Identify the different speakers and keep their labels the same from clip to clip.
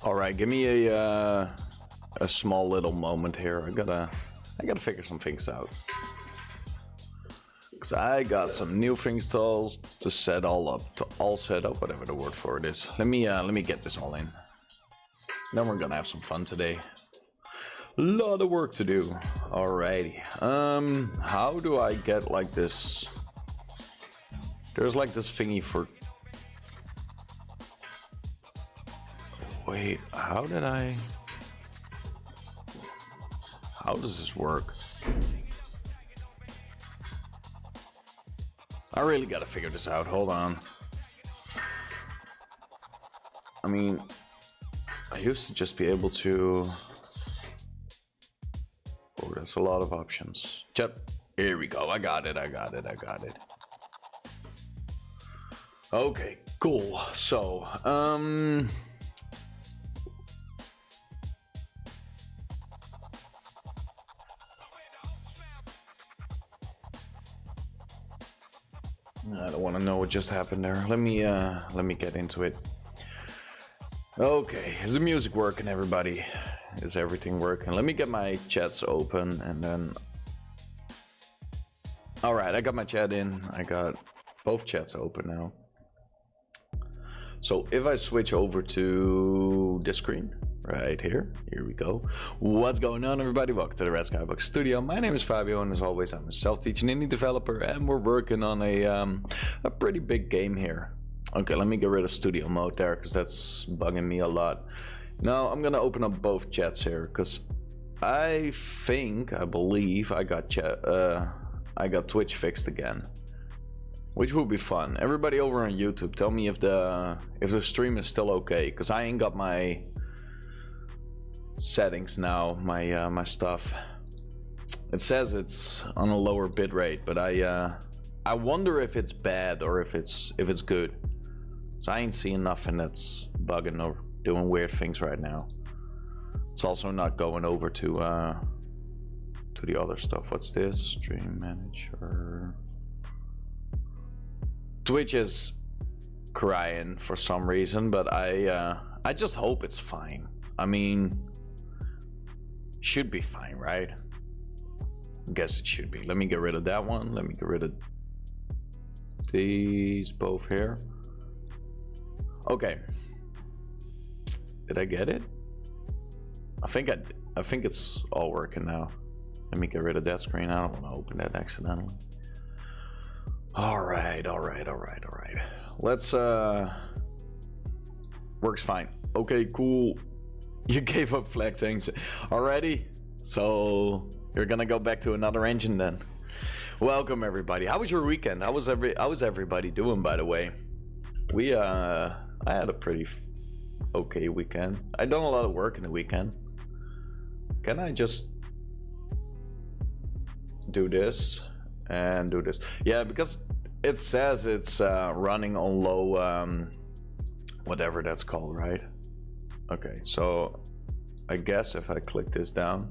Speaker 1: All right, give me a small little moment here. I gotta figure some things out. Cause I got some new things to set all up, set up, whatever the word for it is. Let me get this all in. Then we're gonna have some fun today. A lot of work to do. Alrighty. How do I get like this? There's like this thingy for. Wait, how does this work? I really gotta figure this out. Hold on. I mean, I used to just be able to. Oh, that's a lot of options. Chat. Here we go. I got it. Okay, cool. So, I don't want to know what just happened there. Let me get into it. Okay, is the music working, everybody? Is everything working? Let me get my chats open and then. All right, I got my chat in. I got both chats open now. So if I switch over to this screen right here we go. What's going on, everybody? Welcome to the RedSkyBox studio. My name is Fabio, and as always, I'm a self-teaching indie developer, and we're working on a pretty big game here. Okay, let me get rid of studio mode there because that's bugging me a lot. Now I'm gonna open up both chats here because I believe I got Twitch fixed again, which will be fun. Everybody over on YouTube, tell me if the stream is still okay, because I ain't got my settings now, my stuff. It says it's on a lower bit rate, but I wonder if it's bad or if it's good. So I ain't seeing nothing that's bugging or doing weird things right now. It's also not going over to the other stuff. What's this? Stream manager. Twitch is crying for some reason, but I just hope it's fine. I mean, should be fine, right? I guess it should be. Let me get rid of that one. Let me get rid of these both here. Okay. Did I get it? I think it's all working now. Let me get rid of that screen. I don't want to open that accidentally. All right. Let's works fine. Okay, cool. You gave up flexing already, so you're gonna go back to another engine then. Welcome everybody. How was your weekend? How was everybody doing, by the way? I had a pretty okay weekend. I done a lot of work in the weekend. Can I just do this and do this? Yeah, because it says it's running on low whatever that's called, right? Okay, so I guess if I click this down,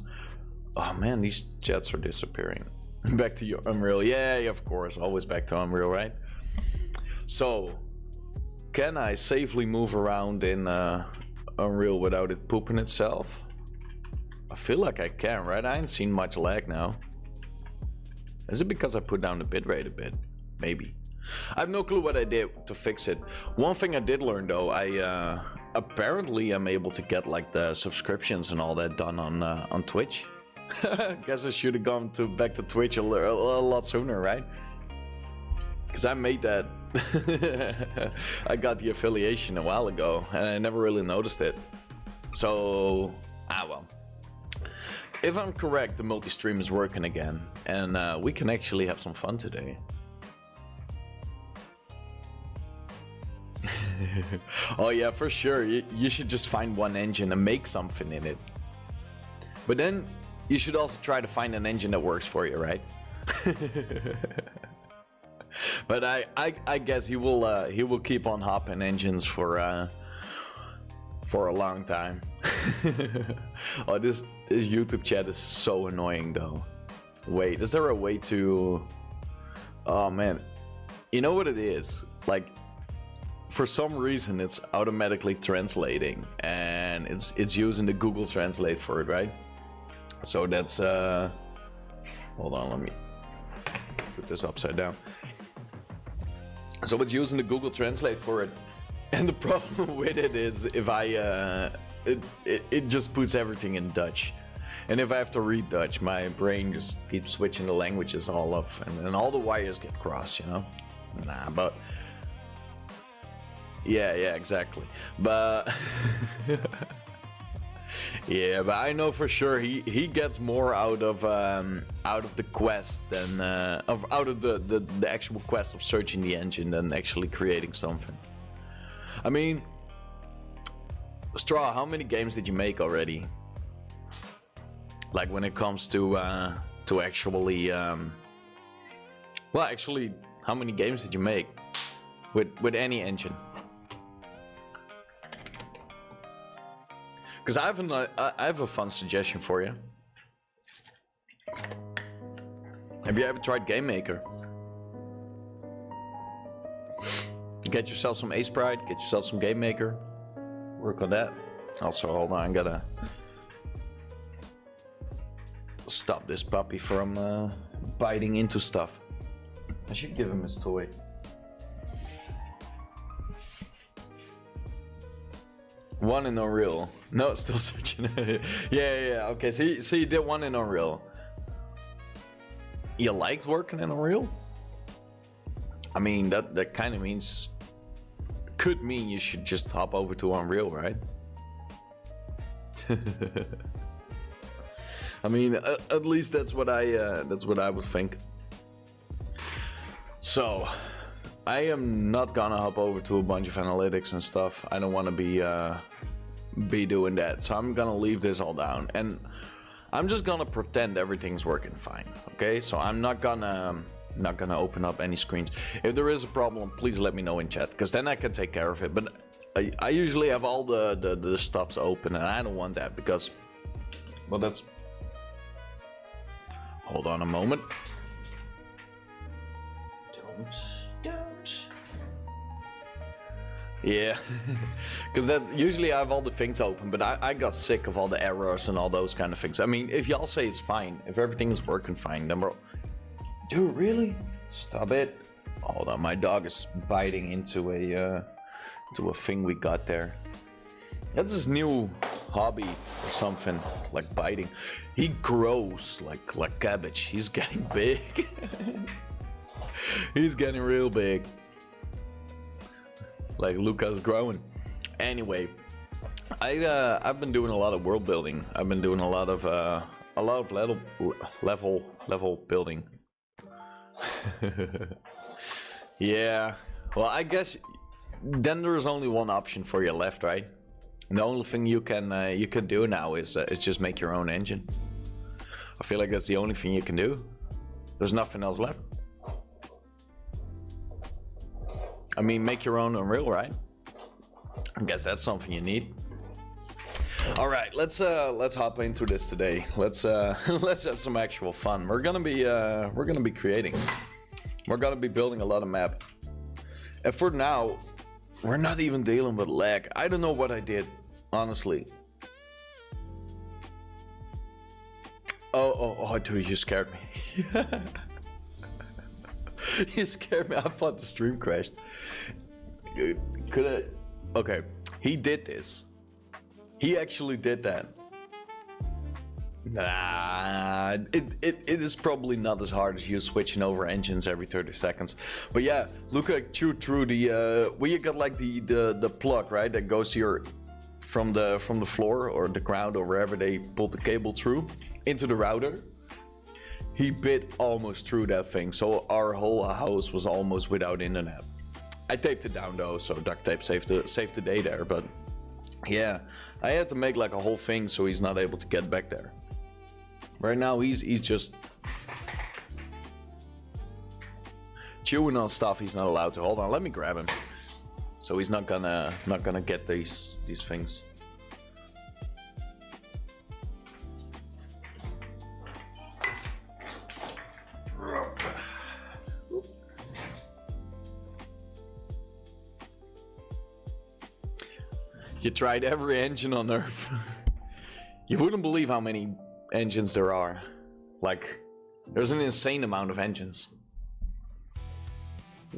Speaker 1: oh man, these jets are disappearing. Back to your Unreal. Yeah, of course, always back to Unreal, right? So can I safely move around in Unreal without it pooping itself? I feel like I can, right? I ain't seen much lag now. Is it because I put down the bitrate a bit? Maybe. I have no clue what I did to fix it. One thing I did learn though, I apparently am able to get like the subscriptions and all that done on Twitch. Guess I should have gone back to Twitch a lot sooner, right? Because I made that. I got the affiliation a while ago and I never really noticed it. So, well. If I'm correct, the multi-stream is working again, and we can actually have some fun today. Oh yeah, for sure. You should just find one engine and make something in it. But then you should also try to find an engine that works for you, right? But I guess he will keep on hopping engines for a long time. Oh, this YouTube chat is so annoying though. Wait, is there a way to? Oh man, you know what it is? Like, for some reason it's automatically translating, and it's using the Google Translate for it, right? So that's hold on, let me put this upside down. So it's using the Google Translate for it, and the problem with it is if I it just puts everything in Dutch, and if I have to read Dutch, my brain just keeps switching the languages all up, and then all the wires get crossed, you know. Nah, but yeah, exactly. But yeah, but I know for sure he gets more out of the quest than out of the actual quest of searching the engine than actually creating something. I mean, Straw, how many games did you make already? Like when it comes to actually well, actually, how many games did you make with any engine? Because I have a fun suggestion for you. Have you ever tried Game Maker? Get yourself some Sprite, get yourself some Game Maker. Work on that. Also, hold on, I gotta stop this puppy from biting into stuff. I should give him his toy. One in Unreal. No, still searching. yeah. Okay, so you did one in Unreal. You liked working in Unreal? I mean, that kind of means, could mean you should just hop over to Unreal, right? I mean, at least that's what I would think. So, I am not gonna hop over to a bunch of analytics and stuff. I don't want to be doing that. So I'm gonna leave this all down, and I'm just gonna pretend everything's working fine. Okay, so I'm not gonna open up any screens. If there is a problem, please let me know in chat, because then I can take care of it. But I usually have all the stuffs open, and I don't want that because, well, that's. Hold on a moment. Don't. Yeah, because that's usually I have all the things open, but I got sick of all the errors and all those kind of things. I mean, if y'all say it's fine, if everything is working fine, then we're. Dude, really? Stop it! Hold on, my dog is biting into a thing we got there. That's his new hobby or something, like biting. He grows like cabbage. He's getting big. He's getting real big. Like Luca's growing. Anyway, I've been doing a lot of world building. I've been doing a lot of level building. Yeah. Well, I guess then there's only one option for you left, right? And the only thing you can do now is just make your own engine. I feel like that's the only thing you can do. There's nothing else left. I mean, make your own Unreal, right? I guess that's something you need. All right, let's hop into this today. Let's have some actual fun. We're gonna be creating. We're gonna be building a lot of map. And for now, we're not even dealing with lag. I don't know what I did, honestly. Oh, dude, you scared me. You scared me. I thought the stream crashed. Could I? Okay, he did this. He actually did that. Nah, it is probably not as hard as you switching over engines every 30 seconds. But yeah, Luca chewed through the where you got like the plug, right? That goes here from the floor or the ground or wherever they pulled the cable through into the router. He bit almost through that thing, so our whole house was almost without internet. I taped it down though, so duct tape saved the day there. But yeah, I had to make like a whole thing so he's not able to get back there. Right now he's just chewing on stuff he's not allowed to. Hold on, let me grab him. So he's not gonna get these things. You tried every engine on Earth. You wouldn't believe how many engines there are. Like, there's an insane amount of engines.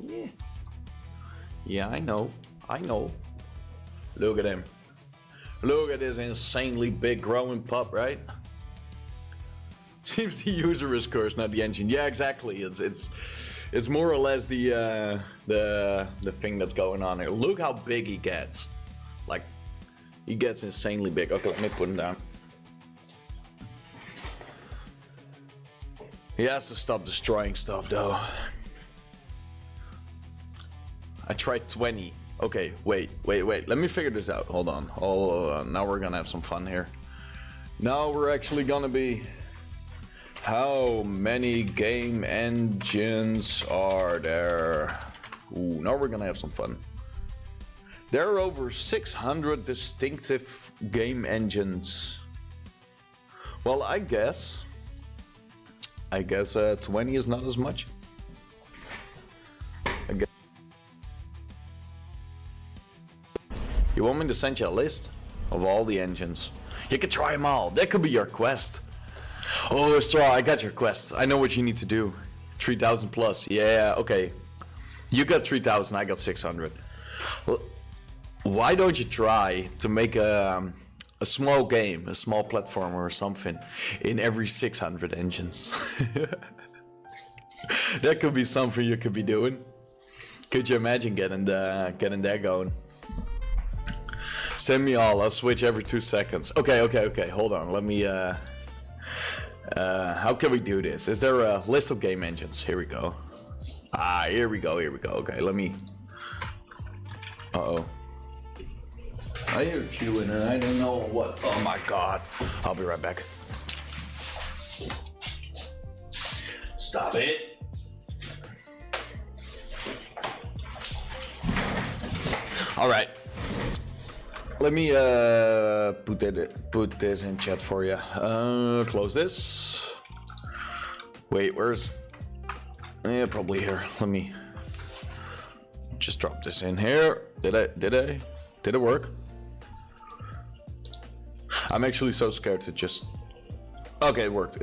Speaker 1: Yeah. Yeah, I know. I know. Look at him. Look at this insanely big growing pup, right? Seems the user is cursed, not the engine. Yeah, exactly. It's more or less the thing that's going on here. Look how big he gets. Like, he gets insanely big. Okay, let me put him down. He has to stop destroying stuff, though. I tried 20. Okay, wait. Let me figure this out. Hold on. Now we're gonna have some fun here. Now we're actually gonna be... How many game engines are there? Ooh, now we're gonna have some fun. There are over 600 distinctive game engines. Well, I guess 20 is not as much. You want me to send you a list of all the engines? You can try them all. That could be your quest. Oh, Straw, I got your quest. I know what you need to do. 3,000 plus. Yeah, okay. You got 3,000, I got 600. Well, why don't you try to make a small game, a small platformer or something in every 600 engines? That could be something you could be doing. Could you imagine getting that going? Send me all. I'll switch every 2 seconds. Okay. Hold on. Let me. How can we do this? Is there a list of game engines? Here we go. Here we go. Okay, let me. Uh-oh. I hear chewing and I don't know what. Oh my god. I'll be right back. Stop it. All right. Let me put this in chat for you. Close this. Wait, where's? Yeah, probably here. Let me just drop this in here. Did it work? I'm actually so scared to just. Okay, it worked.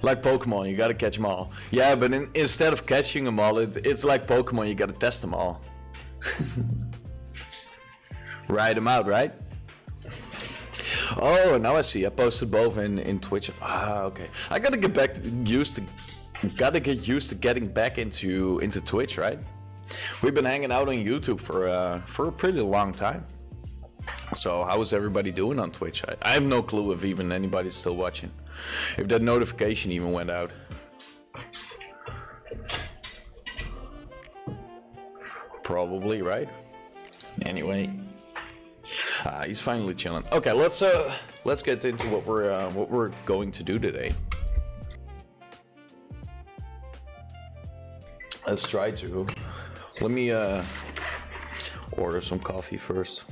Speaker 1: Like Pokemon, you gotta catch them all. Yeah, but instead of catching them all, it's like Pokemon, you gotta test them all. Ride them out, right? Oh, now I see. I posted both in Twitch. Okay. I gotta get used to getting back into Twitch, right? We've been hanging out on YouTube for a pretty long time. So how is everybody doing on Twitch? I have no clue if even anybody's still watching. If that notification even went out. Probably, right? Anyway, he's finally chilling. Okay, let's get into what we're going to do today. Let's try to. Let me order some coffee first.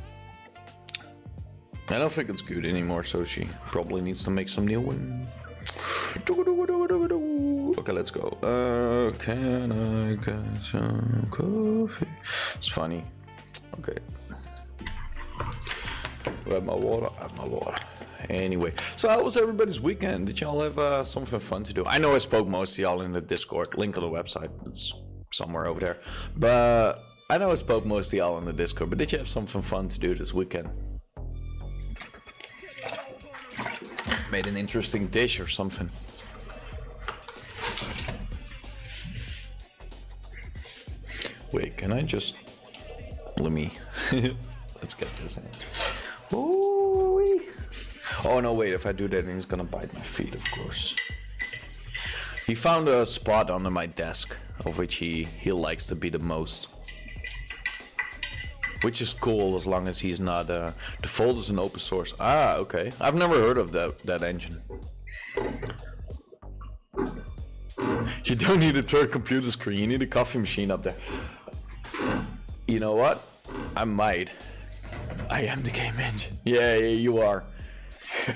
Speaker 1: I don't think it's good anymore, so she probably needs to make some new one. Okay, let's go. Can I get some coffee? It's funny. Okay. I have my water. Anyway, so how was everybody's weekend? Did y'all have something fun to do? I know I spoke most of y'all in the Discord. Link on the website. It's somewhere over there. But I know I spoke most of y'all in the Discord. But did you have something fun to do this weekend? Made an interesting dish or something. Wait, can I just... Let me... Let's get this in. Ooh-wee. Oh no, wait, if I do that then he's gonna bite my feet, of course. He found a spot under my desk, of which he likes to be the most. Which is cool as long as he's not... the fold is an open source. Ah, okay. I've never heard of that engine. You don't need a third computer screen, you need a coffee machine up there. You know what? I might. I am the game engine. Yeah, you are.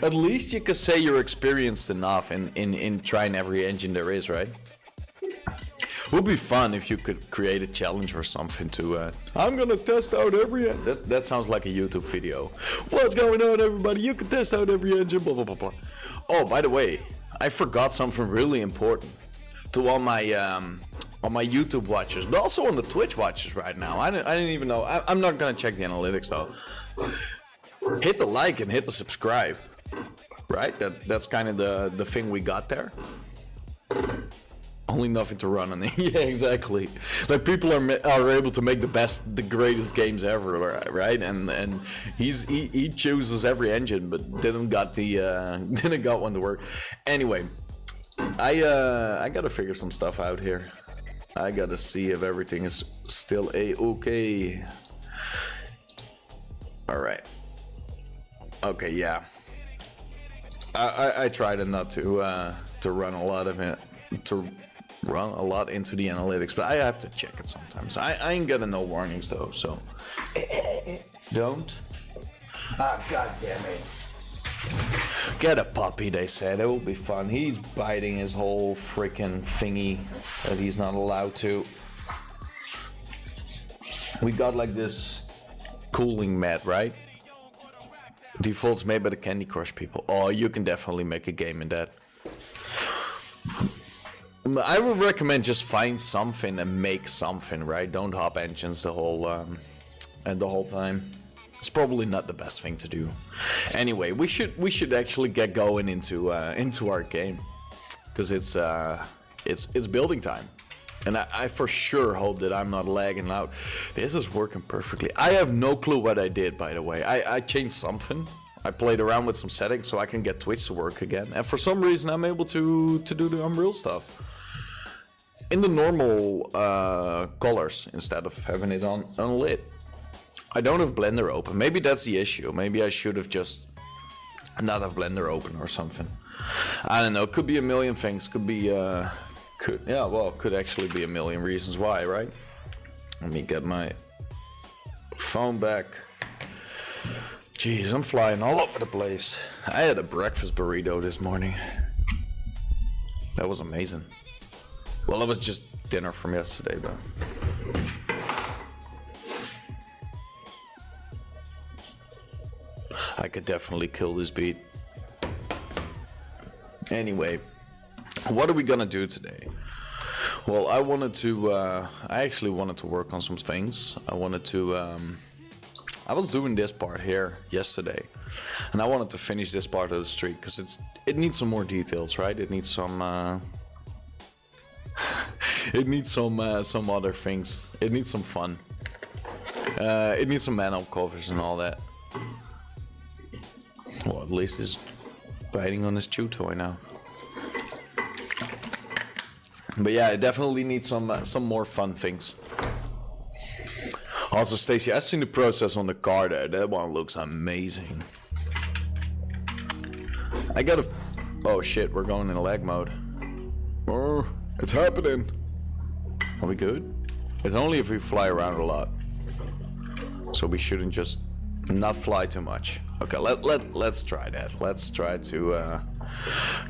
Speaker 1: At least you could say you're experienced enough in trying every engine there is, right? Would be fun if you could create a challenge or something to I'm gonna test out every that sounds like a YouTube video. What's going on, everybody? You can test out every engine, blah blah blah blah. Oh, by the way, I forgot something really important to all my YouTube watchers, but also on the Twitch watchers right now. I didn't even know. I'm not gonna check the analytics though. Hit the like and hit the subscribe. Right? That's kind of the thing we got there. Only nothing to run on it. Yeah, exactly. Like people are able to make the greatest games ever, right? And he chooses every engine, but didn't got one to work. Anyway, I gotta figure some stuff out here. I gotta see if everything is still okay. All right. Okay, yeah. I tried not to run a lot of it, to run a lot into the analytics, but I have to check it sometimes. I ain't getting no warnings though, so don't. Ah, god damn it. Get a puppy, they said. It will be fun. He's biting his whole freaking thingy that he's not allowed to. We got like this cooling mat, right? Defaults made by the Candy Crush people. Oh, you can definitely make a game in that. I would recommend just find something and make something, right? Don't hop engines the whole time. It's probably not the best thing to do. Anyway, we should actually get going into our game, because it's building time, and I for sure hope that I'm not lagging out. This is working perfectly. I have no clue what I did, by the way. I changed something. I played around with some settings so I can get Twitch to work again, and for some reason I'm able to do the Unreal stuff in the normal colors instead of having it on unlit. I don't have Blender open. Maybe that's the issue. Maybe I should have just not have Blender open or something. I don't know. Could be a million things. Could be could actually be a million reasons why, right? Let me get my phone back. Jeez, I'm flying all over the place. I had a breakfast burrito this morning. That was amazing. Well, it was just dinner from yesterday, though. I could definitely kill this beat. Anyway, what are we gonna do today? Well, I actually wanted to work on some things. I was doing this part here yesterday, and I wanted to finish this part of the street because it needs some more details, right? It needs some it needs some other things. It needs some fun. It needs some manhole covers and all that. Well, at least he's biting on his chew toy now. But yeah, it definitely needs some more fun things. Also, Stacy, I've seen the process on the car there. That one looks amazing. I gotta... Oh shit, we're going in lag mode. Oh, it's happening. Are we good? It's only if we fly around a lot. So we shouldn't just not fly too much. Okay, let's try that. Let's try to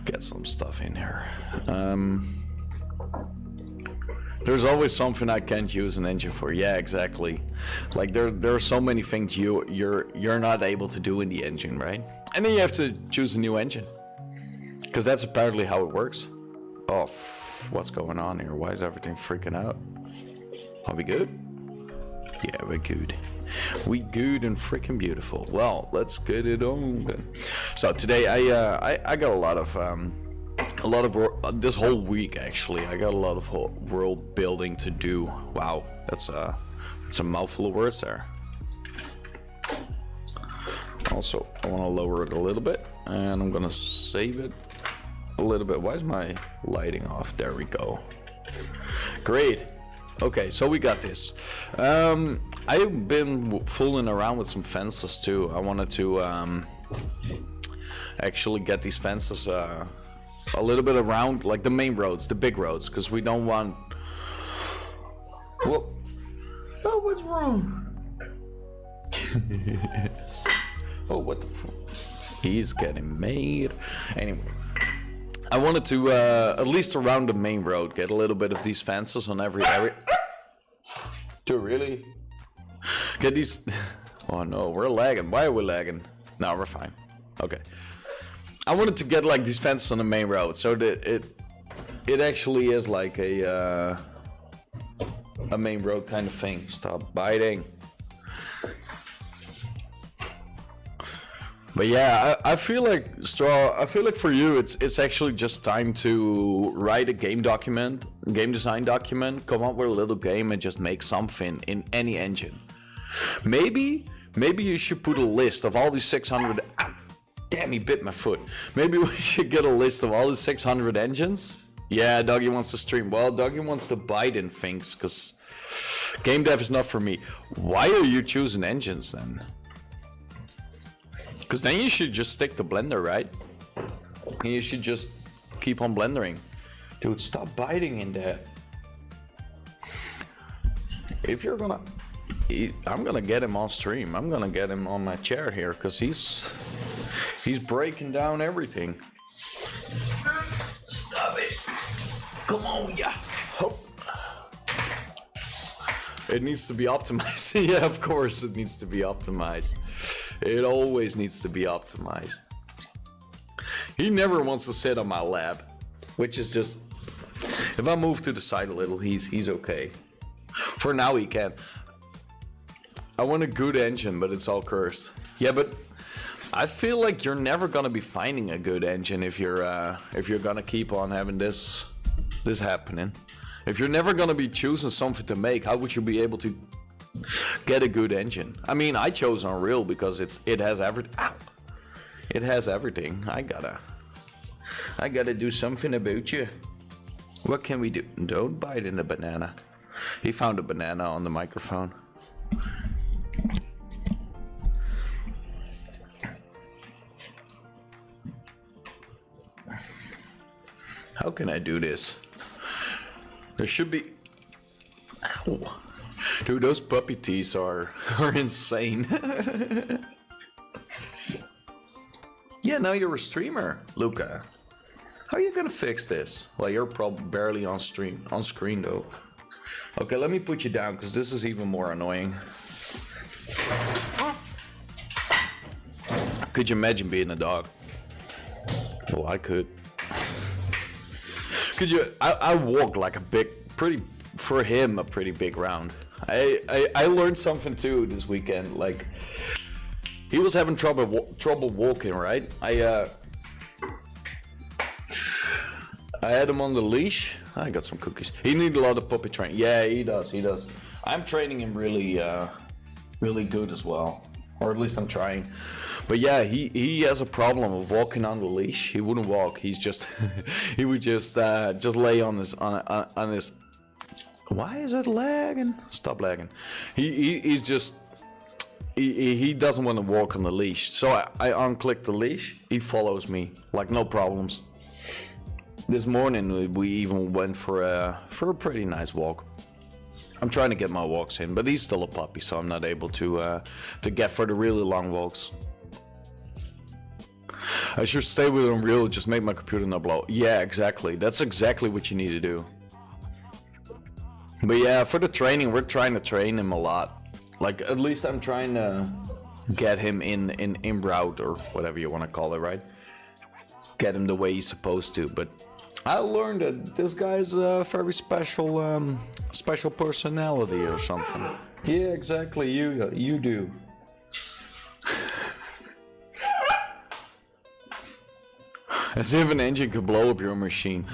Speaker 1: get some stuff in here. There's always something I can't use an engine for. Yeah, exactly. Like there are so many things you're not able to do in the engine, right? And then you have to choose a new engine, because that's apparently how it works. Oh, what's going on here? Why is everything freaking out? Are we good? Yeah, we're good. We good and freaking beautiful. Well, let's get it on then. So today I got a lot of this whole week actually. I got a lot of world building to do. Wow, that's a mouthful of words there. Also, I want to lower it a little bit, and I'm gonna save it a little bit. Why is my lighting off? There we go. Great. Okay, so we got this. I've been fooling around with some fences too. I wanted to actually get these fences a little bit around, like the main roads, the big roads, because we don't want... Well, oh, what's wrong? Oh, what the fuck? He's getting made. Anyway, I wanted to, at least around the main road, get a little bit of these fences on every area. To really get these... Oh no, we're lagging. Why are we lagging? No, we're fine. Okay. I wanted to get like these fences on the main road, so that it actually is like a main road kind of thing. Stop biting. But yeah, I feel like Straw. I feel like for you, it's actually just time to write a game design document, come up with a little game, and just make something in any engine. Maybe you should put a list of all these 600. Ow, damn, he bit my foot. Maybe we should get a list of all the 600 engines. Yeah, Doggy wants to stream. Well, Doggy wants to bite in things because game dev is not for me. Why are you choosing engines then? Because then you should just stick to Blender, right? And you should just keep on blendering. Dude, stop biting in there. If you're gonna... I'm gonna get him on stream. I'm gonna get him on my chair here because he's breaking down everything. Stop it. Come on, yeah. Hope. It needs to be optimized. Yeah, of course it needs to be optimized. It always needs to be optimized. He never wants to sit on my lap, which is just... If I move to the side a little, he's okay. For now he can. I want a good engine, but it's all cursed. Yeah, but I feel like you're never gonna be finding a good engine if you're gonna keep on having this happening. If you're never gonna be choosing something to make, how would you be able to get a good engine? I mean, I chose Unreal because it has everything. Ow! It has everything. I gotta do something about you. What can we do? Don't bite in the banana. He found a banana on the microphone. How can I do this? There should be... Ow. Dude, those puppy teeth are insane. Yeah, now you're a streamer, Luca. How are you gonna fix this? Well, you're probably barely on screen though. Okay, let me put you down because this is even more annoying. Could you imagine being a dog? Well, I could. Could you? I walked like a pretty big round. I learned something too this weekend. Like, he was having trouble walking, right? I had him on the leash. I got some cookies. He needs a lot of puppy training. Yeah, he does. I'm training him really good as well, or at least I'm trying. But yeah, he has a problem of walking on the leash. He wouldn't walk. He's just he would just lay on his. Why is it lagging? Stop lagging. He's just he doesn't want to walk on the leash. So I unclick the leash. He follows me like no problems. This morning we even went for a pretty nice walk. I'm trying to get my walks in, but he's still a puppy, so I'm not able to get for the really long walks. I should stay with Unreal, just make my computer not blow. Yeah, exactly. That's exactly what you need to do. But yeah, for the training, we're trying to train him a lot. Like, at least I'm trying to get him in route, or whatever you want to call it, right? Get him the way he's supposed to. But I learned that this guy's a very special personality or something. Yeah, exactly. You do. As if an engine could blow up your machine.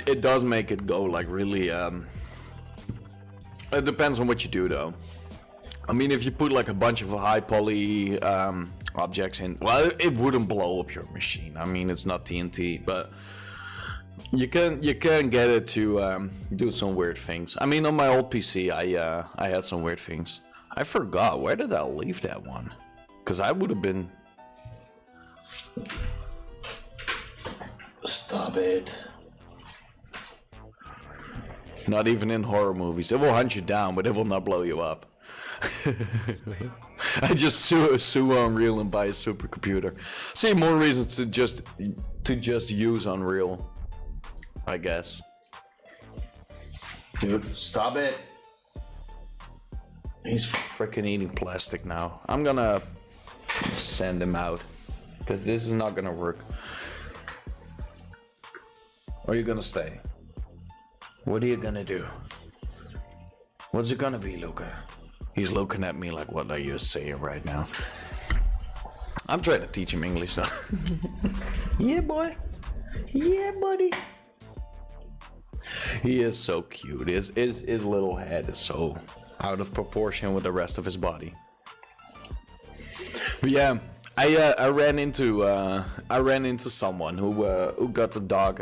Speaker 1: It does make it go like really. It depends on what you do, though. I mean, if you put like a bunch of high poly objects in, well, it wouldn't blow up your machine. I mean, it's not TNT, but you can get it to do some weird things. I mean, on my old PC, I had some weird things. I forgot, where did I leave that one? Because I would have been. Stop it. Not even in horror movies. It will hunt you down, but it will not blow you up. I just sue Unreal and buy a supercomputer. See, more reasons to just use Unreal, I guess. Dude, stop it. He's freaking eating plastic now. I'm gonna send him out because this is not gonna work. Or are you gonna stay? What are you gonna do? What's it gonna be, Luca? He's looking at me like, what are you saying right now? I'm trying to teach him English now. Yeah, boy. Yeah, buddy. He is so cute. His little head is so out of proportion with the rest of his body. But yeah, I ran into someone who got the dog.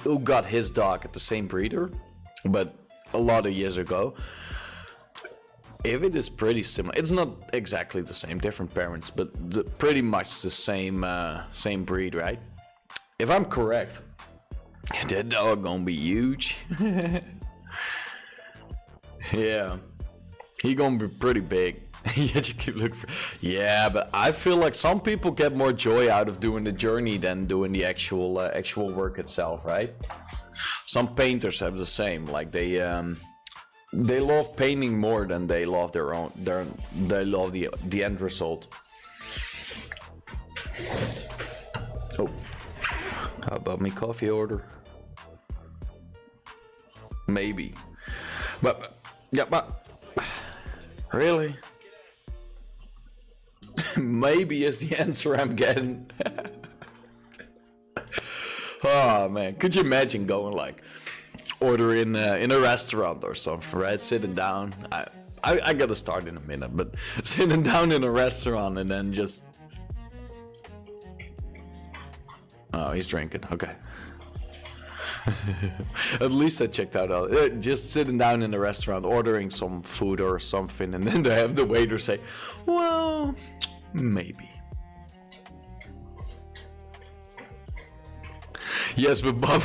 Speaker 1: Who got his dog at the same breeder, but a lot of years ago. If it is pretty similar, it's not exactly the same, different parents, but pretty much the same breed, right? If I'm correct, that dog gonna be huge. Yeah, he gonna be pretty big. Yet you keep looking for. Yeah, but I feel like some people get more joy out of doing the journey than doing the actual work itself, right? Some painters have the same, like they love painting more than they love they love the end result. Oh, how about me coffee order? Maybe, but yeah, but really, maybe is the answer I'm getting. Oh man, could you imagine going like order in a restaurant or something, right? Sitting down. I gotta start in a minute, but sitting down in a restaurant and then just. Oh, he's drinking. Okay. At least I checked out. Just sitting down in a restaurant, ordering some food or something, and then they have the waiter say, "Well, maybe." Yes, but Bob.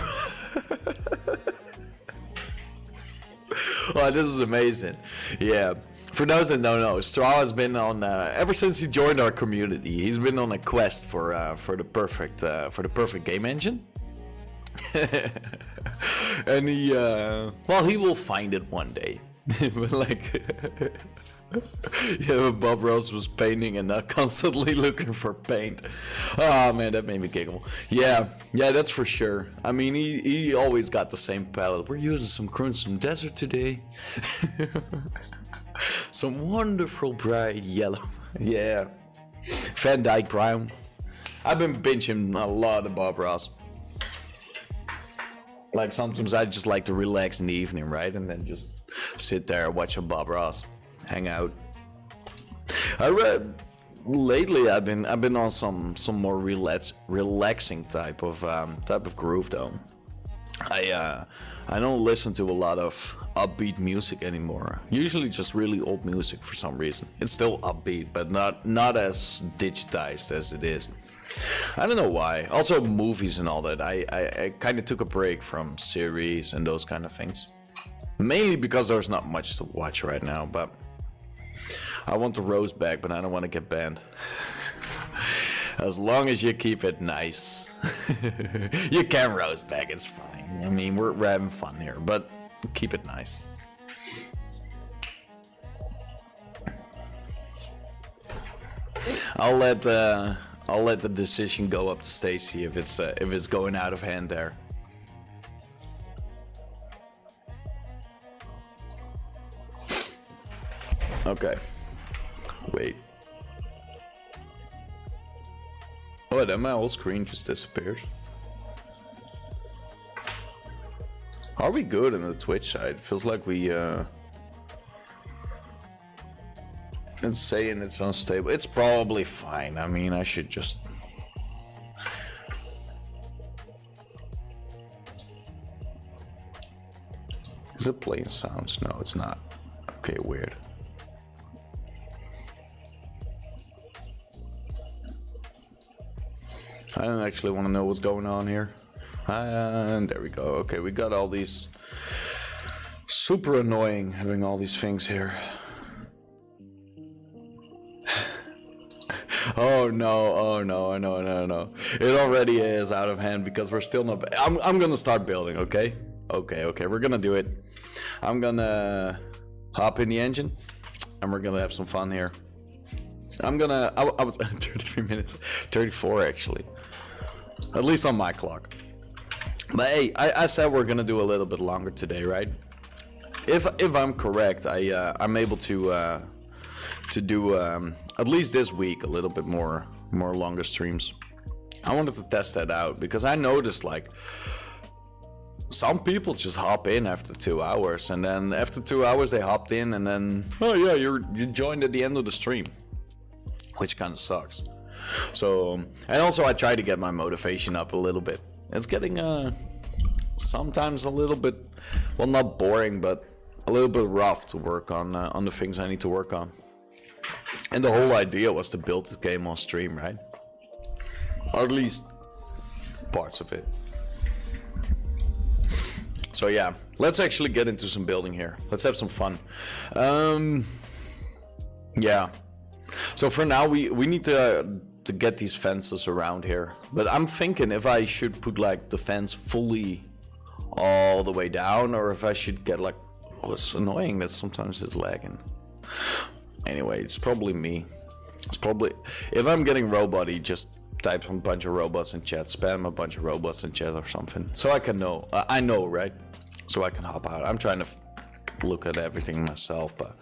Speaker 1: Oh, this is amazing. Yeah. For those that don't know, Straw has been on ever since he joined our community. He's been on a quest for the perfect game engine. And he will find it one day. But like, yeah, Bob Rose was painting and not constantly looking for paint. Oh man, that made me giggle. Yeah, that's for sure. I mean, he always got the same palette. We're using some Crimson Desert today. Some wonderful bright yellow. Yeah, Van Dyke brown. I've been binging a lot of Bob Ross. Like sometimes I just like to relax in the evening, right, and then just sit there watching Bob Ross, hang out. Lately I've been on some more relaxing type of groove though. I don't listen to a lot of upbeat music anymore. Usually just really old music for some reason. It's still upbeat, but not as digitized as it is. I don't know why. Also movies and all that. I kind of took a break from series and those kind of things. Mainly because there's not much to watch right now, but I want to roast back, but I don't want to get banned. As long as you keep it nice. You can roast back, it's fine. I mean, we're having fun here, but keep it nice. I'll let the decision go up to Stacy if it's going out of hand there. Okay. Wait. Oh, then my whole screen just disappeared. Are we good on the Twitch side? Feels like we it's saying it's unstable. It's probably fine. I mean, I should just. Is it playing sounds? No, it's not. Okay, weird. I don't actually want to know what's going on here. And there we go. Okay, we got all these. Super annoying having all these things here. Oh no, no. It already is out of hand because we're still not. I'm gonna start building, okay? Okay, we're gonna do it. I'm gonna hop in the engine and we're gonna have some fun here. I was 33 minutes, 34 actually. At least on my clock. But hey, I said we're gonna do a little bit longer today, right? If I'm correct, I'm able to do at least this week a little bit more longer streams. I wanted to test that out because I noticed like some people just hop in after 2 hours, and then after 2 hours they hopped in, and then oh yeah, you joined at the end of the stream, which kind of sucks. So, and also I try to get my motivation up a little bit. It's getting sometimes a little bit, well, not boring, but a little bit rough to work on the things I need to work on. And the whole idea was to build this game on stream, right? Or at least parts of it. So yeah, let's actually get into some building here. Let's have some fun. Yeah. So for now, we need to get these fences around here. But I'm thinking if I should put like the fence fully all the way down, or if I should get like, oh, it's annoying that sometimes it's lagging. Anyway, it's probably me. It's probably, if I'm getting robot-y, just type a bunch of robots in chat, spam a bunch of robots in chat or something, so I can know. I know, right? So I can hop out. I'm trying to look at everything myself, but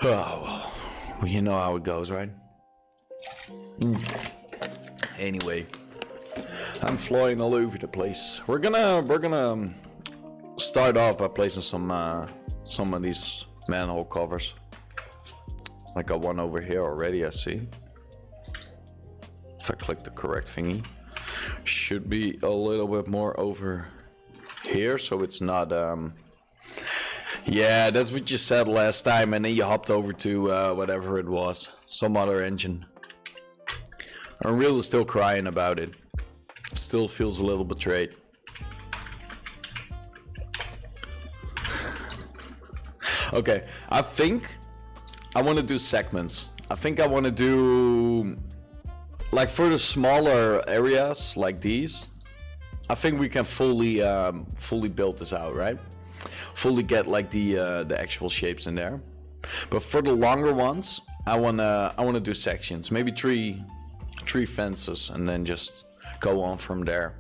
Speaker 1: oh well, you know how it goes, right? Anyway, I'm flying all over the place. We're gonna start off by placing some of these manhole covers. I got one over here already, I see. If I click the correct thingy, should be a little bit more over here, so it's not yeah, that's what you said last time, and then you hopped over to whatever it was, some other engine. Unreal is still crying about it. Still feels a little betrayed. Okay, I think I want to do segments. I think I want to do, like, for the smaller areas like these, I think we can fully build this out, right? Fully get like the actual shapes in there. But for the longer ones, I wanna do sections, maybe three fences, and then just go on from there.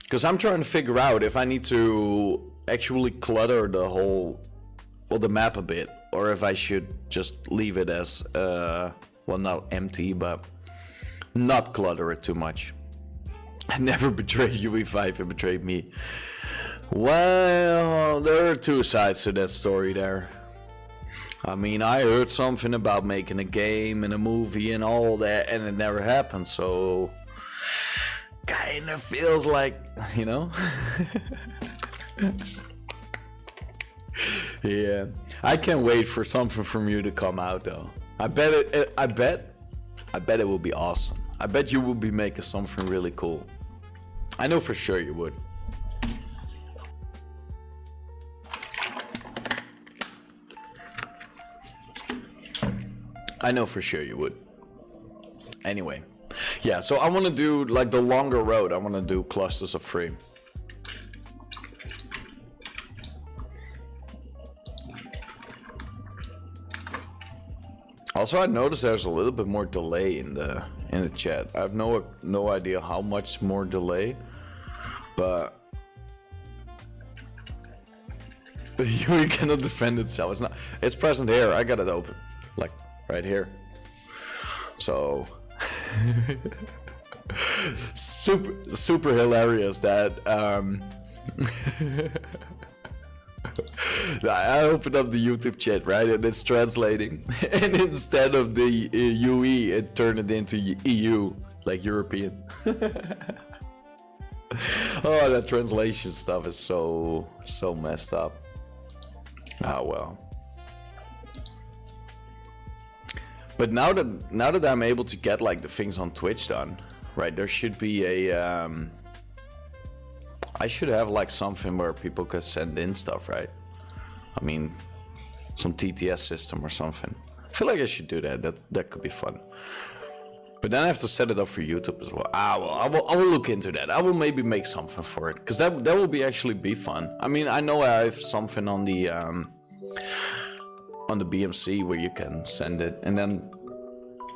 Speaker 1: Because I'm trying to figure out if I need to actually clutter the whole, well, the map a bit, or if I should just leave it as well, not empty, but not clutter it too much. I never betrayed you, E5, you betrayed me. Well, there are two sides to that story there. I mean, I heard something about making a game and a movie and all that, and it never happened, so kinda feels like, you know? Yeah, I can't wait for something from you to come out though. I bet it will be awesome. I bet you will be making something really cool. I know for sure you would. I know for sure you would. Anyway, yeah, so I want to do like the longer road. I want to do clusters of 3. Also, I noticed there's a little bit more delay in the chat. I have no idea how much more delay, but you cannot defend itself. It's not. It's present here. I got it open, like right here. So super hilarious that I opened up the YouTube chat, right, and it's translating, and instead of the UE, it turned it into EU, like European. Oh, that translation stuff is so messed up. Ah, well. But now that I'm able to get like the things on Twitch done, right, there should be a I should have like something where people could send in stuff, right? I mean, some TTS system or something. I feel like I should do that. That could be fun. But then I have to set it up for YouTube as well. Well, I will look into that. I will maybe make something for it, because that will be actually be fun. I mean, I know I have something on the BMC where you can send it, and then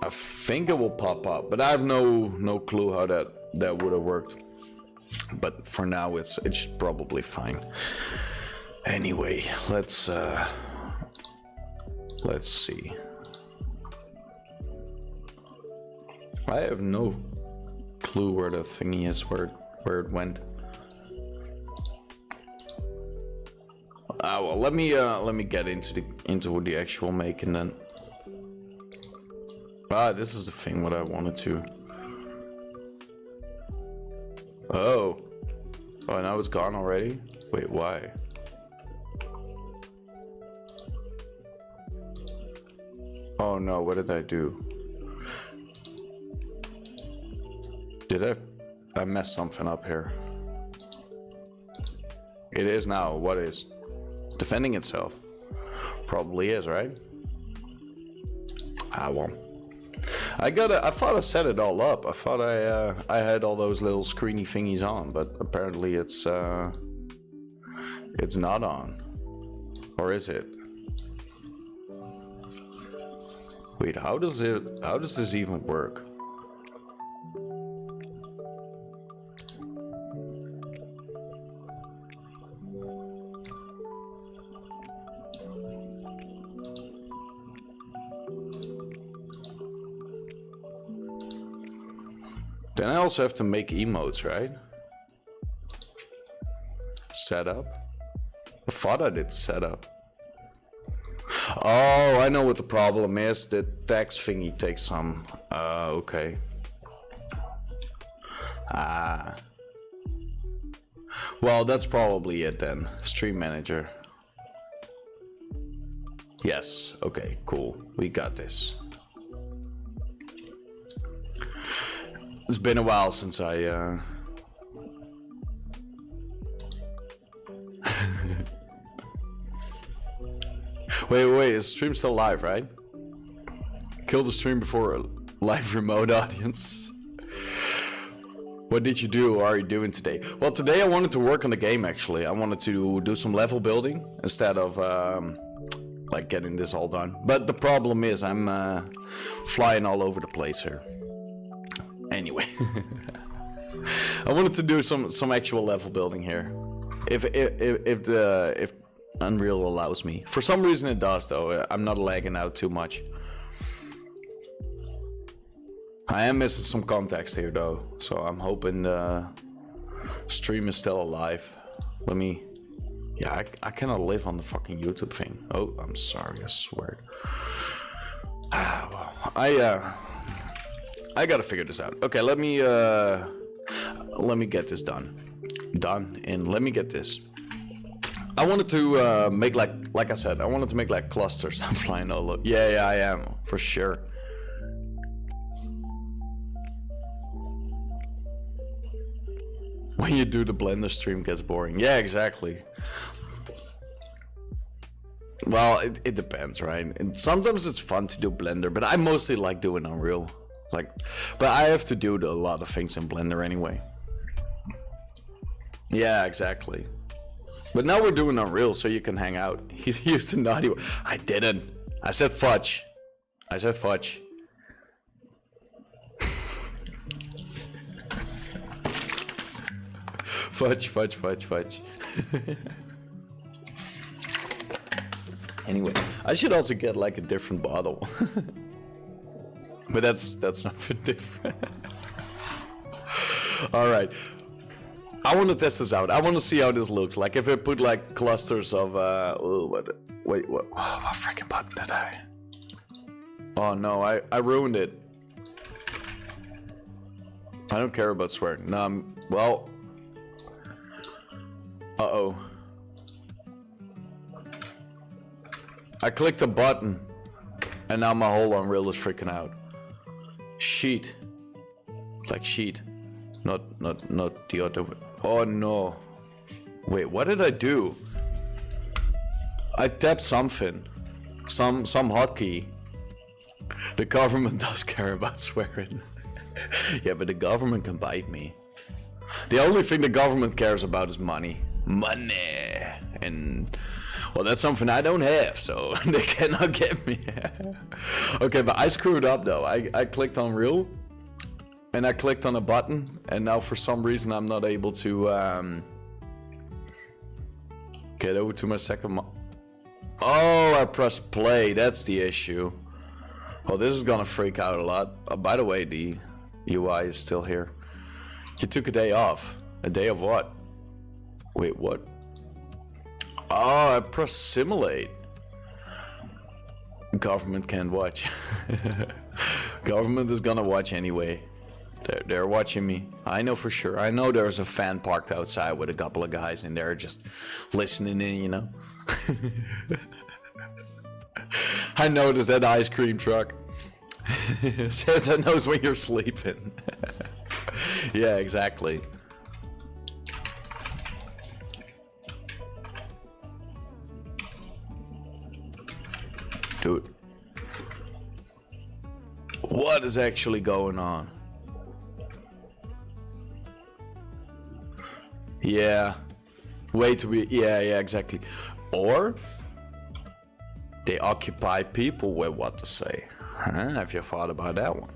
Speaker 1: I think it will pop up. But I have no clue how that would have worked. But for now, it's probably fine. Anyway, let's see. I have no clue where the thingy is, where it went. Well, let me get into the actual make, and then this is the thing what I wanted to. Oh, now it's gone already. Wait, why? Oh no, what did I do? Did I messed something up here? It is now. What is? Defending itself. Probably is, right? Well. I thought I set it all up. I thought I had all those little screeny thingies on, but apparently it's not on. Or is it? Wait, how does this even work? Then I also have to make emotes, right? Setup. I thought I did setup. Oh, I know what the problem is. The text thingy takes some. Okay. Well, that's probably it then. Stream manager. Yes. Okay, cool. We got this. It's been a while since I Wait, is the stream still live, right? Kill the stream before a live remote audience. What did you do or are you doing today? Well, today I wanted to work on the game, actually. I wanted to do some level building instead of like getting this all done. But the problem is I'm flying all over the place here. Anyway, I wanted to do some actual level building here, if Unreal allows me. For some reason it does, though. I'm not lagging out too much. I am missing some context here, though, so I'm hoping the stream is still alive. Let me. Yeah, I cannot live on the fucking YouTube thing. Oh, I'm sorry. I swear. Well, I gotta figure this out. Okay, let me get this done. And let me get this. I wanted to make like I said, I wanted to make like clusters. I'm flying all over. Yeah, I am for sure. When you do the Blender stream, gets boring. Yeah, exactly. Well, it depends, right? And sometimes it's fun to do Blender, but I mostly like doing Unreal. But I have to do a lot of things in Blender anyway. Yeah, exactly. But now we're doing Unreal, so you can hang out. He's used to naughty. I didn't. I said fudge. I said fudge. Fudge. Anyway, I should also get like a different bottle. But that's something different. All right. I want to test this out. I want to see how this looks. Like if I put like clusters of what freaking button did I? Oh no, I ruined it. I don't care about swearing. No, well. Uh-oh. I clicked a button and now my whole Unreal is freaking out. Sheet. Like sheet. Not the other way. Oh no. Wait, what did I do? I tapped something. Some hotkey. The government does care about swearing. Yeah, but the government can bite me. The only thing the government cares about is money. Money. And, well, that's something I don't have, so they cannot get me. Okay, but I screwed up though. I clicked on real, and I clicked on a button, and now for some reason I'm not able to get over to my second Oh, I pressed play. That's the issue. Oh, this is gonna freak out a lot. Oh, by the way, the UI is still here. You took a day off. A day of what? Wait, what? Oh, I pressed simulate. Government can't watch. Government is gonna watch anyway. They're watching me. I know for sure. I know there's a fan parked outside with a couple of guys in there just listening in, you know. I noticed that ice cream truck. Santa knows when you're sleeping. Yeah, exactly. Dude. What is actually going on? Yeah. Way to be. Yeah, exactly. Or they occupy people with what to say. Huh? Have you thought about that one?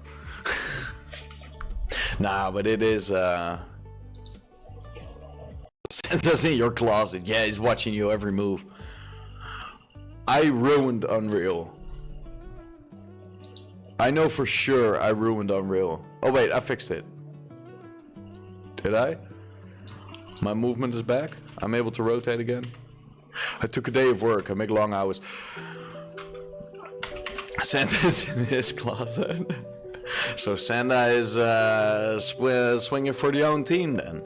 Speaker 1: Nah, but it is Santa's in your closet. Yeah, he's watching you every move. I ruined Unreal. I know for sure I ruined Unreal. Oh wait, I fixed it. Did I? My movement is back. I'm able to rotate again. I took a day of work. I make long hours. Santa's in his closet. So Santa is swinging for the own team then.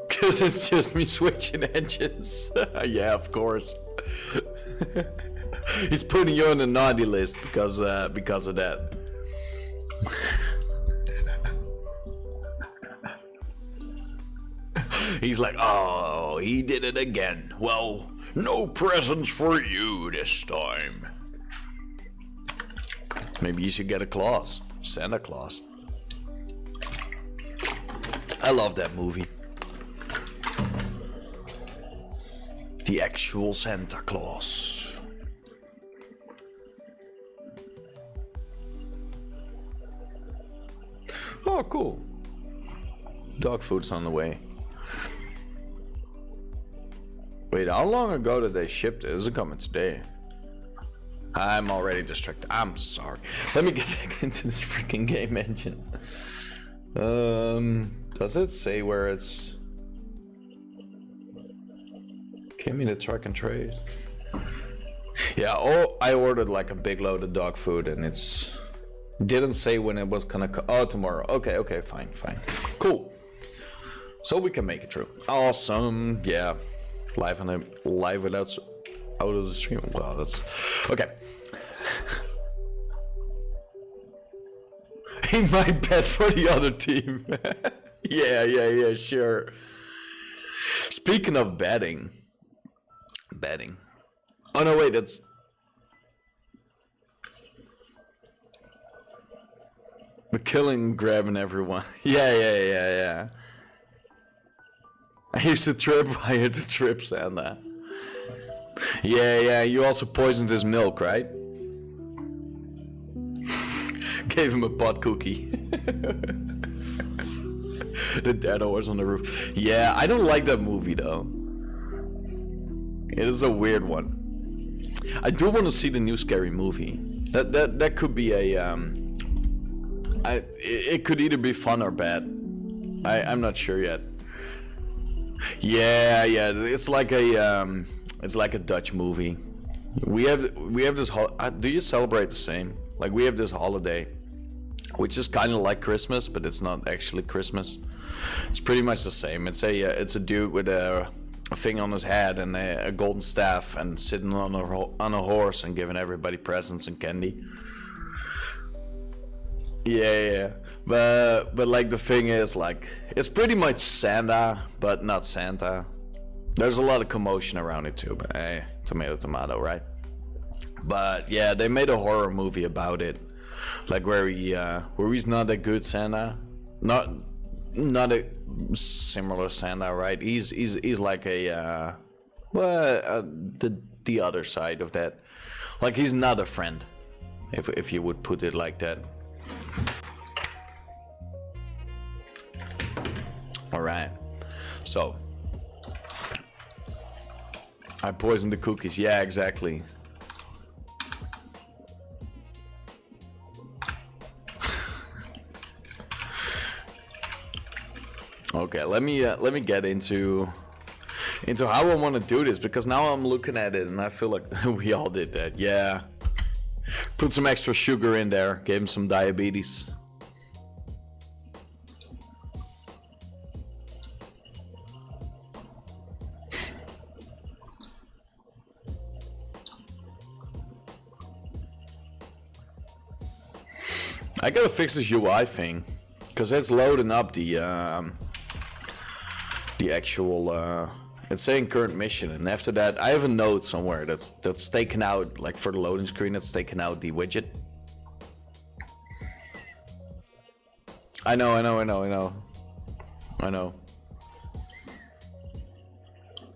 Speaker 1: Because it's just me switching engines. Yeah, of course. He's putting you on the naughty list because of that. He's like, oh, he did it again. Well, no presents for you this time. Maybe you should get a Claus. Santa Claus. I love that movie. The actual Santa Claus. Oh, cool. Dog food's on the way. Wait, how long ago did they ship it? Is it coming today? I'm already distracted. I'm sorry. Let me get back into this freaking game engine. Does it say where it's... Give me the truck and trade. Yeah, oh, I ordered like a big load of dog food and it's... Didn't say when it was gonna oh, tomorrow. Okay, fine. Cool. So we can make it through. Awesome, yeah. Live without out of the stream. Wow, that's okay. He might bet for the other team. Yeah, sure. Speaking of betting. Oh no, wait, that's the killing, grabbing everyone. Yeah. I used to trip. I had to trip Santa. Yeah. You also poisoned his milk, right? Gave him a pot cookie. The dead horse on the roof. Yeah, I don't like that movie though. It is a weird one. I do want to see the new Scary Movie. That could be a it could either be fun or bad. I'm not sure yet. Yeah, it's like a Dutch movie. We have this do you celebrate the same? Like we have this holiday which is kind of like Christmas, but it's not actually Christmas. It's pretty much the same. It's a dude with a thing on his head and a golden staff and sitting on a horse and giving everybody presents and candy. Yeah. But like the thing is, like, it's pretty much Santa, but not Santa. There's a lot of commotion around it too, but tomato, right? But yeah, they made a horror movie about it. like where he's not a good Santa, not a similar Santa, right? He's like a the other side of that. Like he's not a friend, if you would put it like that. All right, so I poisoned the cookies. Yeah, exactly. Okay, let me get into how I want to do this, because now I'm looking at it and I feel like we all did that. Yeah, put some extra sugar in there, gave him some diabetes. I gotta fix this UI thing, because it's loading up the actual it's saying current mission, and after that I have a note somewhere that's taken out, like for the loading screen, it's taken out the widget. I know.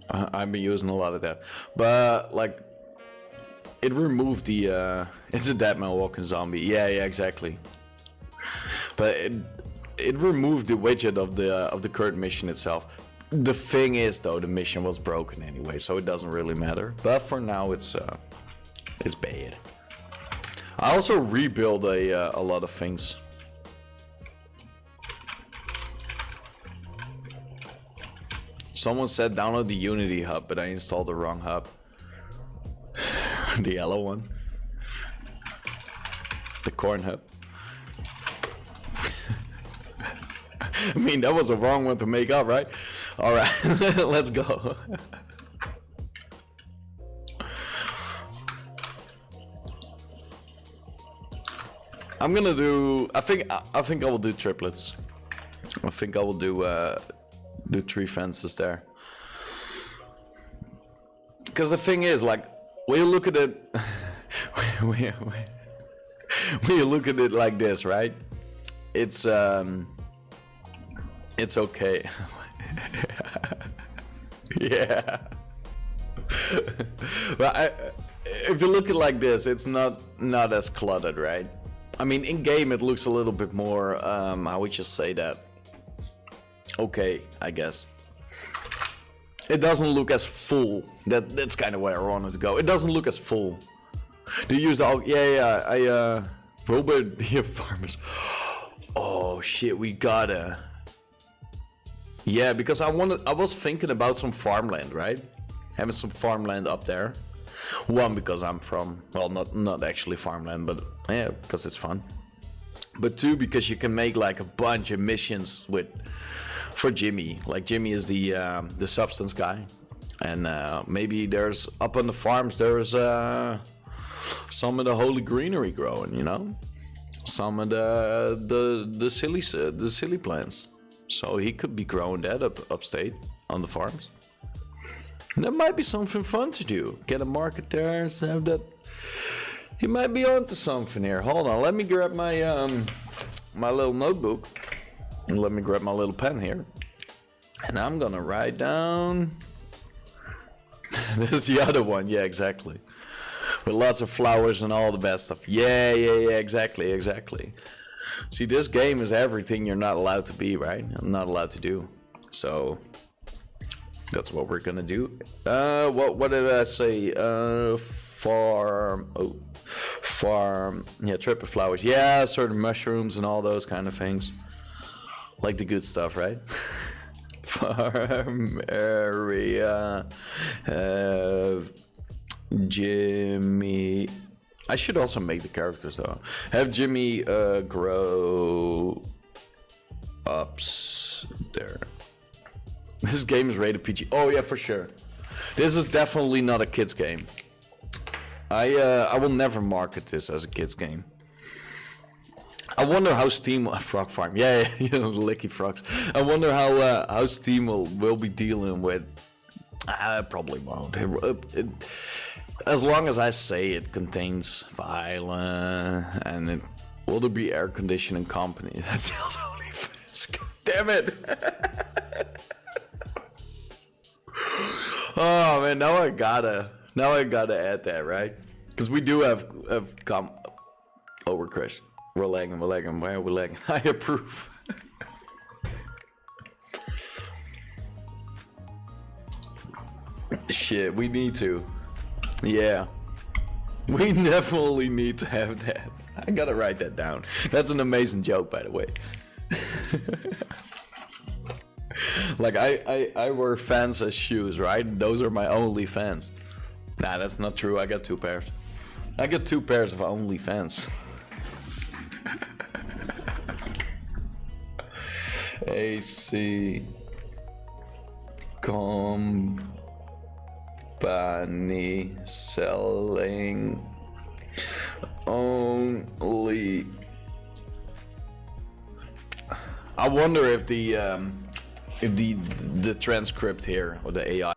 Speaker 1: I've been using a lot of that, but like it removed the it's a dead man walking zombie. Yeah, exactly. But it removed the widget of the current mission itself. The thing is, though, the mission was broken anyway, so it doesn't really matter. But for now, it's bad. I also rebuild a lot of things. Someone said download the Unity hub, but I installed the wrong hub. The yellow one. The corn hub. I mean, that was a wrong one to make up, right? Alright, let's go. I'm gonna do... I think I will do triplets. I think I will do 3 fences there. Because the thing is, like, when you look at it... when you look at it like this, right? It's okay. Yeah. But if you look at it like this, it's not as cluttered, right? I mean, in game it looks a little bit more, how would you say that? Okay, I guess. It doesn't look as full. That's kind of where I wanted to go. It doesn't look as full. Do you use the... Yeah, Robert Deer Farmers. Oh shit, we gotta... Yeah, because I was thinking about some farmland, right? Having some farmland up there. One, because I'm from... Well, not actually farmland, but yeah, because it's fun. But 2, because you can make like a bunch of missions for Jimmy. Like Jimmy is the substance guy. And maybe there's... Up on the farms, there's some of the holy greenery growing, you know? Some of the silly plants. So he could be growing that upstate on the farms. And that might be something fun to do. Get a market there and have that. He might be onto something here. Hold on, let me grab my my little notebook. And let me grab my little pen here. And I'm gonna write down. There's the other one, yeah, exactly. With lots of flowers and all the bad stuff. Yeah, exactly. See, this game is everything you're not allowed to be, right? I'm not allowed to do. So that's what we're gonna do. What did I say? Farm. Oh, farm. Yeah, triple flowers. Yeah, certain mushrooms and all those kind of things. Like the good stuff, right? Farm area. Jimmy. I should also make the characters though. Have Jimmy grow ups there. This game is rated PG. Oh yeah, for sure. This is definitely not a kids game. I will never market this as a kids game. I wonder how Steam Frog Farm. Yeah, you know, the licky frogs. I wonder how Steam will be dealing with. I probably won't. As long as I say it contains violence and Will there be air conditioning company that sells OnlyFans? God damn it! Oh man, now I gotta add that, right? Because we do have oh, we're crashed. We're lagging. Why are we lagging? I approve. Shit, we need to. Yeah. We definitely need to have that. I gotta write that down. That's an amazing joke, by the way. Like, I wear fans as shoes, right? Those are my only fans. Nah, that's not true. I got 2 pairs. I got 2 pairs of only fans. AC company selling only. I wonder if the transcript here or the AI.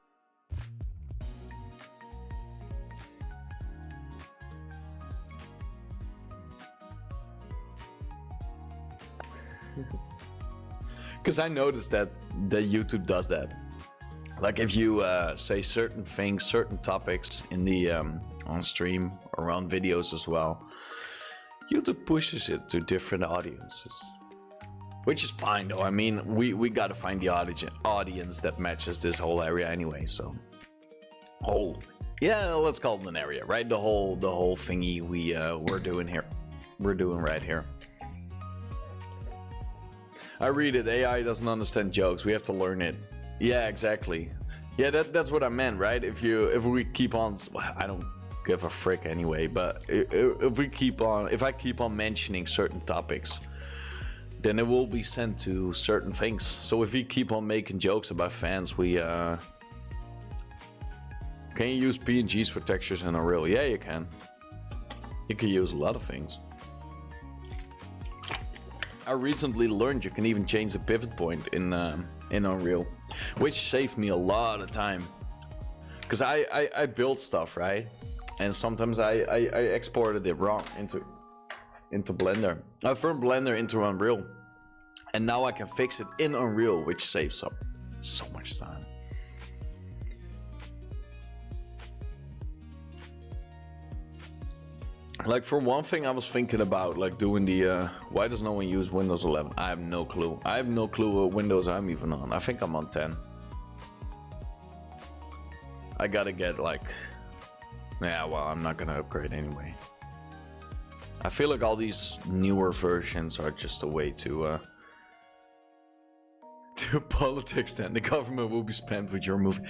Speaker 1: Because I noticed that YouTube does that. Like if you say certain things, certain topics in the on stream or on videos as well, YouTube pushes it to different audiences, which is fine though. I mean, we gotta find the audience that matches this whole area anyway. So, yeah, let's call it an area, right? The whole thingy we're doing here, we're doing right here. I read it. AI doesn't understand jokes. We have to learn it. Yeah, exactly. Yeah, that's what I meant, right? If we keep on, I don't give a frick anyway. But if I keep on mentioning certain topics, then it will be sent to certain things. So if we keep on making jokes about fans, we can you use PNGs for textures in Unreal? Yeah, you can. You can use a lot of things. I recently learned you can even change the pivot point in Unreal, which saved me a lot of time. Cause I build stuff, right, and sometimes I exported it wrong into Blender. From Blender into Unreal, and now I can fix it in Unreal, which saves up so much time. Like for one thing, I was thinking about like doing the why does no one use Windows 11? I have no clue. I have no clue what Windows I'm even on. I think I'm on 10. I gotta get like, yeah, well, I'm not gonna upgrade anyway. I feel like all these newer versions are just a way to politics. Then the government will be spammed with your movie.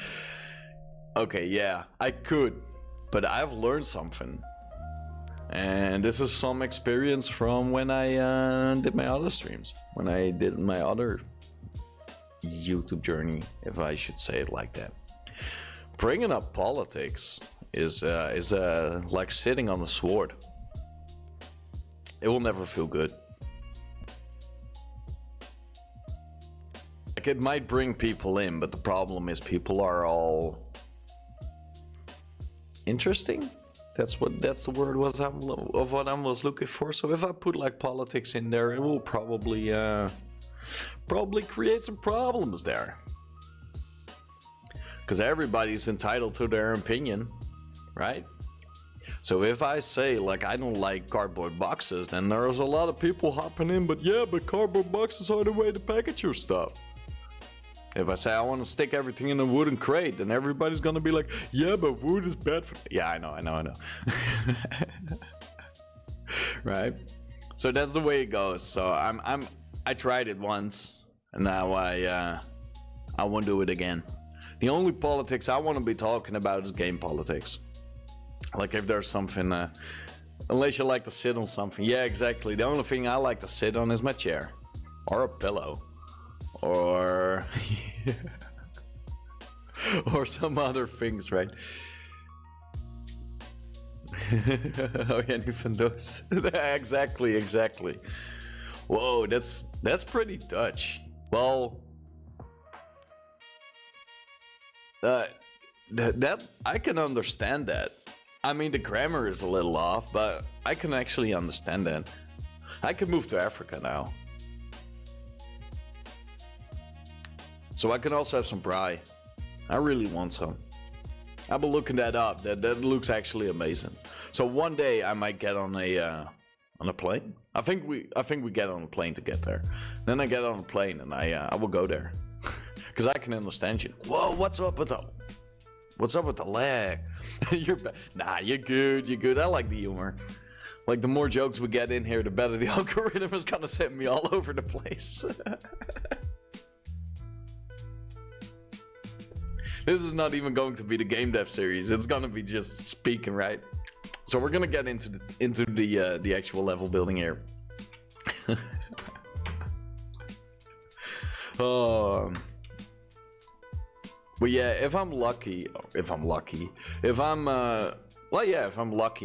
Speaker 1: Okay, yeah, I could, but I've learned something. And this is some experience from when I did my other streams, when I did my other YouTube journey, if I should say it like that. Bringing up politics is like sitting on a sword. It will never feel good. Like it might bring people in, but the problem is people are all interesting. That's the word of what I was looking for. So if I put like politics in there, it will probably create some problems there. Because everybody's entitled to their opinion, right? So if I say like I don't like cardboard boxes, then there's a lot of people hopping in. But yeah, but cardboard boxes are the way to package your stuff. If I say I want to stick everything in a wooden crate, then everybody's gonna be like, yeah, but wood is bad for... Yeah, I know. Right? So that's the way it goes. So I tried it once, and now I won't do it again. The only politics I want to be talking about is game politics. Like if there's something, unless you like to sit on something. Yeah, exactly. The only thing I like to sit on is my chair, or a pillow. Or or some other things, right? Oh yeah, even those. Exactly. Whoa, that's pretty Dutch. Well, that I can understand that. I mean, the grammar is a little off, but I can actually understand that. I could move to Africa now. So I can also have some bri. I really want some. I've been looking that up. That looks actually amazing. So one day I might get on a plane. I think we get on a plane to get there. Then I get on a plane and I will go there. Cause I can understand you. Whoa, what's up with the lag? Nah, you're good. You're good. I like the humor. Like the more jokes we get in here, the better the algorithm is gonna send me all over the place. This is not even going to be the game dev series. It's gonna be just speaking, right? So we're gonna get into the actual level building here. But yeah, if I'm lucky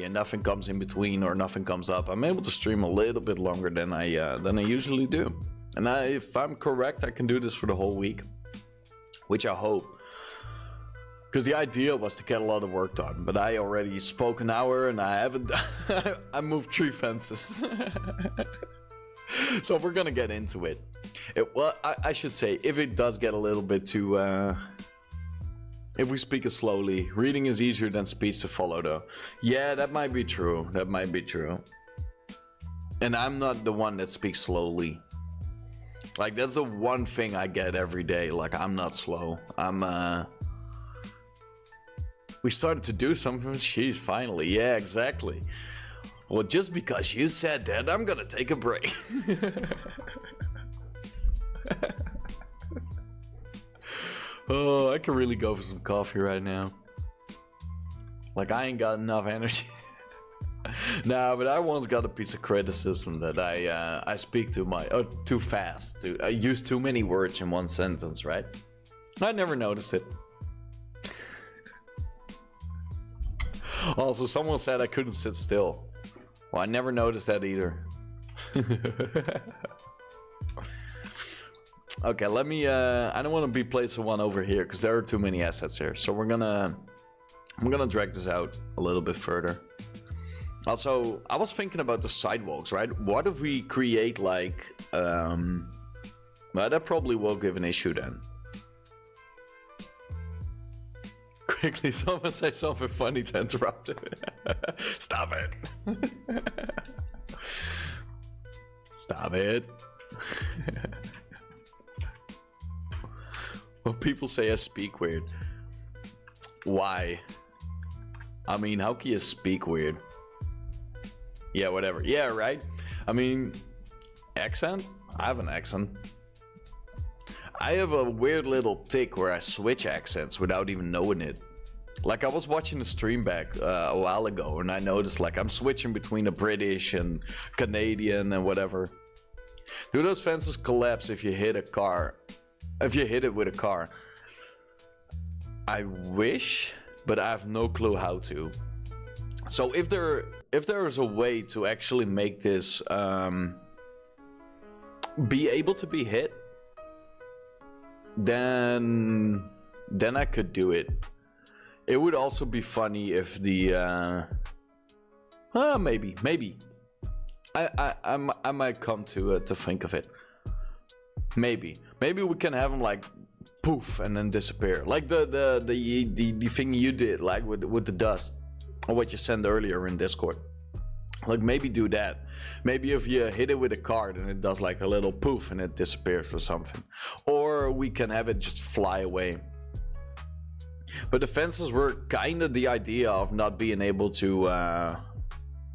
Speaker 1: and nothing comes in between or nothing comes up, I'm able to stream a little bit longer than I usually do. And if I'm correct, I can do this for the whole week, which I hope. Because the idea was to get a lot of work done, but I already spoke an hour and I haven't. I moved 3 fences. So we're gonna get into it. Well, I should say, if it does get a little bit too. If we speak it slowly, reading is easier than speech to follow, though. Yeah, that might be true. That might be true. And I'm not the one that speaks slowly. Like, that's the one thing I get every day. Like, I'm not slow. We started to do something. Jeez, finally. Yeah, exactly. Well, just because you said that, I'm gonna take a break. Oh, I could really go for some coffee right now. Like, I ain't got enough energy. Nah, but I once got a piece of criticism that I speak too fast. I use too many words in one sentence, right? I never noticed it. Also, someone said I couldn't sit still. Well, I never noticed that either. Okay, let me, I don't want to be placing one over here because there are too many assets here. So I'm gonna drag this out a little bit further. Also, I was thinking about the sidewalks, right? What if we create like, well, that probably will give an issue then. Quickly, someone say something funny to interrupt it. Stop it. Stop it. Well, people say I speak weird. Why? I mean, how can you speak weird? Yeah, whatever. Yeah, right? I mean, accent? I have an accent. I have a weird little tick where I switch accents without even knowing it. Like, I was watching the stream back a while ago and I noticed, like, I'm switching between the British and Canadian and whatever. Do those fences collapse if you hit a car? If you hit it with a car? I wish, but I have no clue how to. So if there is a way to actually make this be able to be hit, then I could do it. It would also be funny if the maybe I might come to think of it. Maybe we can have them like poof and then disappear, like the thing you did, like with the dust, or what you sent earlier in Discord. Like, maybe do that. Maybe if you hit it with a card and it does like a little poof and it disappears or something. Or we can have it just fly away. But the fences were kind of the idea of not being able to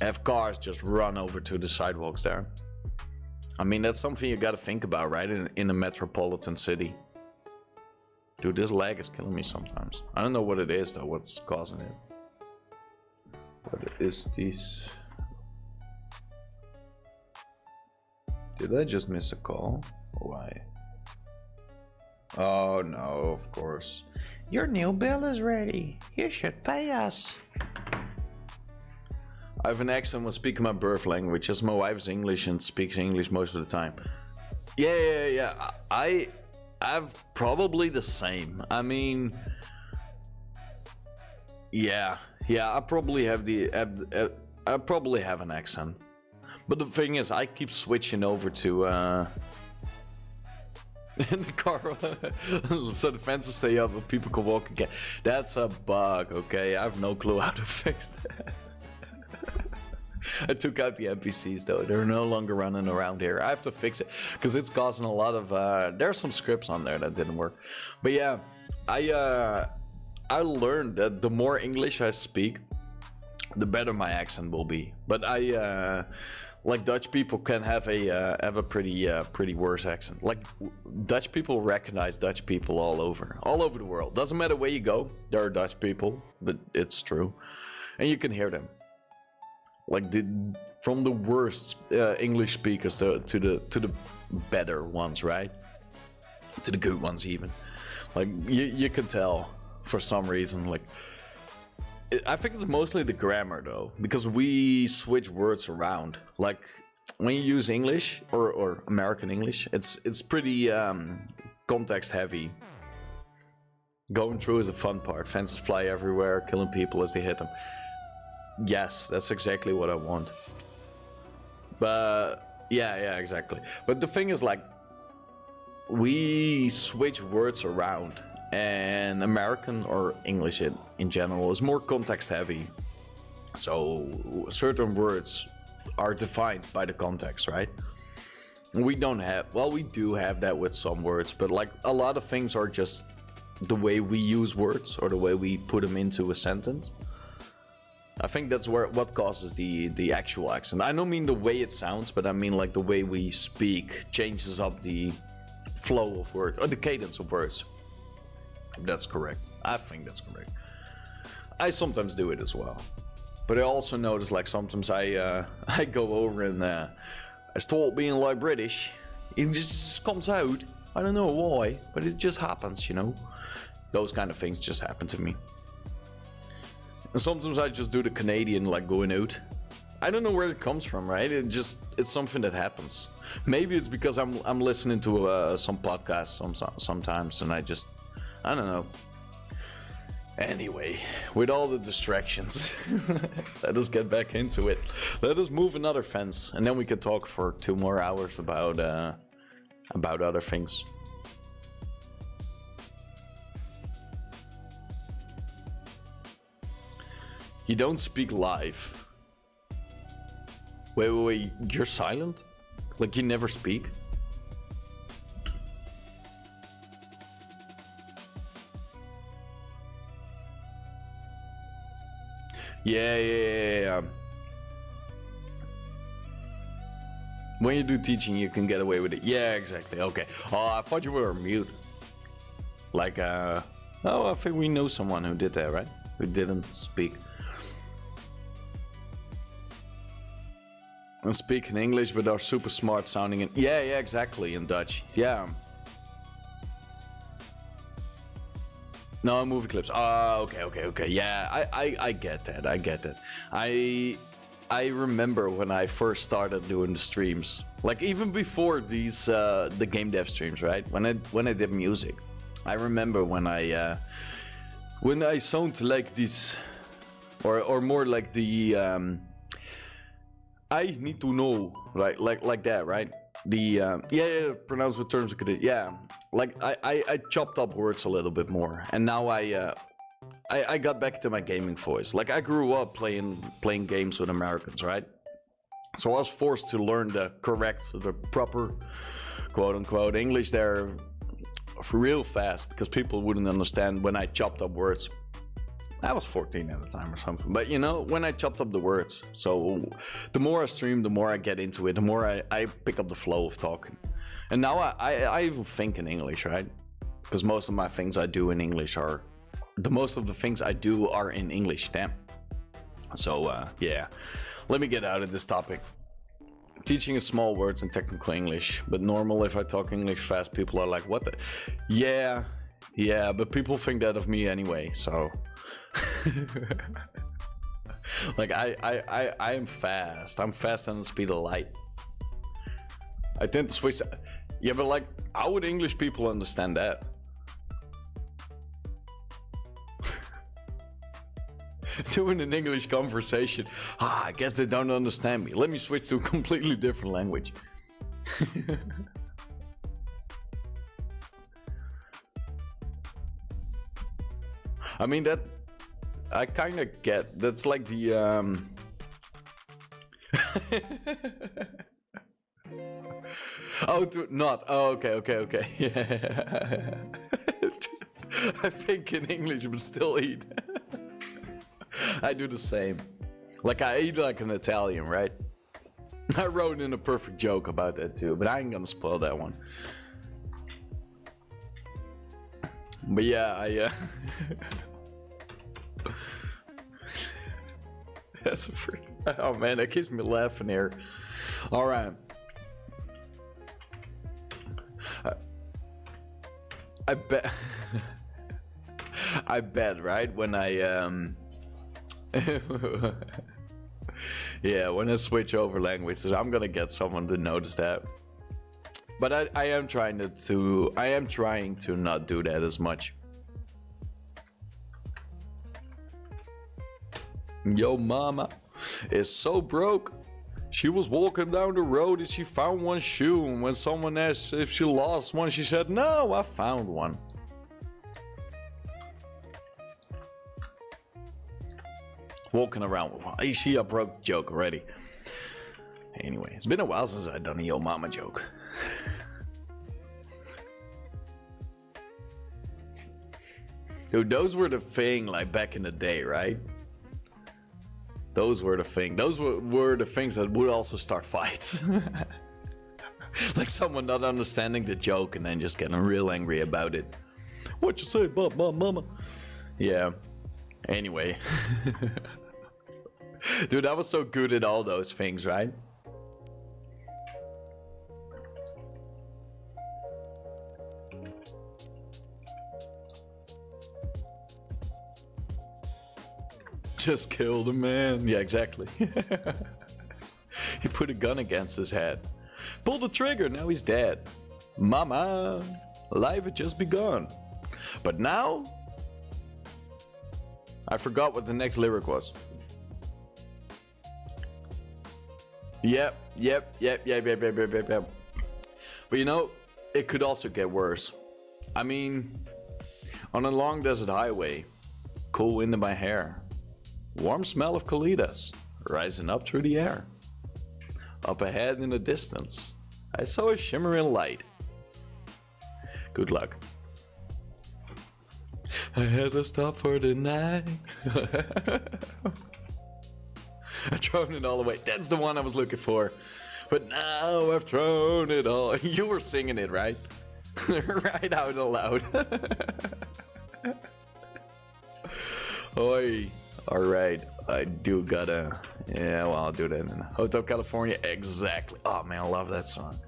Speaker 1: have cars just run over to the sidewalks there. I mean, that's something you gotta think about, right? In a metropolitan city. Dude, this lag is killing me sometimes. I don't know what it is though, what's causing it. What is this? Did I just miss a call? Why? Oh no, of course. Your new bill is ready. You should pay us. I have an accent when speaking my birth language, as my wife's English and speaks English most of the time. Yeah. I've probably the same. I mean, yeah. I probably have I probably have an accent. But the thing is, I keep switching over to in the car so the fences stay up and people can walk again. That's a bug, okay? I have no clue how to fix that. I took out the NPCs though. They're no longer running around here. I have to fix it because it's causing a lot of there's some scripts on there that didn't work. But yeah, I learned that the more English I speak, the better my accent will be. But like Dutch people can have a pretty worse accent. Like Dutch people recognize Dutch people all over the world. Doesn't matter where you go, there are Dutch people. But it's true, and you can hear them. Like from the worst English speakers to the better ones, right? To the good ones even. Like you can tell for some reason. Like I think it's mostly the grammar though, because we switch words around. Like when you use English or American English, it's pretty context heavy. Going through is the fun part. Fences fly everywhere, killing people as they hit them. Yes, that's exactly what I want. But yeah, exactly. But the thing is, like, we switch words around, and American or English in general is more context heavy. So certain words are defined by the context, right? We don't have, well, we do have that with some words, but like a lot of things are just the way we use words or the way we put them into a sentence. I think that's what causes the actual accent. I don't mean the way it sounds, but I mean like the way we speak changes up the flow of words or the cadence of words. If that's correct. I think that's correct. I sometimes do it as well, but I also notice like sometimes I go over and I start being like British. It just comes out. I don't know why, but it just happens, you know. Those kind of things just happen to me. And sometimes I just do the Canadian, like going out. I don't know where it comes from, right? It's something that happens. Maybe it's because I'm listening to some podcasts sometimes, and I don't know. Anyway, with all the distractions, let us get back into it. Let us move another fence, and then we can talk for 2 more hours about other things. You don't speak live. Wait, you're silent? Like you never speak? Yeah. When you do teaching, you can get away with it. Yeah, exactly. Okay. Oh, I thought you were mute. Like, oh, I think we know someone who did that, right? Who didn't speak. And speak in English, but are super smart sounding in. Yeah, exactly. In Dutch. Yeah. No, movie clips. Okay. Yeah, I get that. I remember when I first started doing the streams, like even before these the game dev streams, right? When I did music, I remember when I sound like this, or more like the I need to know, right? Like that, right? The pronounce with terms of condition. Yeah, like I chopped up words a little bit more, and now I got back to my gaming voice. Like I grew up playing games with Americans, right? So I was forced to learn the proper, quote unquote, English there real fast because people wouldn't understand when I chopped up words. I was 14 at the time or something, but you know, when I chopped up the words. So the more I stream, the more I get into it, the more I pick up the flow of talking. And now I even think in English, right? Because most of my things I do in English are, most of the things I do are in English, damn. So yeah, let me get out of this topic. Teaching is small words in technical English, but normal if I talk English fast, people are like, what the? Yeah, but people think that of me anyway, so. Like I am fast. I'm fast on the speed of light. I tend to switch. Yeah, but like, how would English people understand that? Doing an English conversation. I guess they don't understand me. Let me switch to a completely different language. I mean, that I kind of get. That's like the oh, not. Oh, okay. Yeah. I think in English, but still eat. I do the same. Like I eat like an Italian, right? I wrote in a perfect joke about that too, but I ain't gonna spoil that one. But yeah, that's a freak. Oh man, that keeps me laughing here. All right. I bet. I bet, right? When I yeah, when I switch over languages, I'm gonna get someone to notice that. But I am trying to not do that as much. Yo mama is so broke. She was walking down the road and she found one shoe, and when someone asked if she lost one, she said, "No, I found one." Walking around with one. Is she a broke joke already? Anyway, it's been a while since I've done a yo mama joke. Dude, those were the thing like back in the day, right? Those were the thing. Those were the things that would also start fights. Like someone not understanding the joke and then just getting real angry about it. What you say about my mama? Yeah. Anyway. Dude, I was so good at all those things, right? Just killed a man. Yeah, exactly. He put a gun against his head. Pulled the trigger, now he's dead. Mama, life had just begun. But now, I forgot what the next lyric was. Yep. But you know, it could also get worse. I mean, on a long desert highway, cool wind in my hair. Warm smell of colitas rising up through the air. Up ahead in the distance, I saw a shimmering light. Good luck. I had to stop for the night. I've thrown it all away. That's the one I was looking for. But now I've thrown it all. You were singing it, right? Right out loud. Oi. Alright, I do gotta... Yeah, well, I'll do that in Hotel California. Exactly. Oh man, I love that song.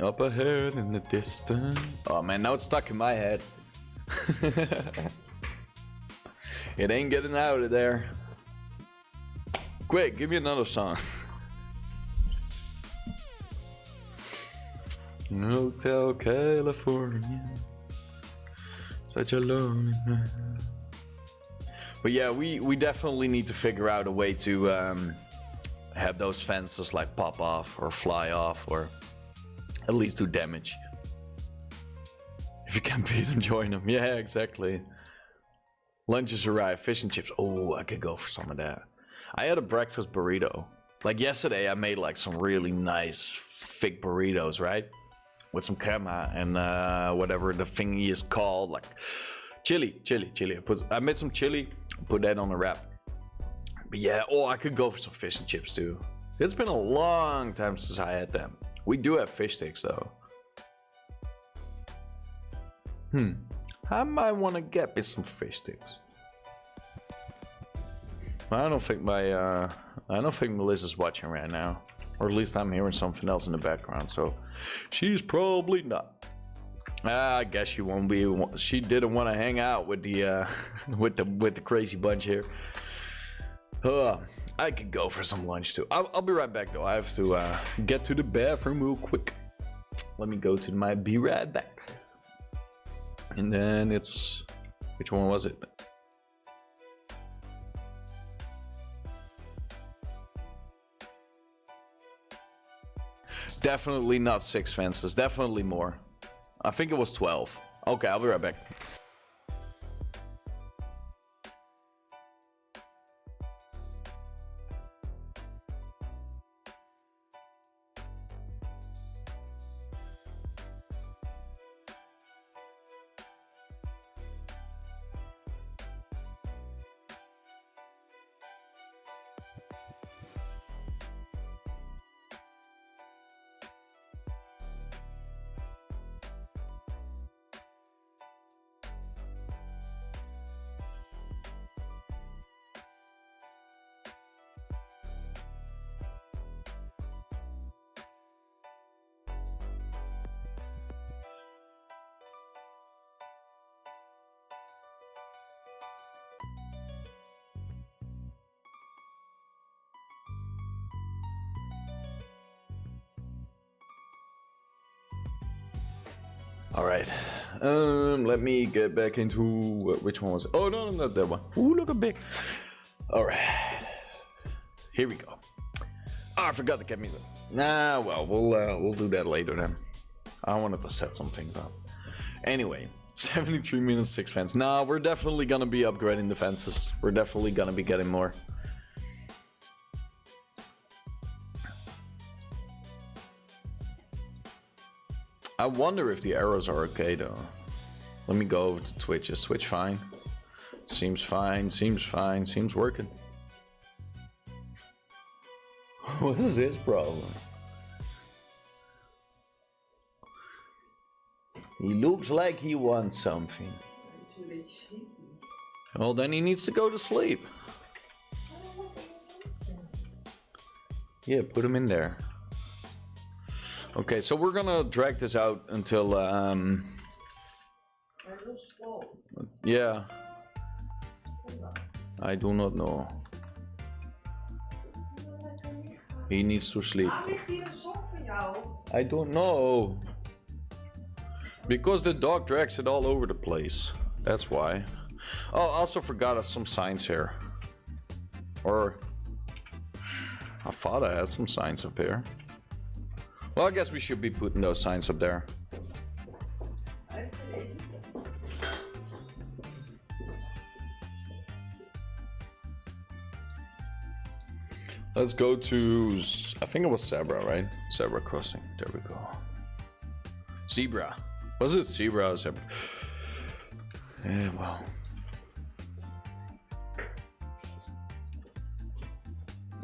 Speaker 1: Up ahead in the distance. Oh man, now it's stuck in my head. It ain't getting out of there. Quick, give me another song. Hotel California, such a lonely man. But yeah, we definitely need to figure out a way to have those fences like pop off or fly off or at least do damage. If you can't beat them, join them. Yeah, exactly. Lunches arrive, fish and chips. Oh, I could go for some of that. I had a breakfast burrito. Like yesterday, I made like some really nice thick burritos, right? With some crema and whatever the thingy is called, like chili. I made some chili, put that on a wrap. But yeah, oh, I could go for some fish and chips too. It's been a long time since I had them. We do have fish sticks though. I might want to get me some fish sticks. I don't think Melissa's watching right now. Or at least I'm hearing something else in the background, so she's probably not. I guess she won't be. She didn't want to hang out with the with the crazy bunch here. I could go for some lunch too. I'll be right back though. I have to get to the bathroom real quick. Let me go to my be right back. And then it's... Which one was it? Definitely not 6 fences. Definitely more. I think it was 12. Okay, I'll be right back. All right, let me get back into which one was it? Oh no, not that one. Ooh, look a big. All right, here we go. Oh, I forgot to get me. Nah, well, we'll do that later then. I wanted to set some things up. Anyway, 73 minutes, 6 fence. Nah, we're definitely gonna be upgrading the fences. We're definitely gonna be getting more. I wonder if the arrows are okay though. Let me go over to Twitch. Is Twitch fine? Seems fine, seems fine, seems working. What is his problem? He looks like he wants something. Well, then he needs to go to sleep. Yeah, put him in there. Okay, so we're gonna drag this out until yeah. I do not know. He needs to sleep. I don't know. Because the dog drags it all over the place. That's why. Oh, I also forgot some signs here. Or I thought I had some signs up here. Well, I guess we should be putting those signs up there. Let's go to, I think it was Zebra, right? Zebra crossing. There we go. Zebra. Was it Zebra or Zebra? Yeah, well.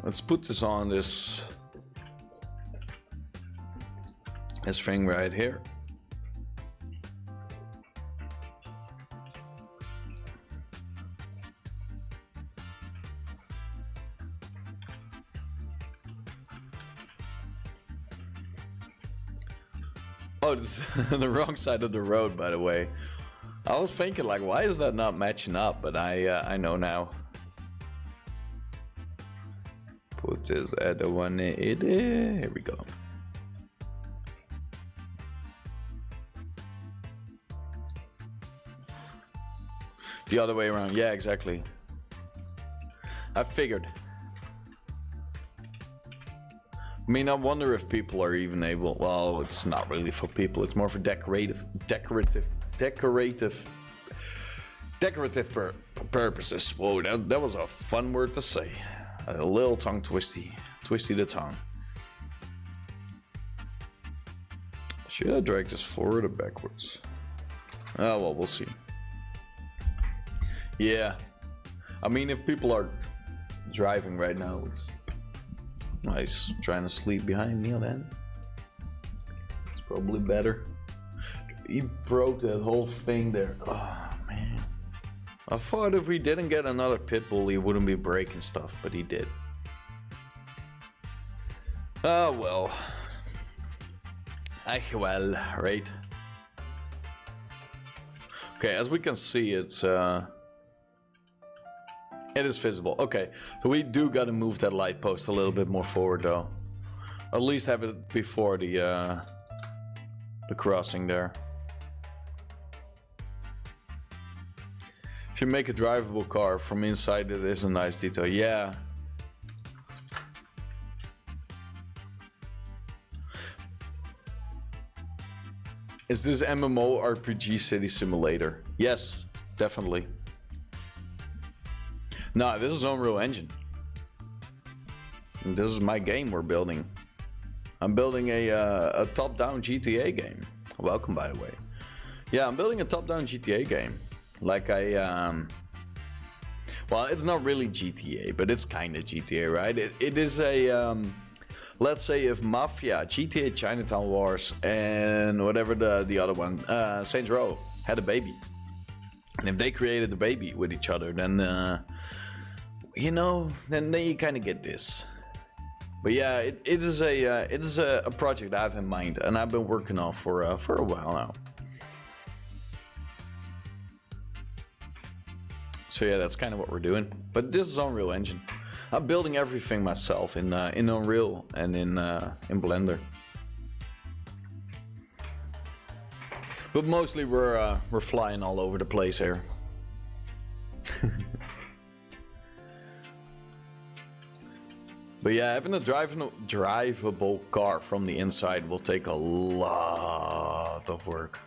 Speaker 1: Let's put this on this thing right here. Oh, this is the wrong side of the road, by the way. I was thinking, like, why is that not matching up? But I know now. Put this other one in there. Here we go. The other way around. Yeah, exactly. I figured. I mean, I wonder if people are even able. Well, it's not really for people. It's more for decorative purposes. Whoa, that was a fun word to say. A little tongue twisty the tongue. Should I drag this forward or backwards? Oh well, we'll see. Yeah, I mean, if people are driving right now, it's nice trying to sleep behind me. Then it's probably better. He broke that whole thing there. Oh man, I thought if we didn't get another pit bull, he wouldn't be breaking stuff, but he did. Oh well. Well, right. Okay, as we can see, it's It is visible. Okay, so we do gotta move that light post a little bit more forward though. At least have it before the crossing there. If you make a drivable car from inside, it is a nice detail. Yeah. Is this MMORPG City Simulator? Yes, definitely. No, this is Unreal Engine. This is my game we're building. I'm building a top-down GTA game. Welcome, by the way. Yeah, I'm building a top-down GTA game. Like well, it's not really GTA, but it's kind of GTA, right? It is a, let's say if Mafia, GTA Chinatown Wars, and whatever the other one, Saints Row, had a baby. And if they created a baby with each other, then, you know, then you kind of get this. But yeah, it is a project I have in mind, and I've been working on for a while now. So yeah, that's kind of what we're doing. But this is Unreal Engine. I'm building everything myself in Unreal and in Blender. But mostly we're flying all over the place here. But yeah, having a drivable car from the inside will take a lot of work.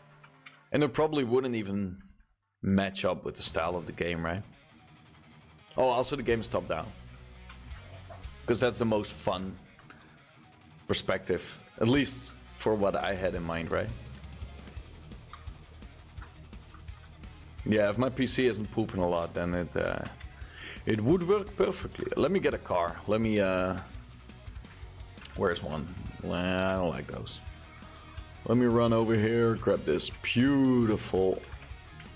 Speaker 1: And it probably wouldn't even match up with the style of the game, right? Oh, also the game is top down. Because that's the most fun perspective. At least for what I had in mind, right? Yeah, if my PC isn't pooping a lot, then it would work perfectly. Let me get a car. Let me, where's one? Well, I don't like those. Let me run over here, grab this beautiful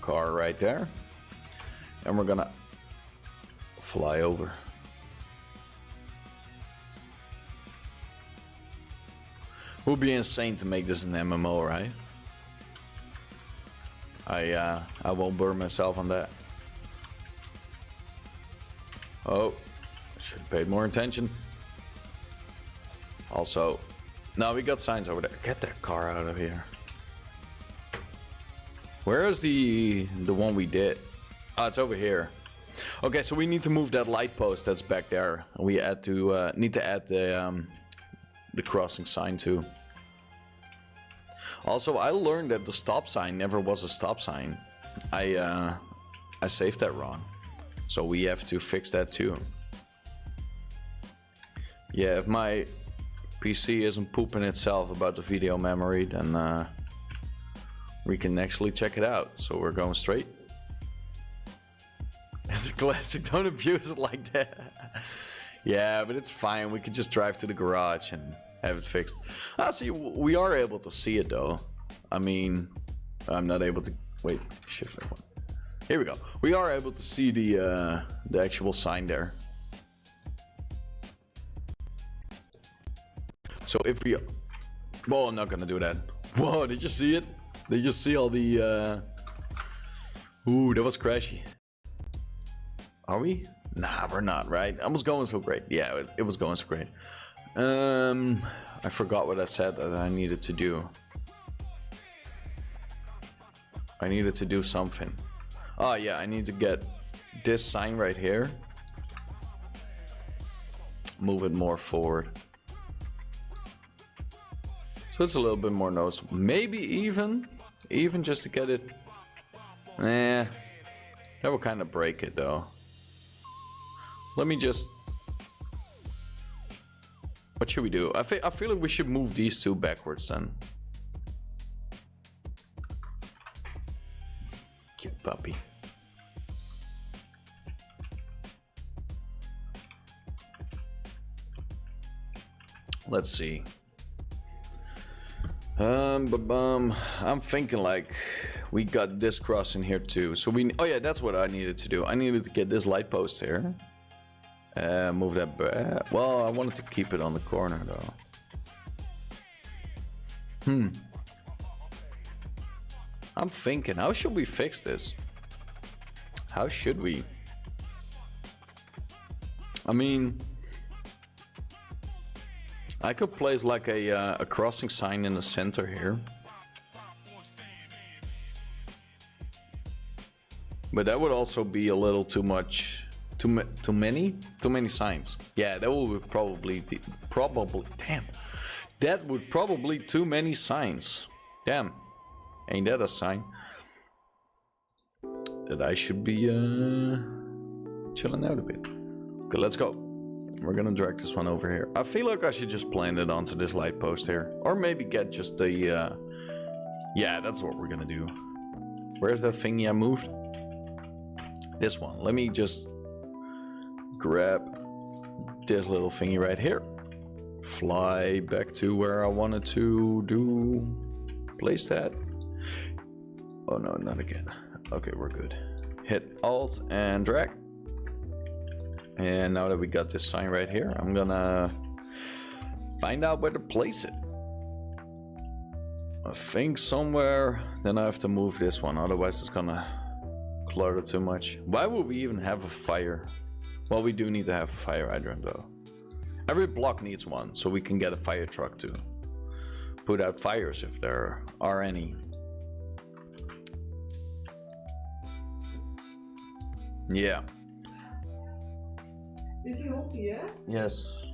Speaker 1: car right there. And we're gonna fly over. It would be insane to make this an MMO, right? I won't burn myself on that. Oh, should have paid more attention. Also, no, we got signs over there. Get that car out of here. Where is the one we did? Oh, it's over here. Okay, so we need to move that light post that's back there. We need to add the crossing sign too. Also, I learned that the stop sign never was a stop sign. I saved that wrong. So we have to fix that too. Yeah, if my PC isn't pooping itself about the video memory, then we can actually check it out. So we're going straight. It's a classic, don't abuse it like that. Yeah, but it's fine. We could just drive to the garage and have it fixed. See, we are able to see it though. I mean, I'm not able to... Wait, shift that one. Here we go. We are able to see the actual sign there. So if we... Whoa, I'm not gonna do that. Whoa, did you see it? Did you see all the... Ooh, that was crashy. Are we? Nah, we're not, right? I was going so great. Yeah, it was going so great. I forgot what I said that I needed to do. I needed to do something. Oh yeah, I need to get this sign right here. Move it more forward. So it's a little bit more noticeable. Maybe even just to get it. Nah, that will kind of break it though. Let me just... What should we do? I feel like we should move these two backwards then. Cute puppy. Let's see. I'm thinking like we got this crossing here too. So oh yeah, that's what I needed to do. I needed to get this light post here. Move that back. Well, I wanted to keep it on the corner though. I'm thinking, how should we fix this? How should we? I mean, I could place like a crossing sign in the center here. But that would also be a little too much, too many signs. Yeah, that would probably damn. That would probably too many signs. Damn, ain't that a sign that I should be chilling out a bit? Okay, let's go. We're gonna drag this one over here. I feel like I should just plant it onto this light post here, or maybe get just the. Yeah, that's what we're gonna do. Where's that thingy I moved? This one. Let me just grab this little thingy right here. Fly back to where I wanted to place that. Oh no, not again. Okay, we're good. Hit Alt and drag. And now that we got this sign right here, I'm gonna find out where to place it. I think somewhere, then I have to move this one, otherwise it's gonna clutter too much. Why would we even have a fire? Well, we do need to have a fire hydrant though. Every block needs one, so we can get a fire truck to put out fires if there are any. Yeah.
Speaker 2: Is he hot, yeah?
Speaker 1: Yes.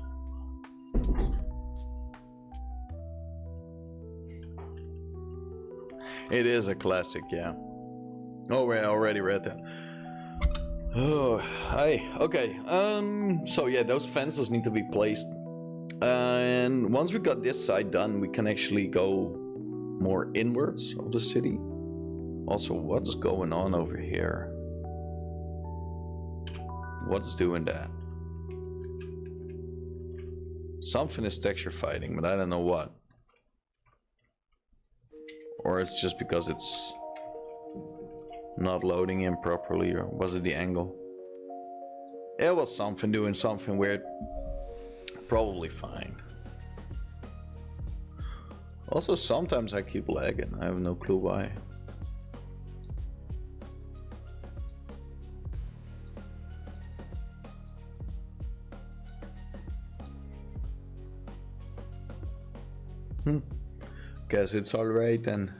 Speaker 1: It is a classic, yeah. Oh, I already read that. Oh, hi. Okay. So yeah, those fences need to be placed. And once we got this side done, we can actually go more inwards of the city. Also, what's going on over here? What's doing that? Something is texture fighting, but I don't know what. Or it's just because it's not loading in properly, or was it the angle? It was something doing something weird. Probably fine. Also, sometimes I keep lagging. I have no clue why. Guess it's alright then.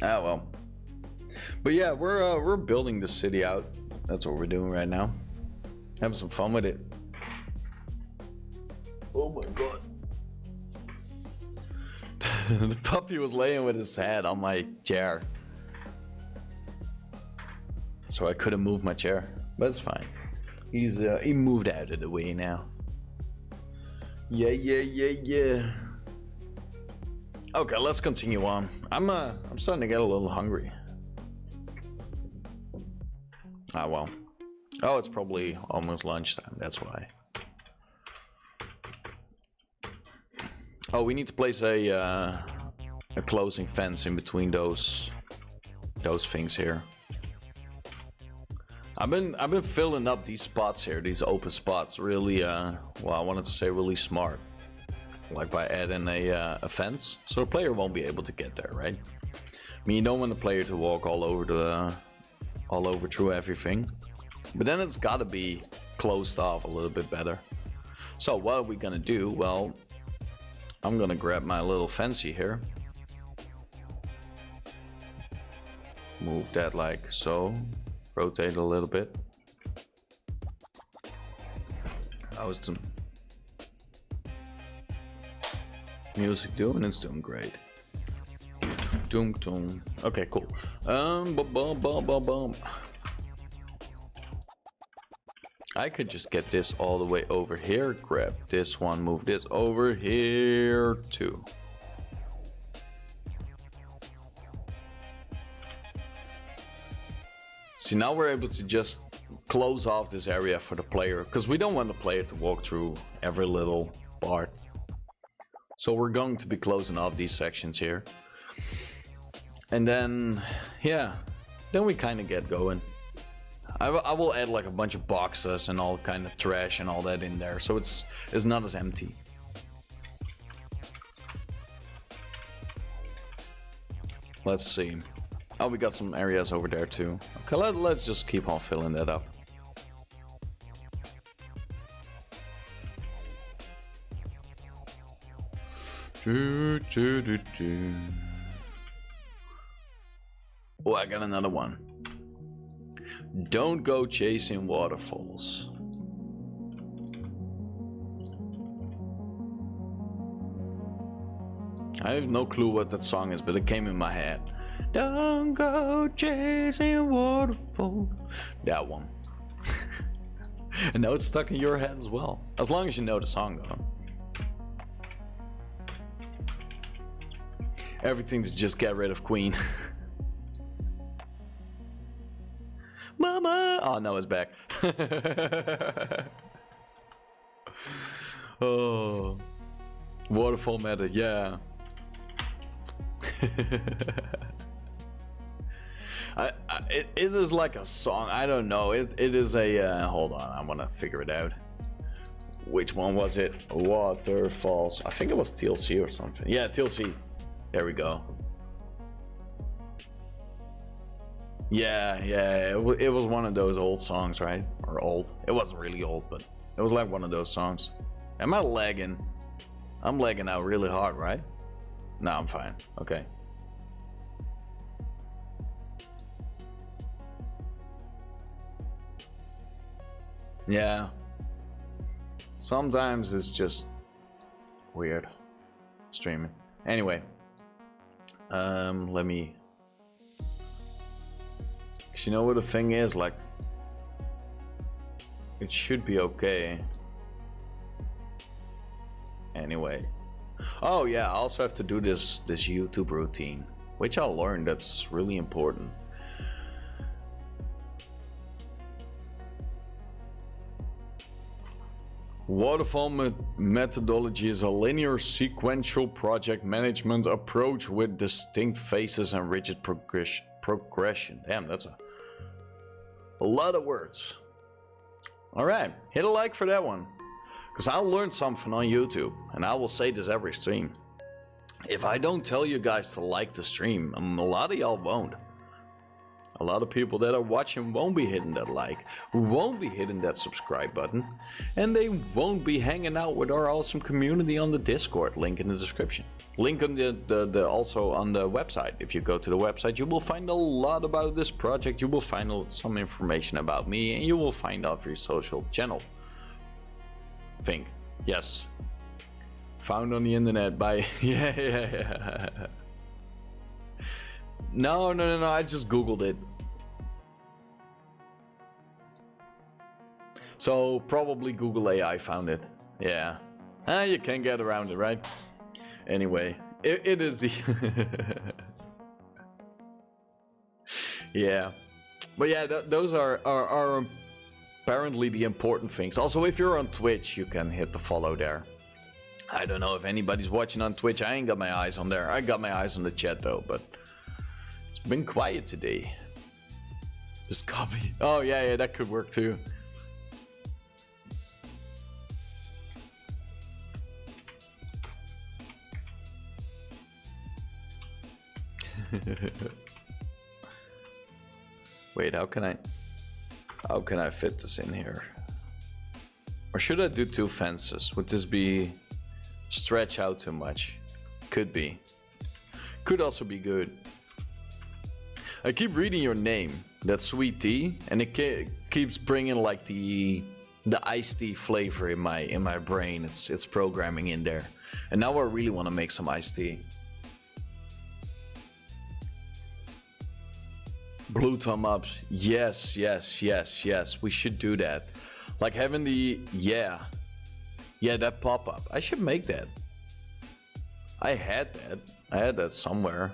Speaker 1: Ah well. But yeah, we're building the city out. That's what we're doing right now. Having some fun with it. Oh my god. The puppy was laying with his head on my chair. So I couldn't move my chair. But it's fine. He moved out of the way now. Yeah. Okay, let's continue on. I'm starting to get a little hungry. Ah well. Oh, it's probably almost lunchtime. That's why. Oh, we need to place a closing fence in between those things here. I've been filling up these spots here, these open spots, really. Well, I wanted to say really smart, like by adding a fence, so the player won't be able to get there, right? I mean, you don't want the player to walk all over through everything, but then it's got to be closed off a little bit better. So what are we gonna do? Well, I'm gonna grab my little fancy here, move that like so. Rotate a little bit. How's the music doing? It's doing great. Doom. Okay, cool. I could just get this all the way over here. Grab this one. Move this over here too. See, now we're able to just close off this area for the player, because we don't want the player to walk through every little part. So we're going to be closing off these sections here. And then, yeah, then we kind of get going. I will add like a bunch of boxes and all kind of trash and all that in there, so it's not as empty. Let's see. Oh, we got some areas over there too. Okay, let's just keep on filling that up. Oh, I got another one. Don't go chasing waterfalls. I have no clue what that song is, but it came in my head. Don't go chasing waterfalls. That one. And now it's stuck in your head as well. As long as you know the song, though. Everything to just get rid of Queen. Mama! Oh, no, it's back. Oh. Waterfall meta, yeah. It is like a song. I don't know. It is a. Hold on, I want to figure it out. Which one was it? Waterfalls. I think it was TLC or something. Yeah, TLC. There we go. Yeah. It was one of those old songs, right? Or old. It wasn't really old, but it was like one of those songs. Am I lagging? I'm lagging out really hard, right? No, I'm fine. Okay. Yeah. Sometimes it's just weird streaming. Anyway. Let me... Cause you know what the thing is, like... It should be okay. Anyway. Oh yeah, I also have to do this YouTube routine, which I learned that's really important. Waterfall methodology is a linear sequential project management approach with distinct phases and rigid progression. Damn, that's a lot of words. Alright, hit a like for that one. Because I learned something on YouTube, and I will say this every stream. If I don't tell you guys to like the stream, a lot of y'all won't. A lot of people that are watching won't be hitting that like, won't be hitting that subscribe button, and they won't be hanging out with our awesome community on the Discord, link in the description. Link on the also on the website. If you go to the website, you will find a lot about this project, you will find some information about me, and you will find every social channel. Think. Yes. Found on the internet by... yeah. No, I just Googled it. So, probably Google AI found it. Yeah. You can get around it, right? Anyway, it is the... yeah. But yeah, those are apparently the important things. Also, if you're on Twitch, you can hit the follow there. I don't know if anybody's watching on Twitch. I ain't got my eyes on there. I got my eyes on the chat though, but it's been quiet today. Just copy. Oh yeah, that could work too. Wait, how can I fit this in here? Or should I do two fences? Would this be stretch out too much? Could be. Could also be good. I keep reading your name, that sweet tea, and it keeps bringing like the iced tea flavor in my brain. It's programming in there, and now I really want to make some iced tea. Blue thumb up. Yes. We should do that. Like having the that pop up. I should make that. I had that somewhere.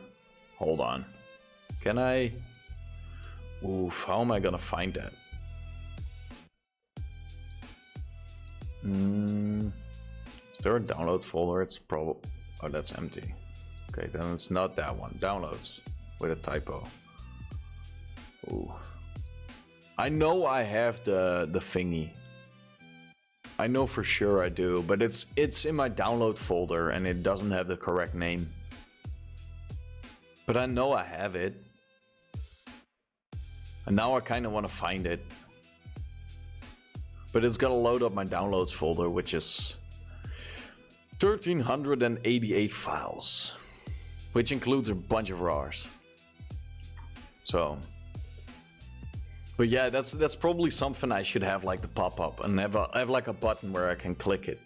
Speaker 1: Hold on. Can I? Oof, how am I gonna find that? Is there a download folder? It's probably... Oh, that's empty. Okay, then it's not that one. Downloads with a typo. Ooh. I know I have the thingy. I know for sure I do, but it's in my download folder and it doesn't have the correct name. But I know I have it. And now I kind of want to find it. But it's got to load up my downloads folder, which is 1,388 files. Which includes a bunch of RARs. So... But yeah, that's probably something I should have, like the pop-up, and have like a button where I can click it.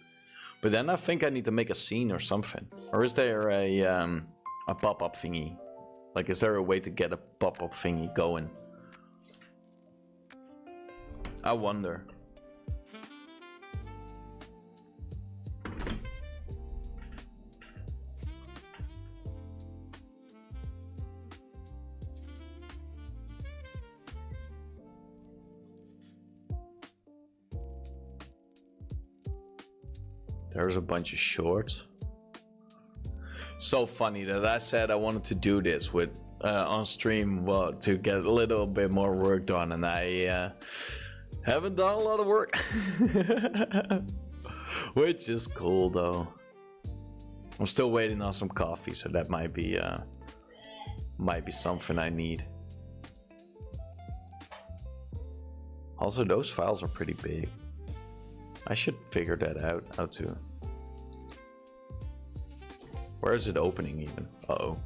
Speaker 1: But then I think I need to make a scene or something. Or is there a pop-up thingy? Like, is there a way to get a pop-up thingy going? I wonder. There's a bunch of shorts. So funny that I said I wanted to do this with on stream, well, to get a little bit more work done, and I haven't done a lot of work. Which is cool though. I'm still waiting on some coffee, so that might be something I need. Also, those files are pretty big. I should figure that out, how to... Where is it opening even? Uh-oh.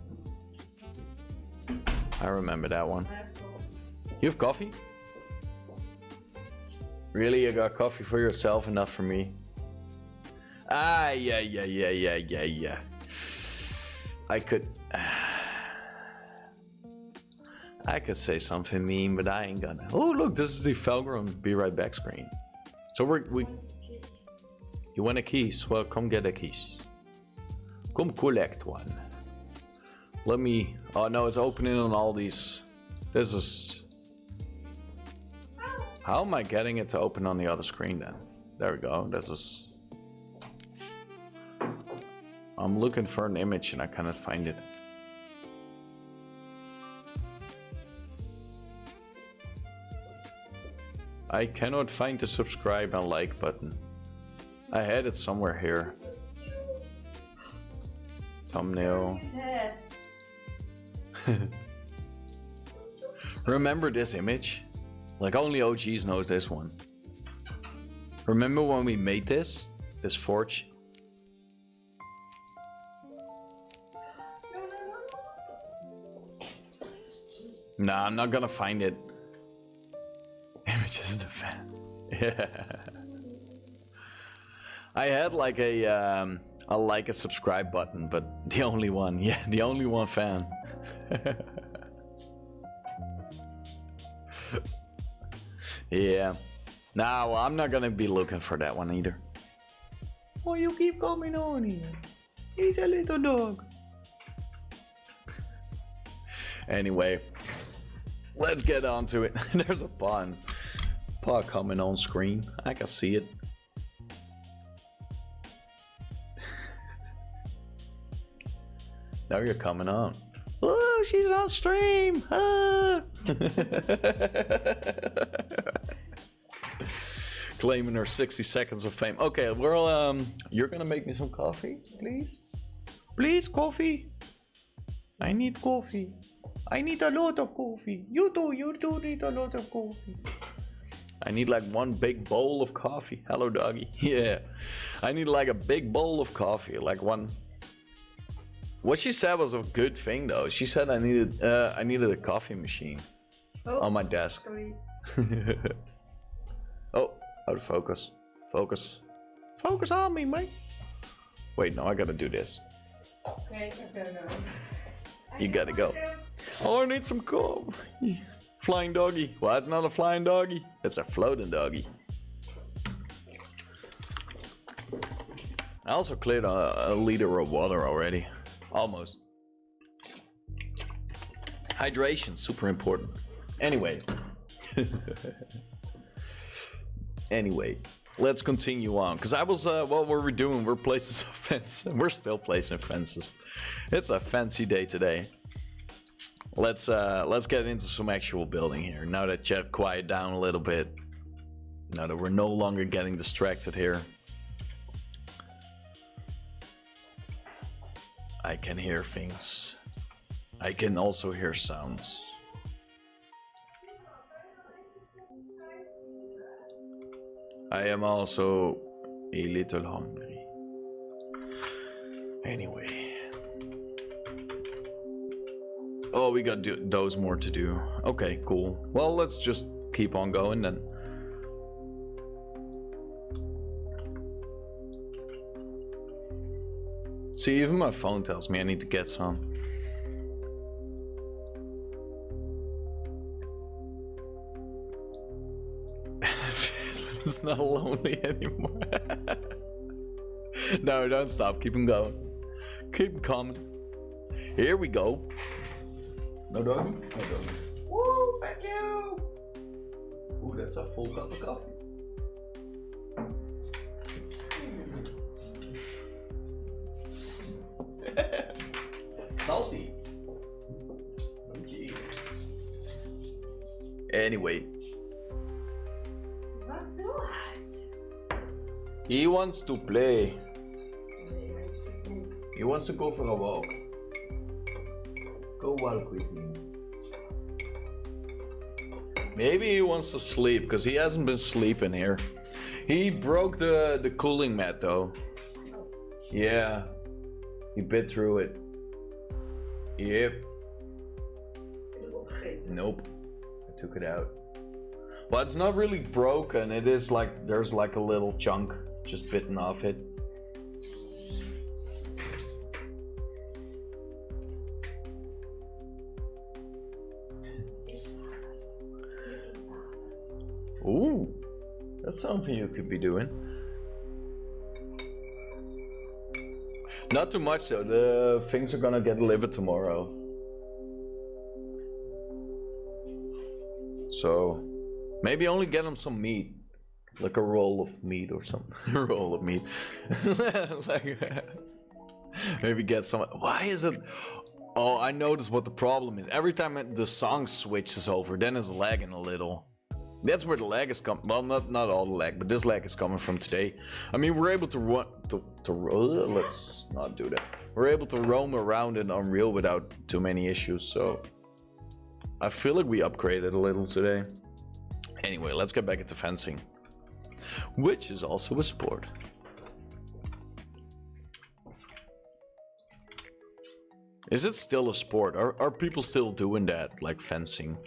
Speaker 1: I remember that one. You have coffee? Really? You got coffee for yourself, enough for me? Ah, yeah. I could say something mean, but I ain't gonna. Oh, look, this is the Felgrim Be Right Back screen. So we you want a keys? Well, come get a keys. Come collect one. Let me... Oh no, it's opening on all these. This is... How am I getting it to open on the other screen then? There we go. This is... I'm looking for an image and I cannot find it. I cannot find the subscribe and like button. I had it somewhere here. Thumbnail. Remember this image? Like only OGs knows this one. Remember when we made this forge? Nah, I'm not gonna find it. Images the fan. Yeah. I had like a like a subscribe button, but the only one. Yeah, the only one fan. Yeah. Nah, well, I'm not gonna be looking for that one either. Oh, you keep coming on here. He's a little dog. Anyway, let's get on to it. There's a paw coming on screen. I can see it. Now you're coming on. Oh, she's on stream. Ah. Claiming her 60 seconds of fame. Okay, well, you're gonna make me some coffee, please? Please, coffee. I need coffee. I need a lot of coffee. You do need a lot of coffee. I need like one big bowl of coffee. Hello, doggy. Yeah. I need like a big bowl of coffee. Like one. What she said was a good thing though. She said I needed a coffee machine on my desk. Oh, out of focus. Focus. Focus on me, mate. Wait, no, I gotta do this.
Speaker 2: Okay,
Speaker 1: You gotta go. Oh, I need some coffee. Flying doggy. Well, it's not a flying doggy. It's a floating doggy. I also cleared a liter of water already. Almost. Hydration, super important. Anyway. Anyway, let's continue on. Because I was, what were we doing? We're placing some fences. We're still placing fences. It's a fancy day today. Let's get into some actual building here. Now that chat quiet down a little bit. Now that we're no longer getting distracted here. I can hear things. I can also hear sounds. I am also a little hungry. Anyway. Oh, we got those more to do. Okay, cool. Well, let's just keep on going then. See, even my phone tells me I need to get some. It's not lonely anymore. No, don't stop. Keep them going. Keep coming. Here we go. No doggy? No doggy. Woo, thank you! Ooh, that's a full cup of coffee. Salty. Okay. Anyway. He wants to play. He wants to go for a walk. Go walk with me. Maybe he wants to sleep because he hasn't been sleeping here. He broke the cooling mat though. Yeah. He bit through it. Yep. Nope. I took it out. Well, it's not really broken. It is like there's like a little chunk just bitten off it. Ooh, that's something you could be doing. Not too much though. The things are gonna get delivered tomorrow. So maybe only get them some meat. Like a roll of meat or something. A roll of meat. Like, maybe get some. Why is it? Oh, I noticed what the problem is. Every time the song switches over, then it's lagging a little. That's where the lag is coming. Well, not all the lag, but this lag is coming from today. I mean, we're able to run let's not do that. We're able to roam around in Unreal without too many issues. So I feel like we upgraded a little today. Anyway, let's get back into fencing, which is also a sport. Is it still a sport? Are people still doing that, like fencing?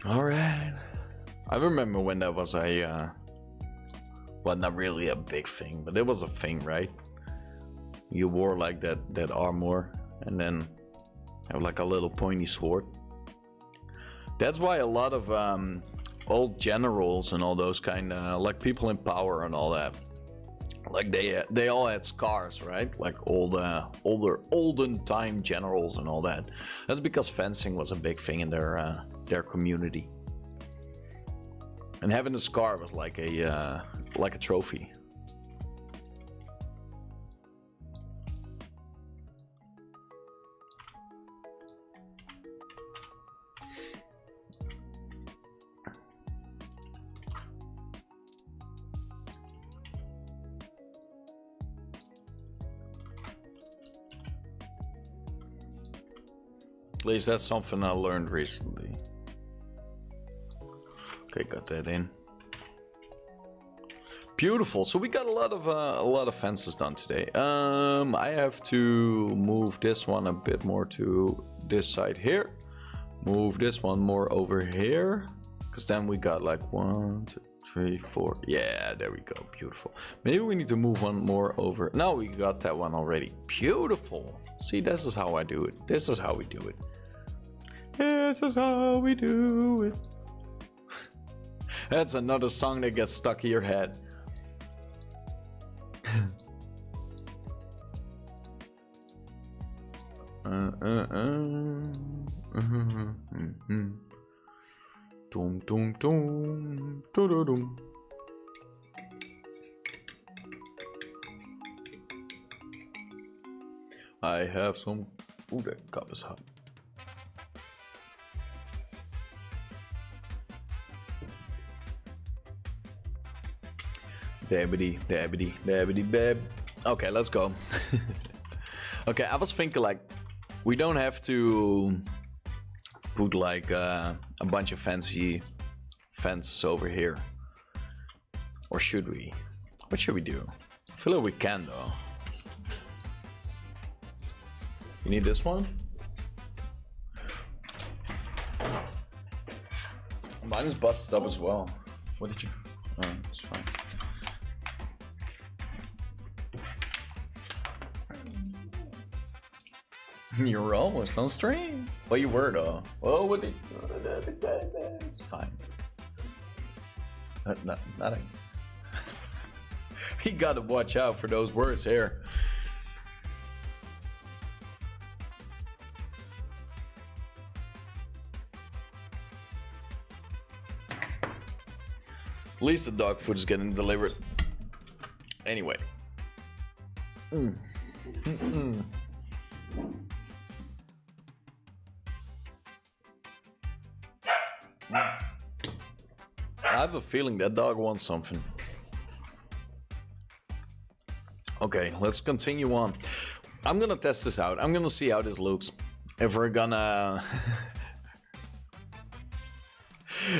Speaker 1: All right. I remember when that was a, well, not really a big thing, but it was a thing, right? You wore like that armor and then have like a little pointy sword. That's why a lot of old generals and all those kind of like people in power and all that, like they all had scars, right? Like olden time generals and all that. That's because fencing was a big thing in their community, and having a scar was like a trophy. At least that's something I learned recently. Okay, got that in. Beautiful. So we got a lot of fences done today. I have to move this one a bit more to this side here. Move this one more over here, because then we got like 1, 2, 3, 4. Yeah, there we go. Beautiful. Maybe we need to move one more over. No, we got that one already. Beautiful. See, this is how I do it. This is how we do it. This is how we do it. That's another song that gets stuck in your head. Dum dum dum dum dum. I have some. Ooh, that cup is hot. Dabbity, dabbity, dabbity, bab. Okay, let's go. Okay, I was thinking like, we don't have to put like a bunch of fancy fences over here. Or should we? What should we do? I feel like we can though. You need this one? Mine is busted up as well. What did you? Oh, it's fine. You're almost on stream. Well, you were though. Oh, what did? It's fine. Nothing. You gotta watch out for those words here. At least the dog food is getting delivered. Anyway. I have a feeling that dog wants something. Okay, let's continue on. I'm gonna test this out. I'm gonna see how this looks. If we're gonna...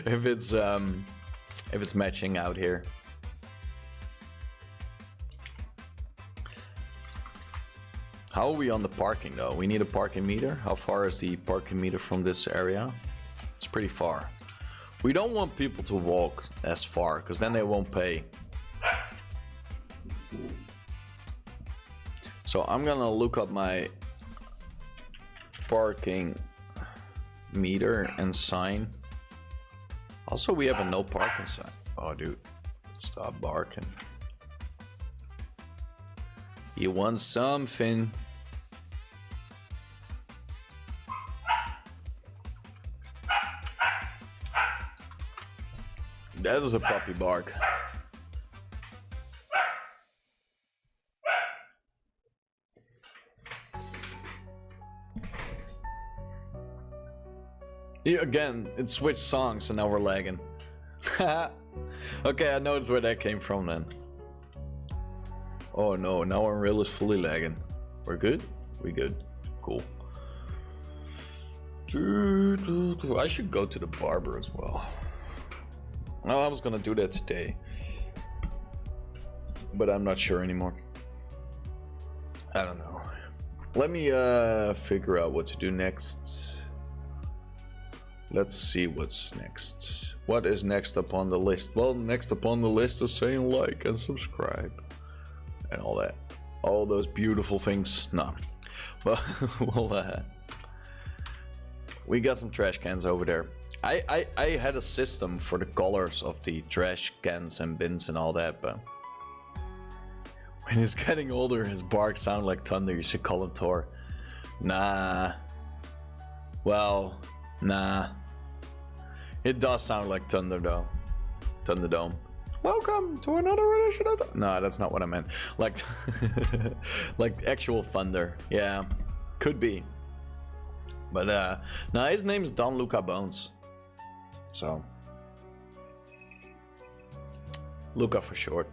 Speaker 1: if it's matching out here. How are we on the parking though? We need a parking meter. How far is the parking meter from this area? It's pretty far. We don't want people to walk as far because then they won't pay. So I'm gonna look up my parking meter and sign. Also, we have a no parking sign. Oh, dude, stop barking. You want something? That is a puppy bark. Yeah, again, it switched songs and now we're lagging. Okay, I noticed where that came from then. Oh no, now Unreal is fully lagging. We're good? We good. Cool. I should go to the barber as well. Well, I was gonna do that today, but I'm not sure anymore. I don't know. Let me figure out what to do next. Let's see what's next. What is next upon the list? Well, next upon the list is saying like and subscribe and all that. All those beautiful things. No. Well, we got some trash cans over there. I had a system for the colors of the trash cans and bins and all that, but when he's getting older, his barks sound like thunder. You should call him Thor. Nah. Well, nah. It does sound like thunder though. Thunderdome. Welcome to another edition of No, that's not what I meant. Like, like actual thunder. Yeah, could be. But no, his name's Don Luca Bones. So, Luca for short.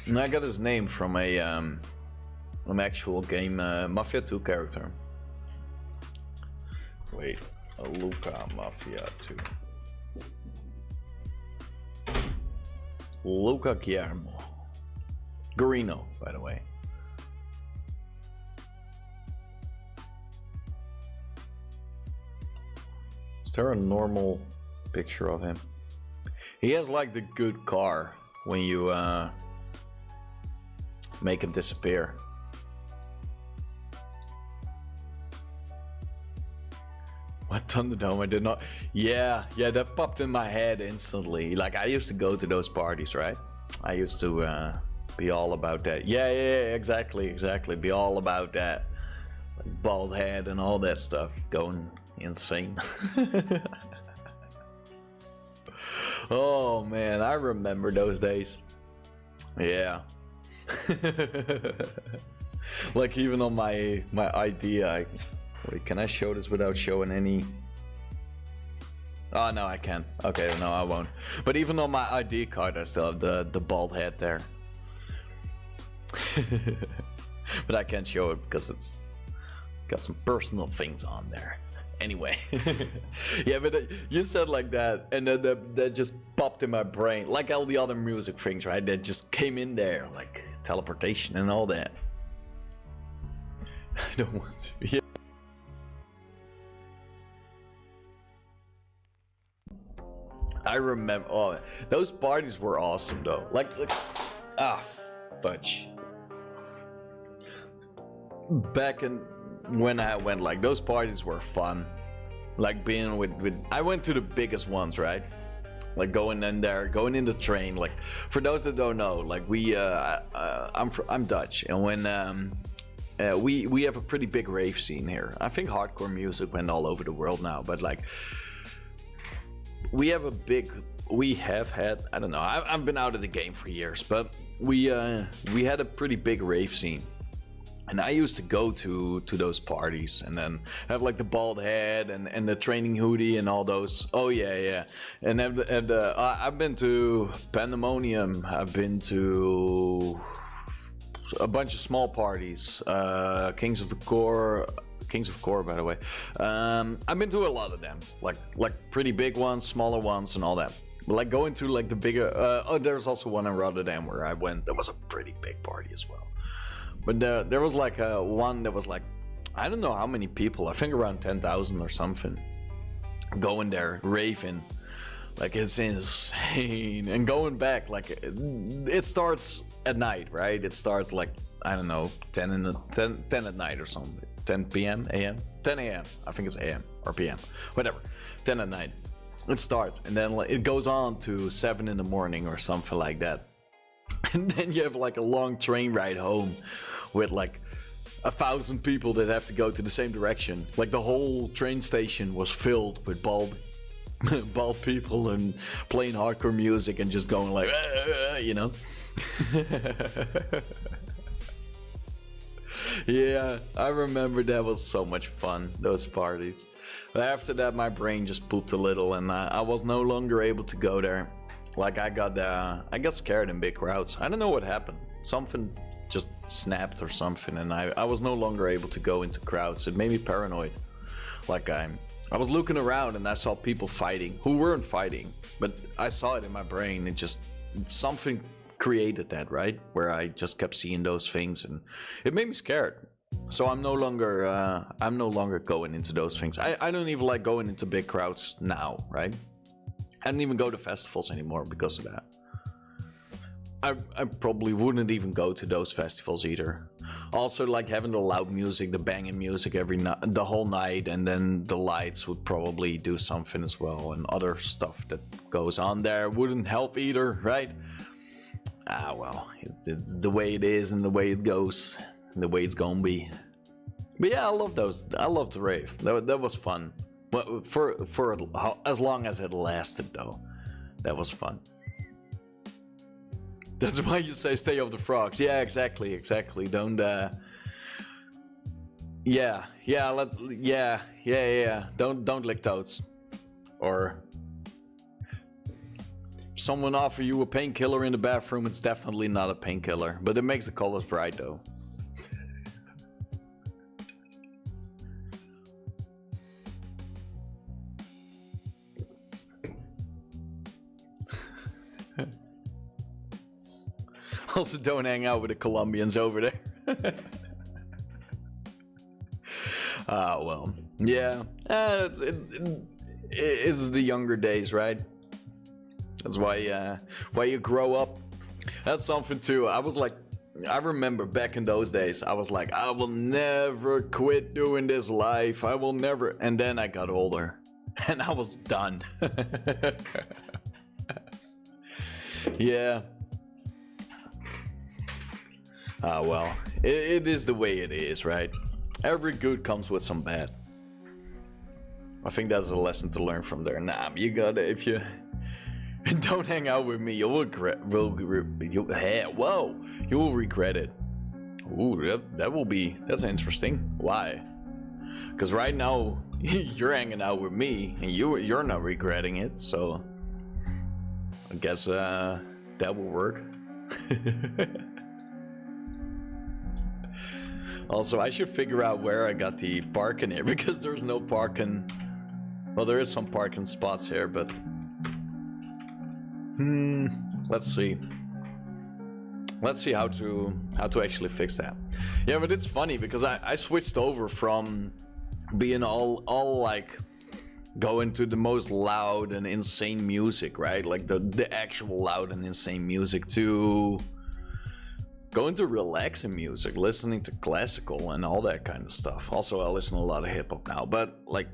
Speaker 1: And I got his name from an actual game, Mafia 2 character. Wait, a Luca Mafia 2. Luca Guillermo. Guarino, by the way. Is there a normal picture of him? He has like the good car when you make him disappear. What Thunderdome? I did not. Yeah, that popped in my head instantly. Like I used to go to those parties, right? I used to be all about that. Yeah, exactly. Be all about that. Like bald head and all that stuff. Going insane. Oh man, I remember those days. Yeah. Like even on my ID, Wait, can I show this without showing any? Oh no, I can't. Okay, no, I won't. But even on my ID card, I still have the bald head there. But I can't show it because it's got some personal things on there. Anyway, yeah, but you said like that, and then that just popped in my brain, like all the other music things, right? That just came in there, like teleportation and all that. I don't want to. Yeah. I remember. Oh, those parties were awesome, though. Like fudge. Back in when I went, like, those parties were fun. Like being with I went to the biggest ones, right? Like going in there, going in the train. Like for those that don't know, like I'm Dutch, and when we have a pretty big rave scene here. I think hardcore music went all over the world now, but like we have had, I don't know, I've been out of the game for years, but we had a pretty big rave scene. And I used to go to those parties and then have like the bald head and the training hoodie and all those. Oh yeah. And I've been to Pandemonium. I've been to a bunch of small parties. Kings of Core, by the way. I've been to a lot of them, like pretty big ones, smaller ones, and all that. But like going to like the bigger. There's also one in Rotterdam where I went. That was a pretty big party as well. But there was like one that was like, I don't know how many people, I think around 10,000 or something, going there, raving. Like, it's insane. And going back, like, it starts at night, right? It starts like, I don't know, 10 at night or something. 10 p.m., a.m.? 10 a.m. I think it's a.m. or p.m. Whatever. 10 at night. It starts. And then like, it goes on to 7 in the morning or something like that. And then you have like a long train ride home with like 1,000 people that have to go to the same direction. Like the whole train station was filled with bald people and playing hardcore music and just going like, you know. Yeah, I remember that was so much fun, those parties. But after that, my brain just pooped a little, and I was no longer able to go there. Like I got scared in big crowds. I don't know what happened. Something just snapped or something, and I was no longer able to go into crowds. It made me paranoid. Like I was looking around and I saw people fighting who weren't fighting, but I saw it in my brain. It just, something created that, right? Where I just kept seeing those things, and it made me scared. So I'm no longer going into those things. I don't even like going into big crowds now, right? I don't even go to festivals anymore because of that. I probably wouldn't even go to those festivals either. Also, like having the loud music, the banging music the whole night, and then the lights would probably do something as well, and other stuff that goes on there wouldn't help either, right? Ah, well, it's the way it is and the way it goes, and the way it's gonna be. But yeah, I love those. I love the rave. That was fun. But for as long as it lasted, though, that was fun. That's why you say stay off the frogs. Yeah, exactly. Don't. Yeah. Don't lick toads. Or if someone offer you a painkiller in the bathroom, it's definitely not a painkiller, but it makes the colors bright, though. Also, don't hang out with the Colombians over there. Ah, well, yeah. It's the younger days, right? That's why you grow up. That's something too. I remember back in those days, I was like, I will never quit doing this life. I will never. And then I got older, and I was done. Yeah. Ah, well, it is the way it is, right? Every good comes with some bad. I think that's a lesson to learn from there. Nah, you gotta, if you don't hang out with me, you'll regret. You'll regret it. Ooh, that's interesting. Why? Because right now you're hanging out with me and you're not regretting it, so I guess that will work. Also, I should figure out where I got the parking here, because there's no parking. Well, there is some parking spots here, but let's see. Let's see how to actually fix that. Yeah, but it's funny because I switched over from being all like going to the most loud and insane music, right? Like the actual loud and insane music, to going to relaxing music, listening to classical and all that kind of stuff. Also, I listen to a lot of hip hop now, but like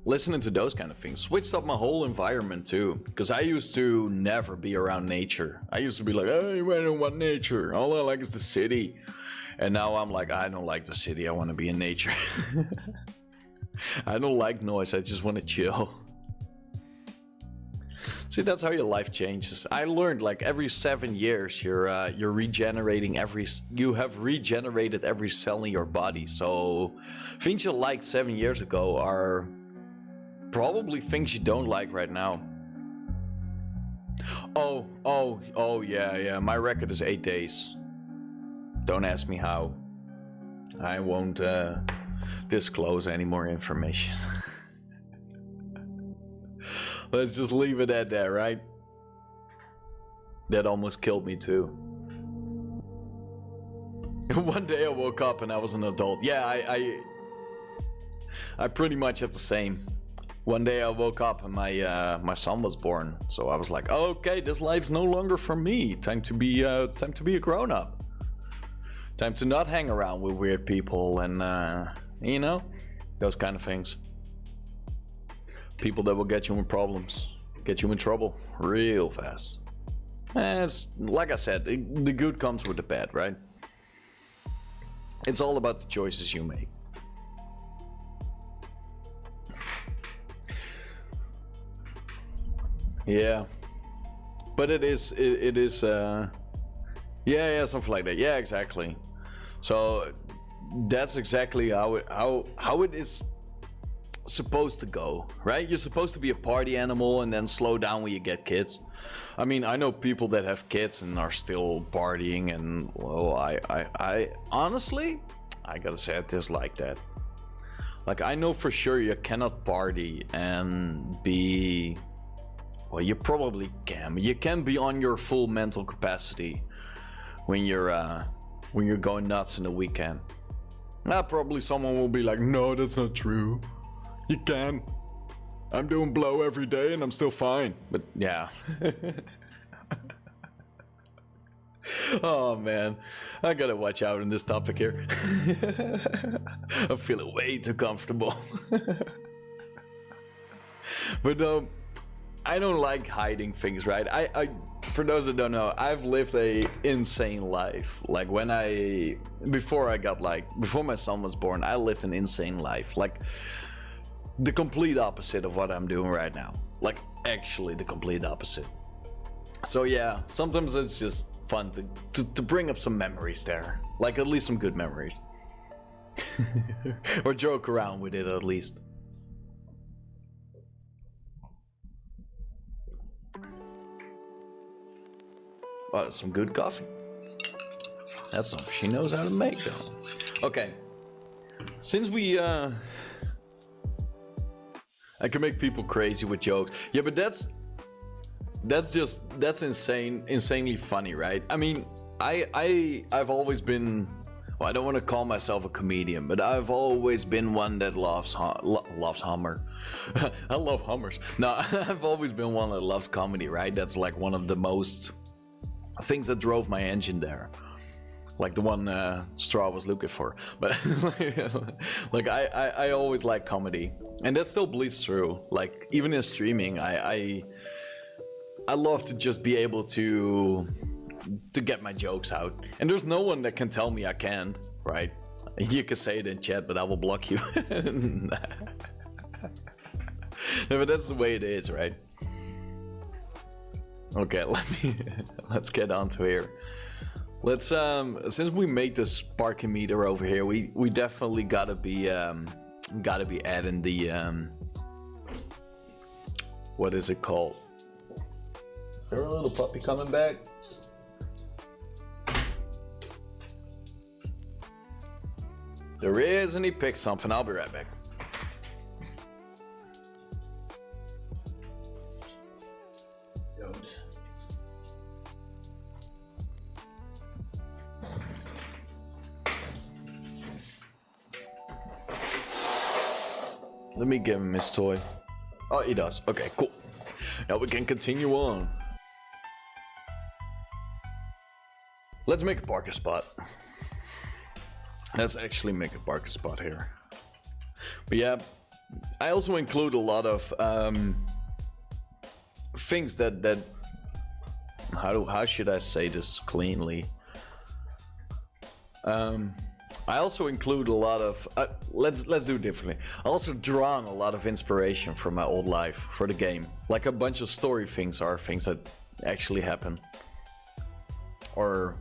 Speaker 1: listening to those kind of things switched up my whole environment too. Because I used to never be around nature. I used to be like, hey, I don't want nature. All I like is the city. And now I'm like, I don't like the city. I want to be in nature. I don't like noise. I just want to chill. See, that's how your life changes. I learned like every 7 years you're regenerating you have regenerated every cell in your body. So things you liked 7 years ago are probably things you don't like right now. Oh yeah. My record is 8 days. Don't ask me how. I won't disclose any more information. Let's just leave it at that, right? That almost killed me too. One day I woke up and I was an adult. Yeah, I pretty much had the same. One day I woke up and my son was born. So I was like, oh, okay, this life's no longer for me. Time to be a grown up. Time to not hang around with weird people and you know, those kind of things. People that will get you in problems, get you in trouble real fast. It's like I said, the good comes with the bad, right? It's all about the choices you make. Yeah, but it is yeah, something like that. Yeah, exactly. So that's exactly how it is supposed to go, right? You're supposed to be a party animal and then slow down when you get kids. I mean, I know people that have kids and are still partying, and well, I honestly, I gotta say I dislike that. Like, I know for sure you cannot party and be, well, you probably can. You can be on your full mental capacity when you're going nuts in the weekend. Probably someone will be like, no, that's not true. You can. I'm doing blow every day and I'm still fine. But yeah. Oh man, I gotta watch out in this topic here. I'm feeling way too comfortable. But I don't like hiding things, right? I for those that don't know, I've lived a insane life. Like before my son was born, I lived an insane life. Like the complete opposite of what I'm doing right now. Like actually the complete opposite. So yeah, sometimes it's just fun to bring up some memories there. Like at least some good memories. Or joke around with it at least. Oh, that's some good coffee. That's something she knows how to make though. Okay. Since we I can make people crazy with jokes. Yeah, but that's insanely funny, right? I mean, I've always been, well, I don't want to call myself a comedian, but I've always been one that loves Hummer. I love Hummers. No, I've always been one that loves comedy, right? That's like one of the most things that drove my engine there. Like the one Straw was looking for. But like I always like comedy. And that still bleeds through. Like even in streaming, I love to just be able to get my jokes out. And there's no one that can tell me I can't, right? You can say it in chat, but I will block you. No, but that's the way it is, right? Okay, let's get on to here. Let's since we made this parking meter over here, we definitely gotta be Gotta be adding the what is it called? Is there a little puppy coming back? There is, and he picked something. I'll be right back. Don't. Let me give him his toy. Oh, he does. Okay, cool. Now we can continue on. Let's make a parking spot. Let's actually make a parking spot here. But yeah, I also include a lot of things that how should I say this cleanly? I also include a lot of let's do it differently. I also drawn a lot of inspiration from my old life for the game. Like a bunch of story things are things that actually happen. Or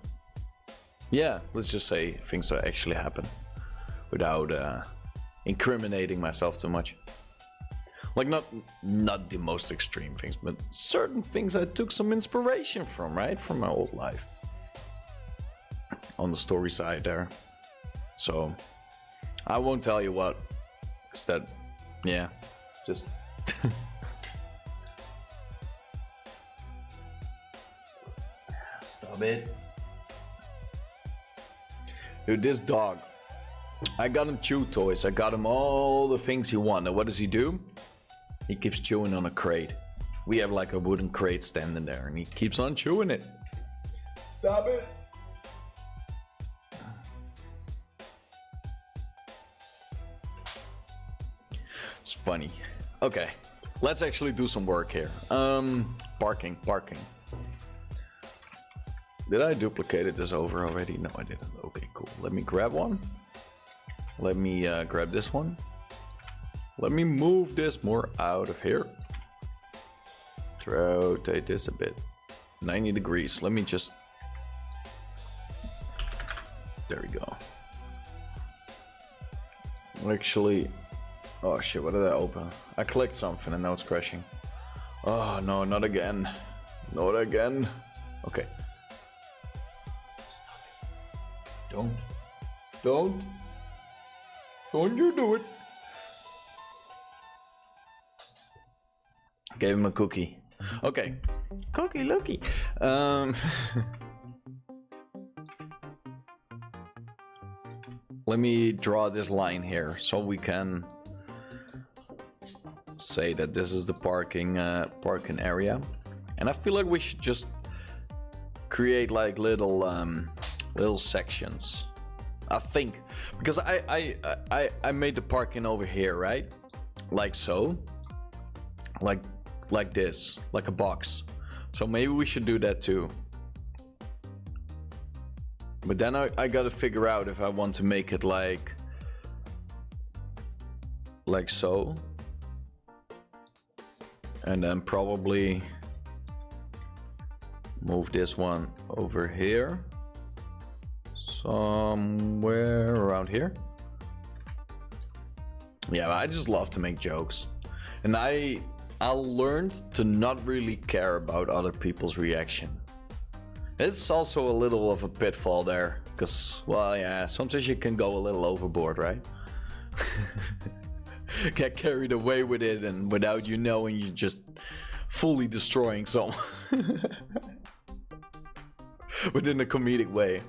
Speaker 1: yeah, let's just say things that actually happen without incriminating myself too much. Like not the most extreme things, but certain things I took some inspiration from, right? From my old life. On the story side there. So I won't tell you what, cause that, yeah, just stop it. Dude, this dog, I got him chew toys. I got him all the things he wanted. What does he do? He keeps chewing on a crate. We have like a wooden crate standing there and he keeps on chewing it. Stop it. It's funny. Okay, let's actually do some work here. Parking. Did I duplicate this over already? No, I didn't. Okay, cool. Let me grab one. Let me grab this one. Let me move this more out of here. Rotate this a bit. 90 degrees. Let me just... There we go. Actually... Oh shit, what did I open? I clicked something and now it's crashing. Oh no, not again. Not again. Okay. Don't you do it. Gave him a cookie. Okay. Cookie looky. Let me draw this line here so we can say that this is the parking area. And I feel like we should just create like little sections. I think because I made the parking over here, right? Like so. Like this, like a box. So maybe we should do that too. But then I gotta figure out if I want to make it like so. And then probably move this one over here. Somewhere around here. Yeah, I just love to make jokes. And I learned to not really care about other people's reaction. It's also a little of a pitfall there. Because, well, yeah, sometimes you can go a little overboard, right? Get carried away with it, and without you knowing, you're just fully destroying someone. But in a comedic way.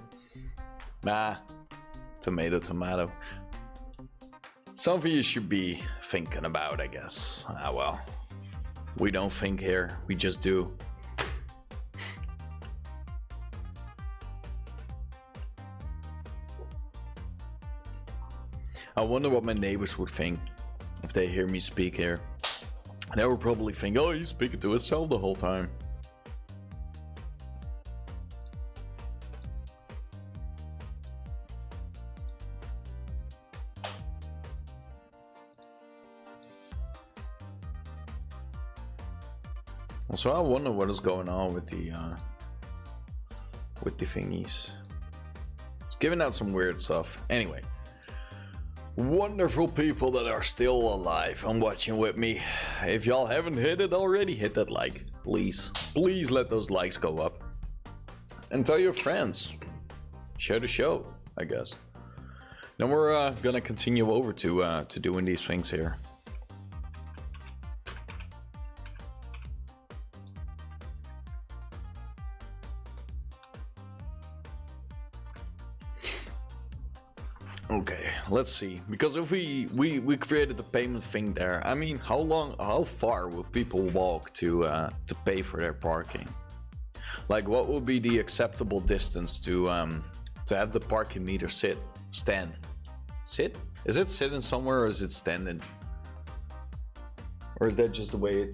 Speaker 1: Nah, tomato. Something you should be thinking about, I guess. Ah, well. We don't think here, we just do. I wonder what my neighbors would think if they hear me speak here. They would probably think, oh, he's speaking to himself the whole time. So I wonder what is going on with the thingies. It's giving out some weird stuff. Anyway, wonderful people that are still alive and watching with me. If y'all haven't hit it already, hit that like. Please. Please let those likes go up. And tell your friends. Share the show, I guess. Then we're gonna continue over to doing these things here. Okay, let's see. Because if we created the payment thing there, I mean, how far will people walk to pay for their parking? Like, what would be the acceptable distance to have the parking meter stand? Sit? Is it sitting somewhere or is it standing? Or is that just the way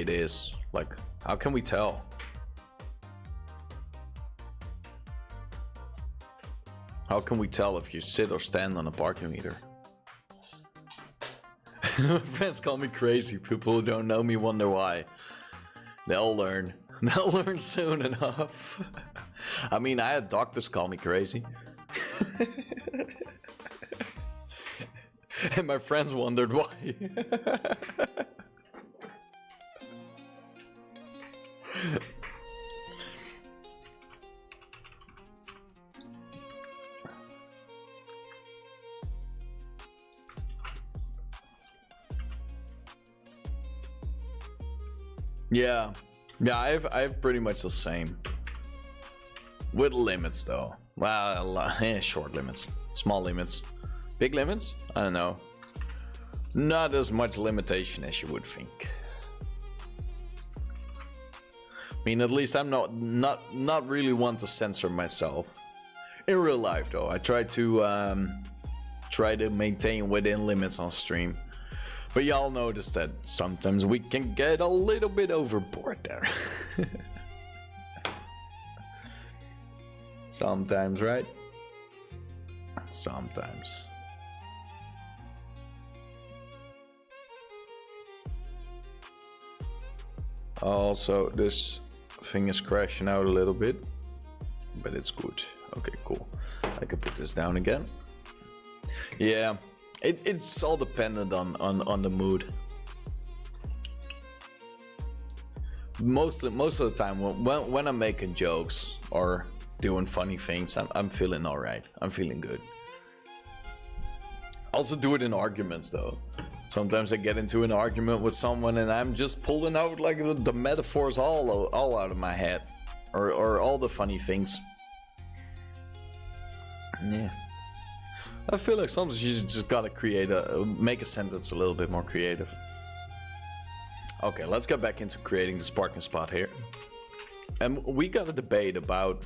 Speaker 1: it is? Like, how can we tell? How can we tell if you sit or stand on a parking meter? Friends call me crazy. People who don't know me wonder why. They'll learn. They'll learn soon enough. I mean, I had doctors call me crazy. And my friends wondered why. Yeah, I've pretty much the same. With limits though. Well, short limits, small limits, big limits. I don't know. Not as much limitation as you would think. I mean, at least I'm not really one to censor myself. In real life though, I try to maintain within limits on stream. But y'all notice that sometimes we can get a little bit overboard there. Sometimes, right? Sometimes. Also, this thing is crashing out a little bit, but it's good. Okay, cool. I can put this down again. Yeah. It's all dependent on the mood. Most of the time when I'm making jokes or doing funny things, I'm feeling alright. I'm feeling good. Also do it in arguments though. Sometimes I get into an argument with someone and I'm just pulling out like the metaphors all out of my head. Or all the funny things. Yeah. I feel like sometimes you just gotta make a sentence a little bit more creative. Okay, let's get back into creating this parking spot here. And we got a debate about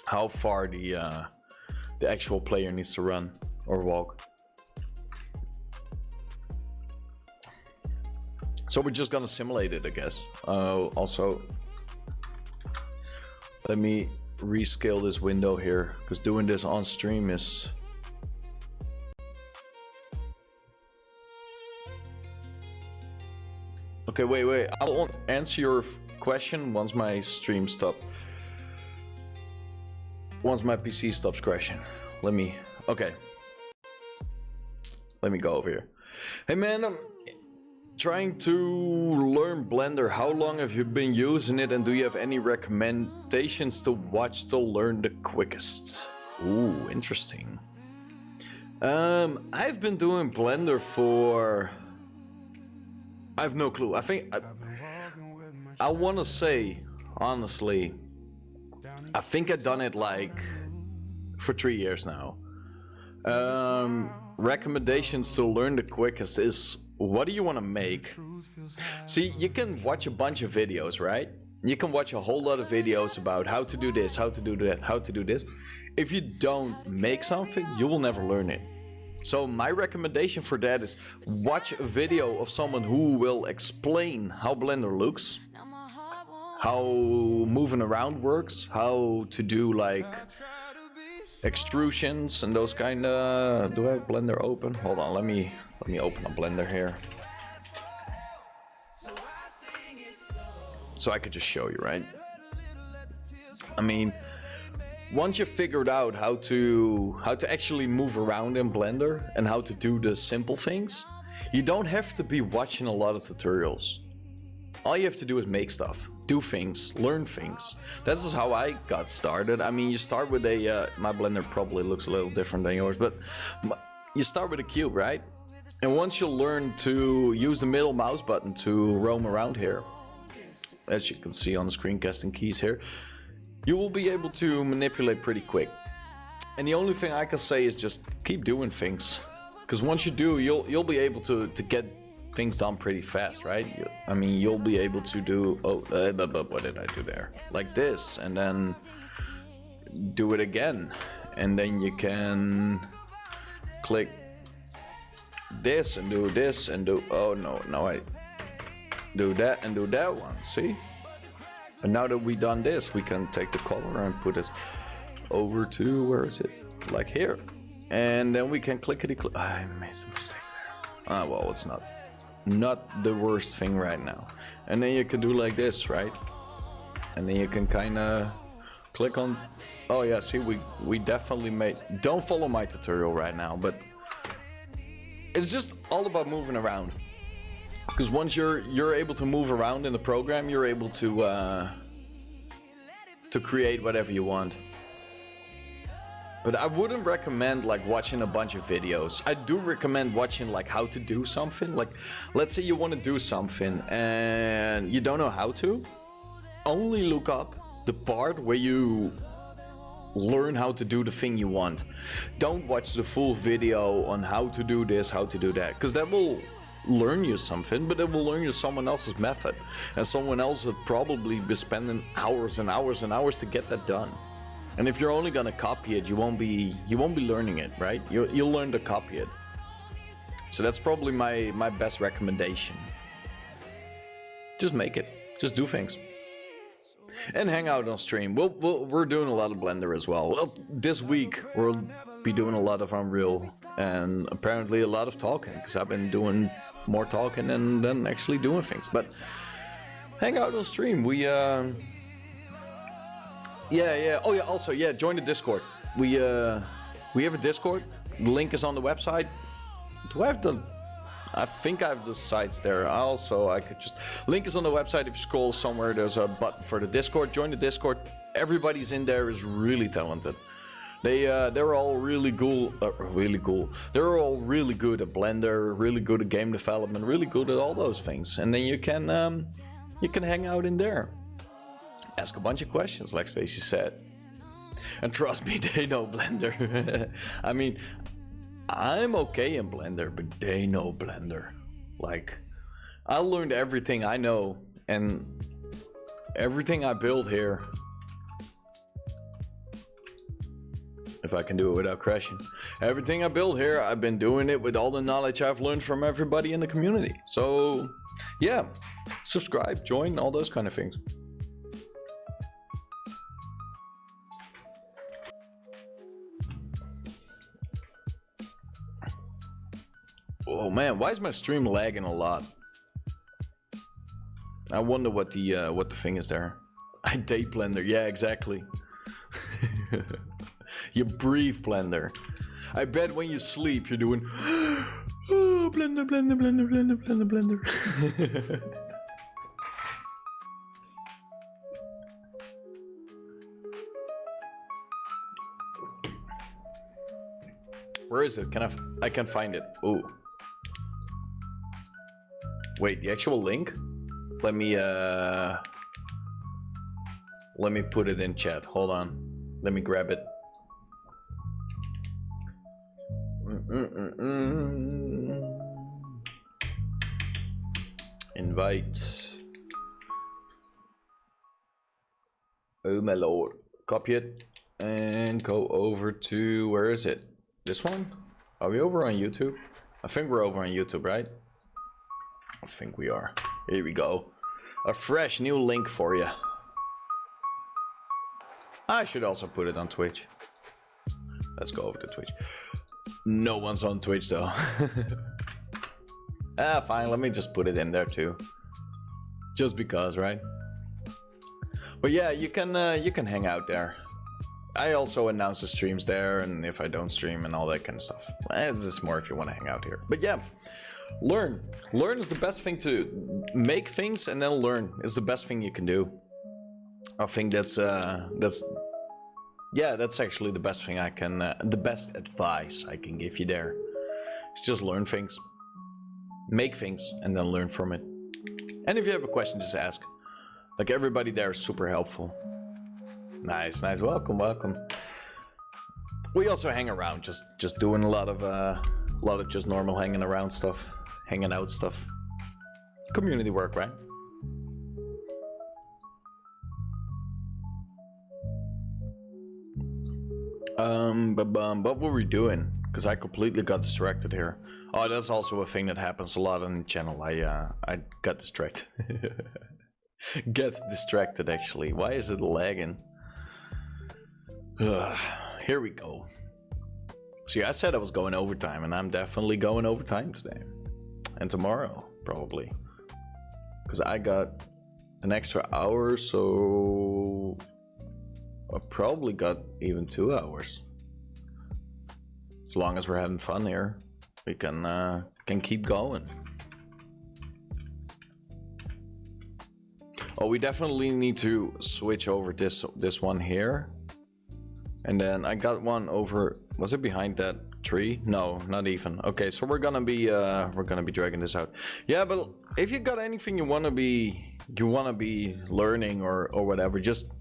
Speaker 1: how far the actual player needs to run or walk. So we're just gonna simulate it, I guess. Also, let me rescale this window here, because doing this on stream is... Okay, wait. I won't answer your question once my stream stops. Once my PC stops crashing. Okay. Let me go over here. Hey man, I'm trying to learn Blender. How long have you been using it and do you have any recommendations to watch to learn the quickest? Ooh, interesting. I've been doing Blender for... I have no clue. I think I want to say, honestly, I think I've done it like for 3 years now. Recommendations to learn the quickest is, what do you want to make? See, you can watch a bunch of videos, right? You can watch a whole lot of videos about how to do this, how to do that, how to do this. If you don't make something, you will never learn it. So my recommendation for that is watch a video of someone who will explain how Blender looks, how moving around works, how to do like extrusions and those kind of... Do I have Blender open? Hold on, let me open a Blender here. So I could just show you, right? I mean, once you've figured out how to actually move around in Blender and how to do the simple things, you don't have to be watching a lot of tutorials. All you have to do is make stuff, do things, learn things. This is how I got started. I mean, you start with a, my Blender probably looks a little different than yours, but you start with a cube, right? And once you learn to use the middle mouse button to roam around here, as you can see on the screencasting keys here, you will be able to manipulate pretty quick. And the only thing I can say is just keep doing things. Because once you do, you'll be able to get things done pretty fast, right? I mean, you'll be able to do, what did I do there? Like this, and then do it again. And then you can click this and do this and do, oh no, I do that and do that one, see? And now that we've done this, we can take the color and put this over to, where is it? Like here. And then we can clickety-click. I made a mistake there. Ah, well, it's not the worst thing right now. And then you can do like this, right? And then you can kind of click on. Oh yeah, see, we definitely made. Don't follow my tutorial right now, but it's just all about moving around. Because once you're able to move around in the program, you're able to create whatever you want. But I wouldn't recommend like watching a bunch of videos. I do recommend watching like how to do something. Like, let's say you want to do something and you don't know how to. Only look up the part where you learn how to do the thing you want. Don't watch the full video on how to do this, how to do that. Because that will learn you something, but it will learn you someone else's method. And someone else would probably be spending hours and hours and hours to get that done. And if you're only gonna copy it, you won't be learning it, right? You'll learn to copy it. So that's probably my best recommendation. Just make it. Just do things. And hang out on stream. We're doing a lot of Blender as well. Well, this week we'll be doing a lot of Unreal and apparently a lot of talking, because I've been doing more talking than actually doing things. But hang out on stream. Yeah. Oh yeah. Also, yeah. Join the Discord. We have a Discord. The link is on the website. Do I have the? I think I have the sites there. Also, I could just link is on the website. If you scroll somewhere, there's a button for the Discord. Join the Discord. Everybody's in there is really talented. They're all really cool. They're all really good at Blender, really good at game development, really good at all those things. And then you can hang out in there. Ask a bunch of questions, like Stacy said. And trust me, they know Blender. I mean, I'm okay in Blender, but they know Blender. Like, I learned everything I know, and everything I build here, if I can do it without crashing, everything I build here, I've been doing it with all the knowledge I've learned from everybody in the community. So, yeah, subscribe, join, all those kind of things. Oh man, why is my stream lagging a lot? I wonder what the thing is there. I date Blender, yeah, exactly. You breathe Blender. I bet when you sleep you're doing oh, Blender, Blender, Blender, Blender, Blender, Blender. Where is it? I can find it. Oh. Wait, the actual link? Let me put it in chat. Hold on. Let me grab it. Invite. Oh my lord. Copy it and go over to, where is it? This one? Are we over on YouTube? I think we're over on YouTube, right? I think we are. Here we go. A fresh new link for you. I should also put it on Twitch. Let's go over to Twitch. No one's on Twitch though. Ah, fine. Let me just put it in there too. Just because, right? But yeah, you can hang out there. I also announce the streams there, and if I don't stream and all that kind of stuff. This is more if you want to hang out here. But yeah, learn. Learn is the best thing to make things, and then learn is the best thing you can do. I think that's actually the best thing I can, the best advice I can give you there. It's just learn things, make things, and then learn from it. And if you have a question, just ask. Like, everybody there is super helpful. Nice, nice. Welcome, welcome. We also hang around, just doing a lot of just normal hanging around stuff, hanging out stuff. Community work, right? What were we doing? Because I completely got distracted here. Oh, that's also a thing that happens a lot on the channel. I got distracted. Get distracted, actually. Why is it lagging? Here we go. See, I said I was going overtime, and I'm definitely going overtime today. And tomorrow, probably. Because I got an extra hour, so I probably got even 2 hours. As long as we're having fun here, we can keep going. Oh, we definitely need to switch over this one here. And then I got one over, was it behind that tree? No, not even. Okay, so we're gonna be dragging this out. Yeah, but if you got anything you wanna be learning or whatever, just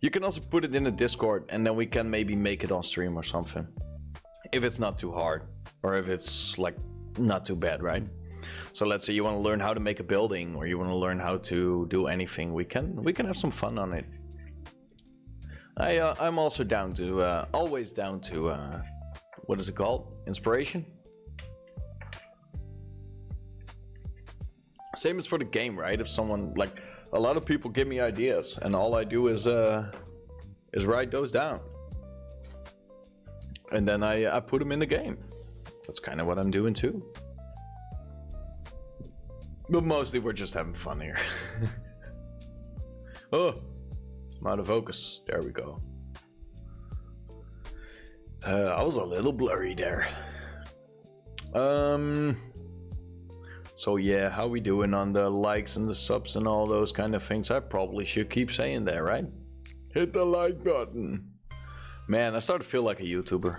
Speaker 1: you can also put it in the Discord, and then we can maybe make it on stream or something. If it's not too hard, or if it's like not too bad, right? So let's say you want to learn how to make a building, or you want to learn how to do anything. We can have some fun on it. I'm also down to always down to what is it called? Inspiration. Same as for the game, right? If someone, like, a lot of people give me ideas, and all I do is write those down, and then I put them in the game. That's kind of what I'm doing too. But mostly we're just having fun here. Oh, I'm out of focus. There we go. I was a little blurry there. So yeah, how we doing on the likes and the subs and all those kind of things? I probably should keep saying that, right? Hit the like button. Man, I start to feel like a YouTuber.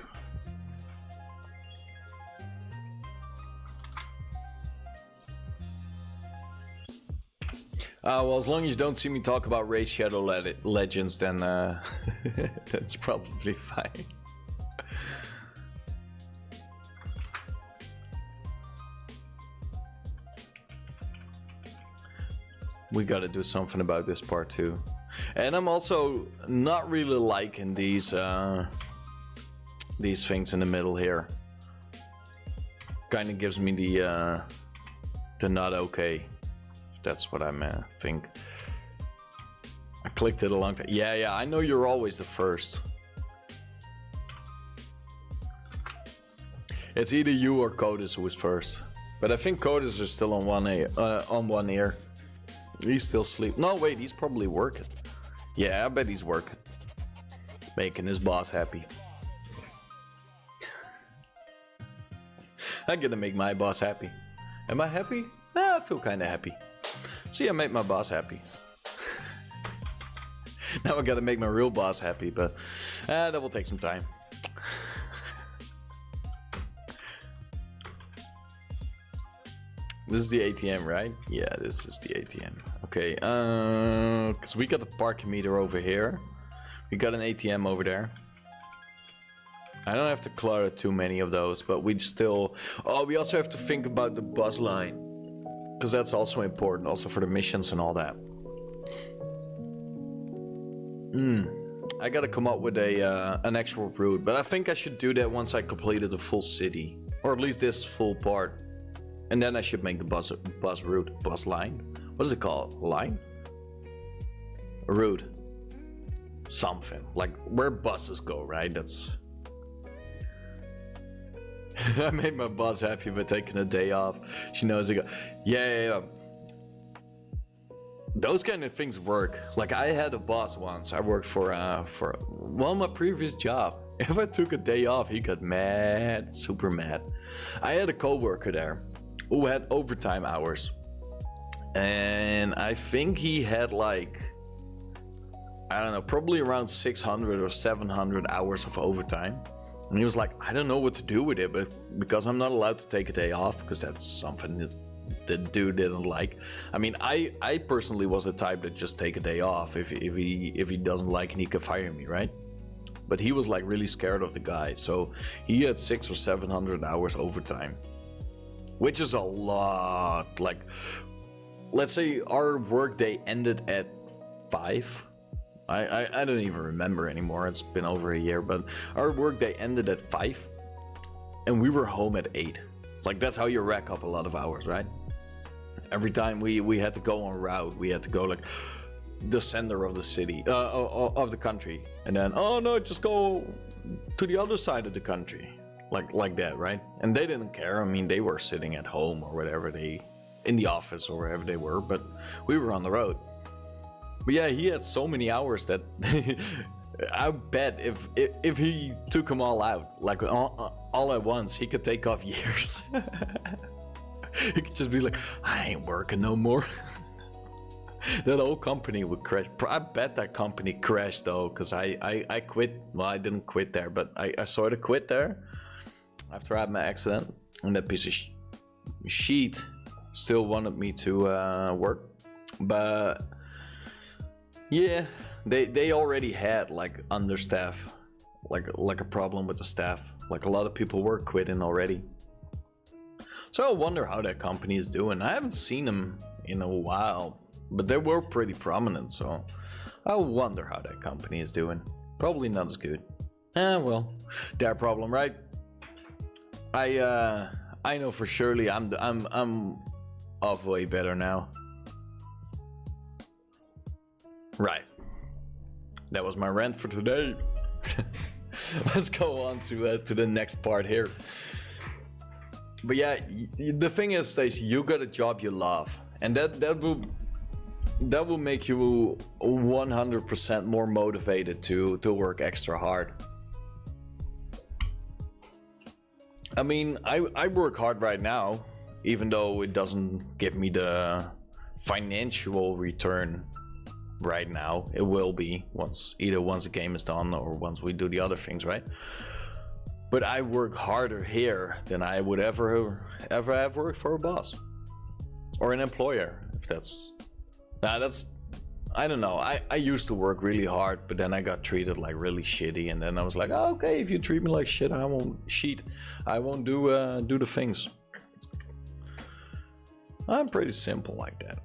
Speaker 1: Well, as long as you don't see me talk about Raid Shadow Legends, then that's probably fine. We gotta do something about this part too. And I'm also not really liking these things in the middle here. Kind of gives me the not okay. That's what I think. I clicked it a long time. Yeah, I know you're always the first. It's either you or Codus who is first. But I think Codus is still on one ear. He's still asleep. No, wait, he's probably working. Yeah, I bet he's working. Making his boss happy. I'm gonna make my boss happy. Am I happy? I feel kind of happy. See, I made my boss happy. Now I gotta make my real boss happy, but that will take some time. This is the ATM, right? Yeah, this is the ATM. Okay, because we got the parking meter over here. We got an ATM over there. I don't have to clutter too many of those, but we still... Oh, we also have to think about the bus line. Because that's also important, also for the missions and all that. I gotta come up with an actual route, but I think I should do that once I completed the full city. Or at least this full part. And then I should make the bus route. Bus line? What is it called? Line? A route. Something. Like where buses go, right? That's... I made my boss happy by taking a day off. She knows I go. Yeah. those kind of things work. Like I had a boss once. I worked for well, my previous job. If I took a day off, he got mad, super mad. I had a coworker there who had overtime hours, and I think he had like, I don't know, probably around 600 or 700 hours of overtime. And he was like, I don't know what to do with it, but because I'm not allowed to take a day off, because that's something that the dude didn't like. I mean, I personally was the type that just take a day off if he doesn't like and he can fire me, right? But he was like really scared of the guy, so he had 600 or 700 hours overtime, which is a lot. Like, let's say our workday ended at 5. I don't even remember anymore. It's been over a year, but our workday ended at 5, and we were home at 8. Like, that's how you rack up a lot of hours, right? Every time we had to go on route, we had to go like the center of the city, of the country, and then, oh no, just go to the other side of the country, like that, right? And they didn't care. I mean, they were sitting at home or whatever, in the office or wherever they were, but we were on the road. But yeah, he had so many hours that I bet if he took them all out, like all at once, he could take off years. He could just be like, I ain't working no more. That whole company would crash. I bet that company crashed though, because I quit. Well, I didn't quit there, but I sort of quit there after I had my accident. And that piece of shit still wanted me to work. But yeah, they already had like understaff, like a problem with the staff. Like a lot of people were quitting already. So I wonder how that company is doing. I haven't seen them in a while, but they were pretty prominent, so I wonder how that company is doing. Probably not as good. Well, their problem, right? I know for surely I'm off way better now. Right. That was my rant for today. Let's go on to the next part here. But yeah, the thing is, Stacey, you got a job you love, and that will make you 100% more motivated to work extra hard. I mean, I work hard right now, even though it doesn't give me the financial return right now. It will be once the game is done or once we do the other things, right? But I work harder here than I would ever have worked for a boss or an employer. If that's I don't know. I used to work really hard, but then I got treated like really shitty, and then I was like, oh, okay, if you treat me like shit, I won't do the things. I'm pretty simple like that.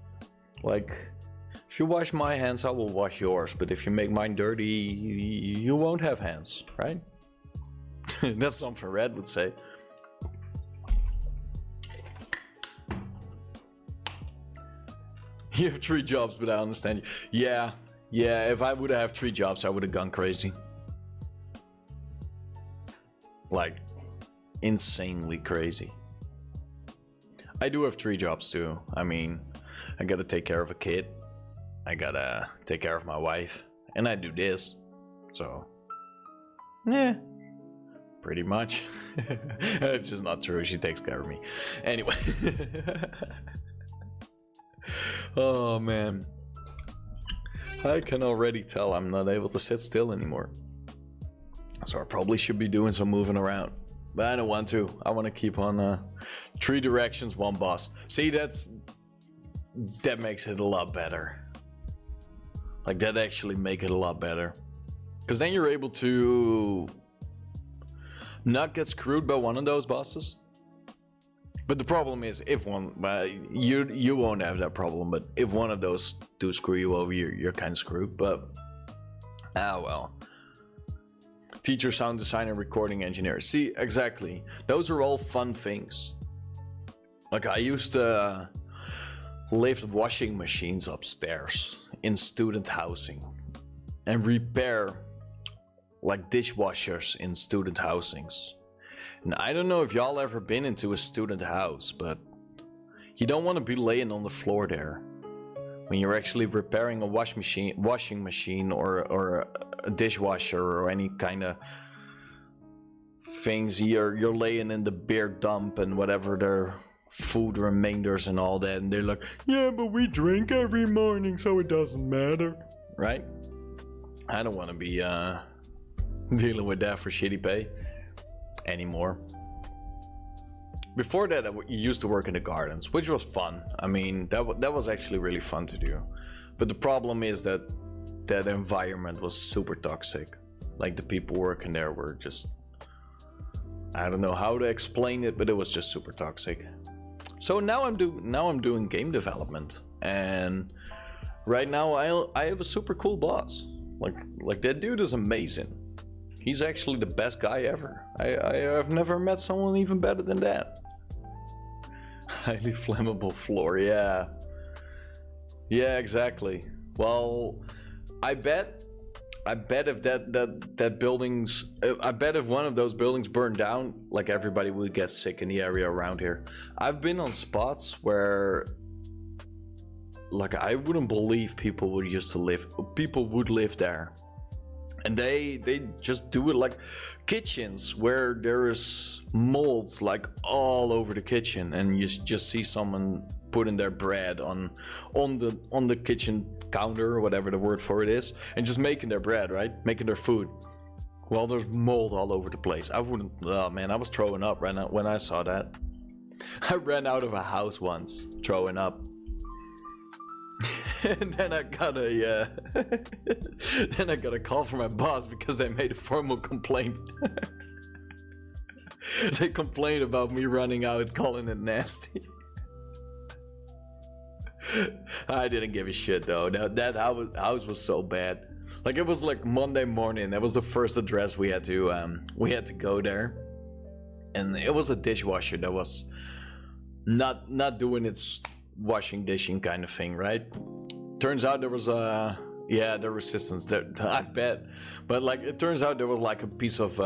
Speaker 1: Like, if you wash my hands, I will wash yours, but if you make mine dirty, you won't have hands, right? That's something Red would say. You have 3 jobs, but I understand you. Yeah, if I would have 3 jobs, I would have gone crazy. Like, insanely crazy. I do have 3 jobs too. I mean, I gotta take care of a kid, I gotta take care of my wife, and I do this. So, yeah. Pretty much. It's just not true. She takes care of me. Anyway. Oh man. I can already tell I'm not able to sit still anymore. So I probably should be doing some moving around. But I don't want to. I want to keep on 3 directions, 1 boss. See, that makes it a lot better. Like, that actually make it a lot better. Because then you're able to not get screwed by one of those bosses. But the problem is, if one, you won't have that problem, but if one of those do screw you over, you're kind of screwed. But well. Teacher, sound designer, recording engineer. See, exactly. Those are all fun things. Like, I used to lift washing machines upstairs in student housing and repair like dishwashers in student housings. And I don't know if y'all ever been into a student house, but you don't want to be laying on the floor there. when you're actually repairing a washing machine or a dishwasher or any kind of things, you're laying in the beer dump and whatever their food remainders and all that, and they're like, yeah, but we drink every morning, so it doesn't matter, right? I don't want to be dealing with that for shitty pay anymore. Before that, I used to work in the gardens, which was fun. I mean, that was actually really fun to do. But the problem is that that environment was super toxic. Like, the people working there were just, I don't know how to explain it, but it was just super toxic. So now I'm doing game development, and right now I have a super cool boss. Like that dude is amazing. He's actually the best guy ever. I've never met someone even better than that. Highly flammable floor, yeah. Yeah, exactly. Well, I bet if that building's, I bet if one of those buildings burned down, like, everybody would get sick in the area around here. I've been on spots where, like, I wouldn't believe people would live there. And they just do it, like kitchens where there is molds like all over the kitchen, and you just see someone putting their bread on the kitchen counter or whatever the word for it is, and just making their bread, right? Making their food. Well, there's mold all over the place. I wouldn't, oh man, I was throwing up right now when I saw that. I ran out of a house once, throwing up. And then I got a call from my boss because I made a formal complaint. They complained about me running out, calling it nasty. I didn't give a shit though. That house was so bad. Like, it was like Monday morning. That was the first address we had to go there, and it was a dishwasher that was not doing its washing dishing kind of thing, right? Turns out there was the resistance there, I bet, but like, it turns out there was like a piece of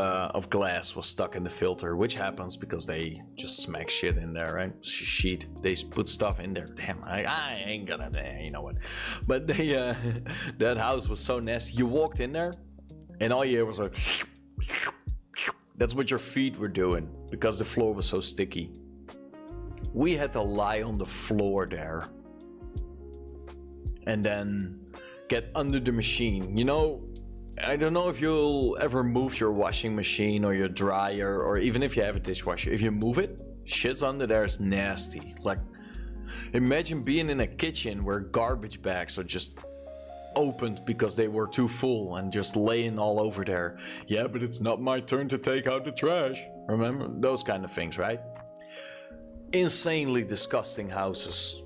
Speaker 1: glass was stuck in the filter, which happens because they just smack shit in there, right? Sheet, they put stuff in there. Damn, I ain't gonna, you know what? But they that house was so nasty. You walked in there, and all you hear was like, that's what your feet were doing because the floor was so sticky. We had to lie on the floor there and then get under the machine. You know, I don't know if you'll ever move your washing machine or your dryer, or even if you have a dishwasher. If you move it, shit's under there is nasty. Like, imagine being in a kitchen where garbage bags are just opened because they were too full and just laying all over there. Yeah, but it's not my turn to take out the trash. Remember? Those kind of things, right? Insanely disgusting houses.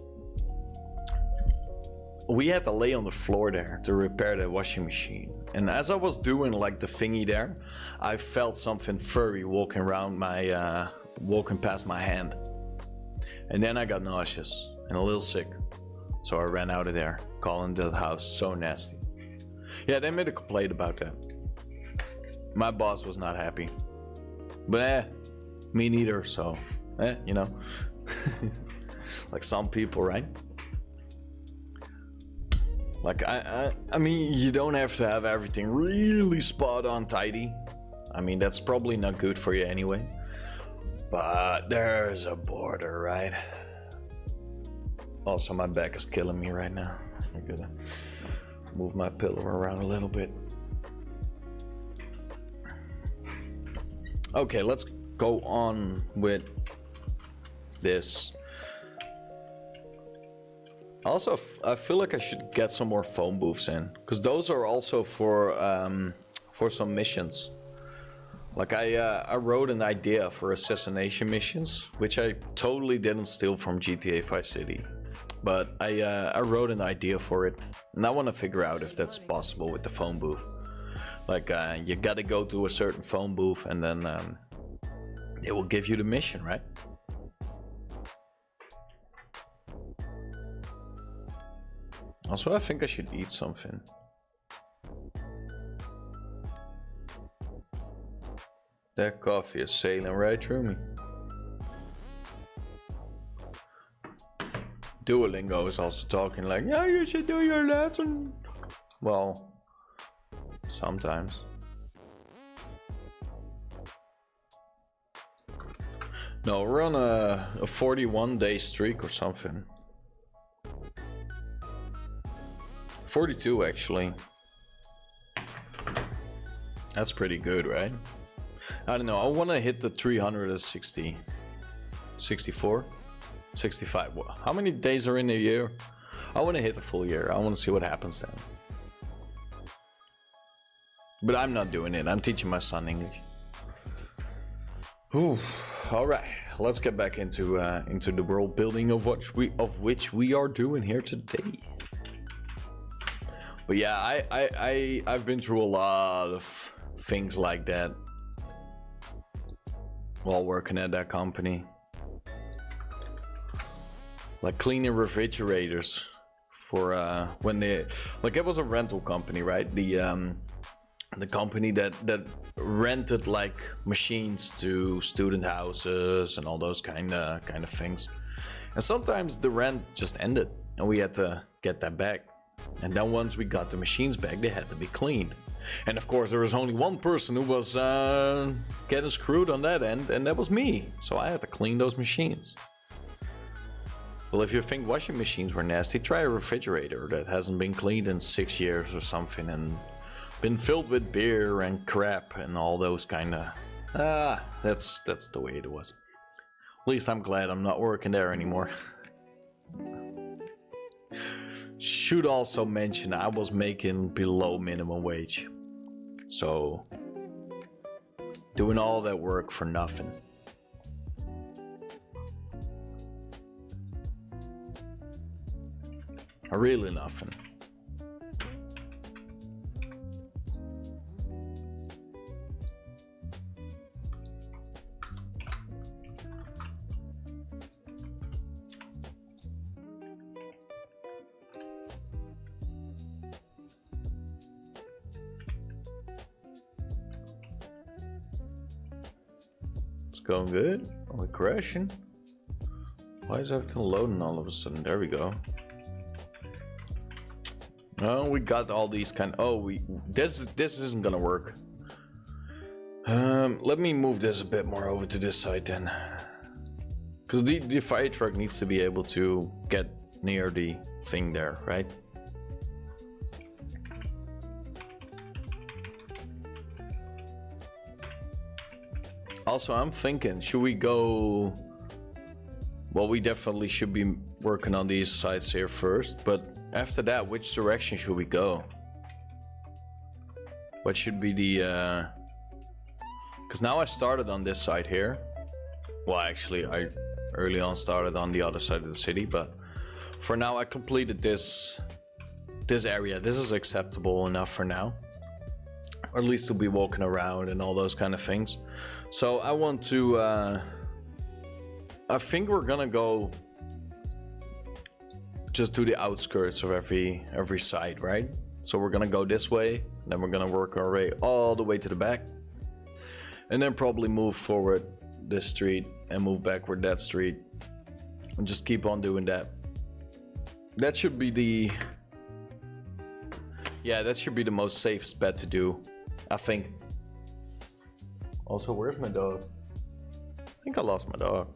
Speaker 1: We had to lay on the floor there to repair the washing machine, and as I was doing like the thingy there, I felt something furry walking past my hand, and then I got nauseous and a little sick, so I ran out of there, calling the house so nasty. Yeah, they made a complaint about that. My boss was not happy, but me neither, so you know. Like some people, right? Like, I mean, you don't have to have everything really spot on tidy. I mean, that's probably not good for you anyway. But there's a border, right? Also, my back is killing me right now. I'm gonna move my pillow around a little bit. Okay, let's go on with this. Also, I feel like I should get some more phone booths in, because those are also for some missions. Like, I wrote an idea for assassination missions, which I totally didn't steal from GTA 5 City, but I wrote an idea for it, and I want to figure out if that's possible with the phone booth. Like, you gotta go to a certain phone booth, and then it will give you the mission, right? Also, I think I should eat something. That coffee is sailing right through me. Duolingo is also talking like, yeah, you should do your lesson. Well, sometimes. No, we're on a 41-day streak or something. 42 actually. That's pretty good, right? I don't know, I want to hit the 360. 64? 65. How many days are in a year? I want to hit the full year. I want to see what happens then. But I'm not doing it. I'm teaching my son English. Ooh. All right. Let's get back into the world building of which we are doing here today. But yeah, I've been through a lot of things like that while working at that company. Like cleaning refrigerators for when they, like, it was a rental company, right? The company that rented like machines to student houses and all those kind of things. And sometimes the rent just ended and we had to get that back. And then once we got the machines back, they had to be cleaned. And of course there was only one person who was getting screwed on that end, and that was me. So I had to clean those machines. Well, if you think washing machines were nasty, try a refrigerator that hasn't been cleaned in 6 years or something and been filled with beer and crap and all those kind of... that's the way it was. At least I'm glad I'm not working there anymore. Should also mention I was making below minimum wage. So, doing all that work for nothing. Really nothing. It's going good. Are we crashing? Why is everything loading all of a sudden? There we go. Oh, we got all these kind of... Oh, this isn't gonna work. Let me move this a bit more over to this side then. Because the fire truck needs to be able to get near the thing there, right? Also, I'm thinking, should we go... Well, we definitely should be working on these sides here first, but after that, which direction should we go? What should be the... Because now I started on this side here. Well, actually, I early on started on the other side of the city, but for now I completed this area. This is acceptable enough for now. Or at least to be walking around and all those kind of things. So I want to... I think we're gonna go just to the outskirts of every side, right? So we're gonna go this way, then we're gonna work our way all the way to the back, and then probably move forward this street and move backward that street, and just keep on doing that. That should be the... Yeah, that should be the most safest bet to do, I think. Also, where's my dog? I think I lost my dog.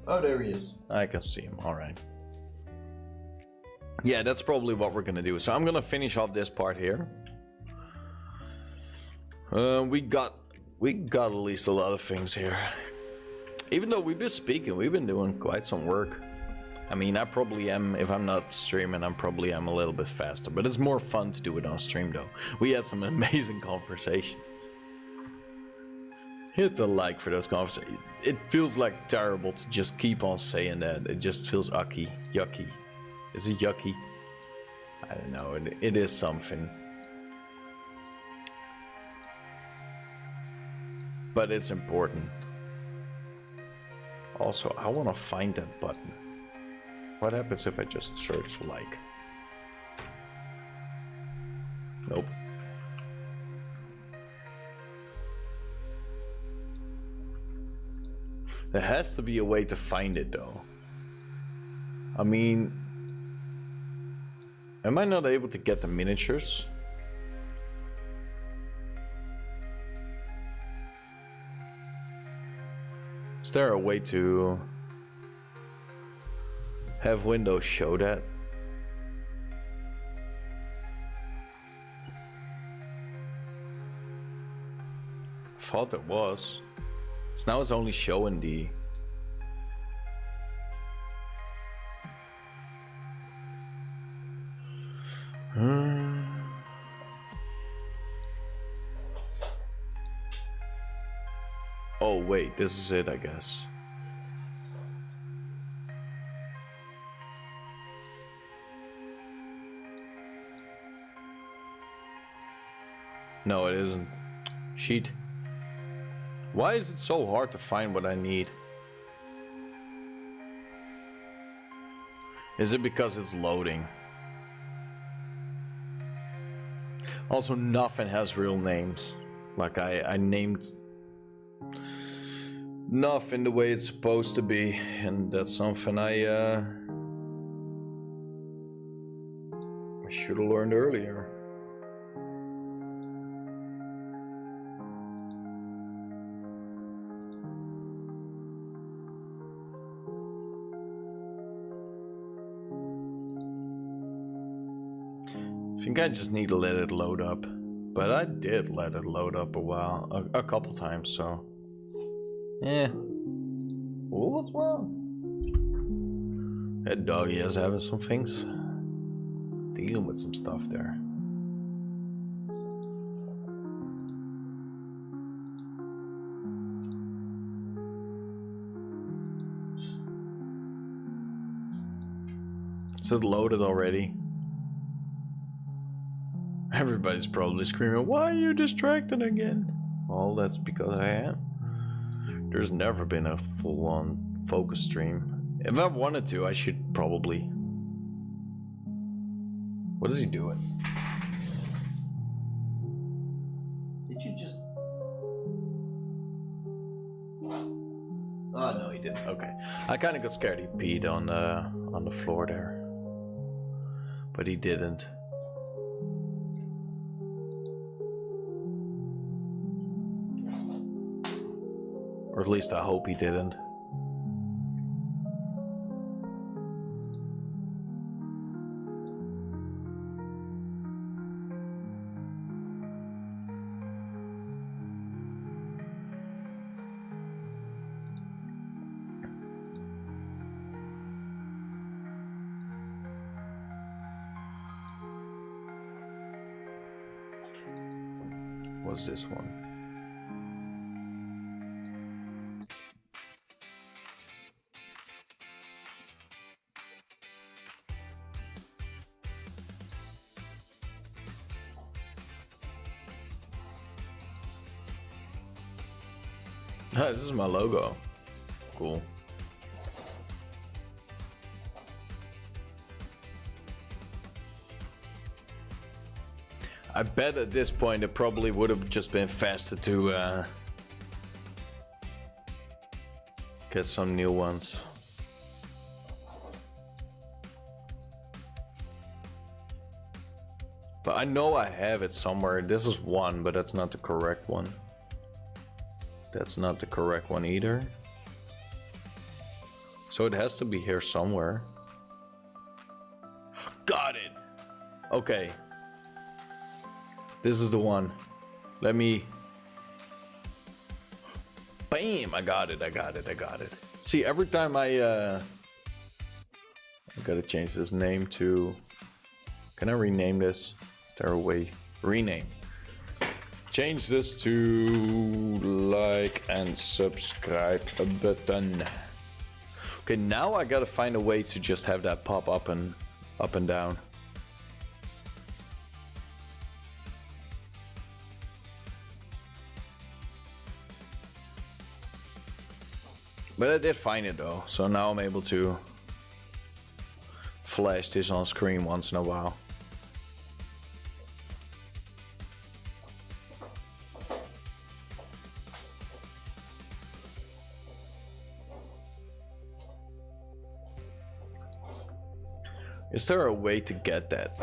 Speaker 1: Oh, there he is. I can see him. All right. Yeah, that's probably what we're gonna do. So I'm gonna finish off this part here. We got at least a lot of things here. Even though we've been speaking, we've been doing quite some work. I mean, I probably am, if I'm not streaming, I'm probably a little bit faster. But it's more fun to do it on stream, though. We had some amazing conversations. Hit the like for those conversations. It feels like terrible to just keep on saying that. It just feels yucky. Is it yucky? I don't know. It is something. But it's important. Also, I want to find that button. What happens if I just search like? Nope. There has to be a way to find it though. I mean, am I not able to get the miniatures? Is there a way to have Windows show that? I thought there was. So now it's only showing the... Oh wait, this is it, I guess. No, it isn't. Sheet. Why is it so hard to find what I need? Is it because it's loading? Also, nothing has real names. Like I named nothing the way it's supposed to be, and that's something I should have learned earlier. I think I just need to let it load up, but I did let it load up a couple times, so yeah. Oh, what's wrong? That doggy is having some things, dealing with some stuff there. Is it loaded already? Everybody's probably screaming, why are you distracted again? Well, that's because I am. There's never been a full-on focus stream. If I wanted to, I should probably... What is he doing? Did you just... Oh, no, he didn't. Okay. I kind of got scared he peed on the floor there. But he didn't. Or at least I hope he didn't. What's this one? This is my logo. Cool. I bet at this point it probably would have just been faster to get some new ones. But I know I have it somewhere. This is one, but that's not the correct one. That's not the correct one either. So it has to be here somewhere. Got it! Okay. This is the one. Let me... Bam! I got it, I got it, I got it. See, every time I gotta change this name to... Can I rename this? Is there a way? Rename. Change this to like and subscribe button. Okay, now I gotta find a way to just have that pop up and down. But I did find it though, so now I'm able to flash this on screen once in a while. Is there a way to get that?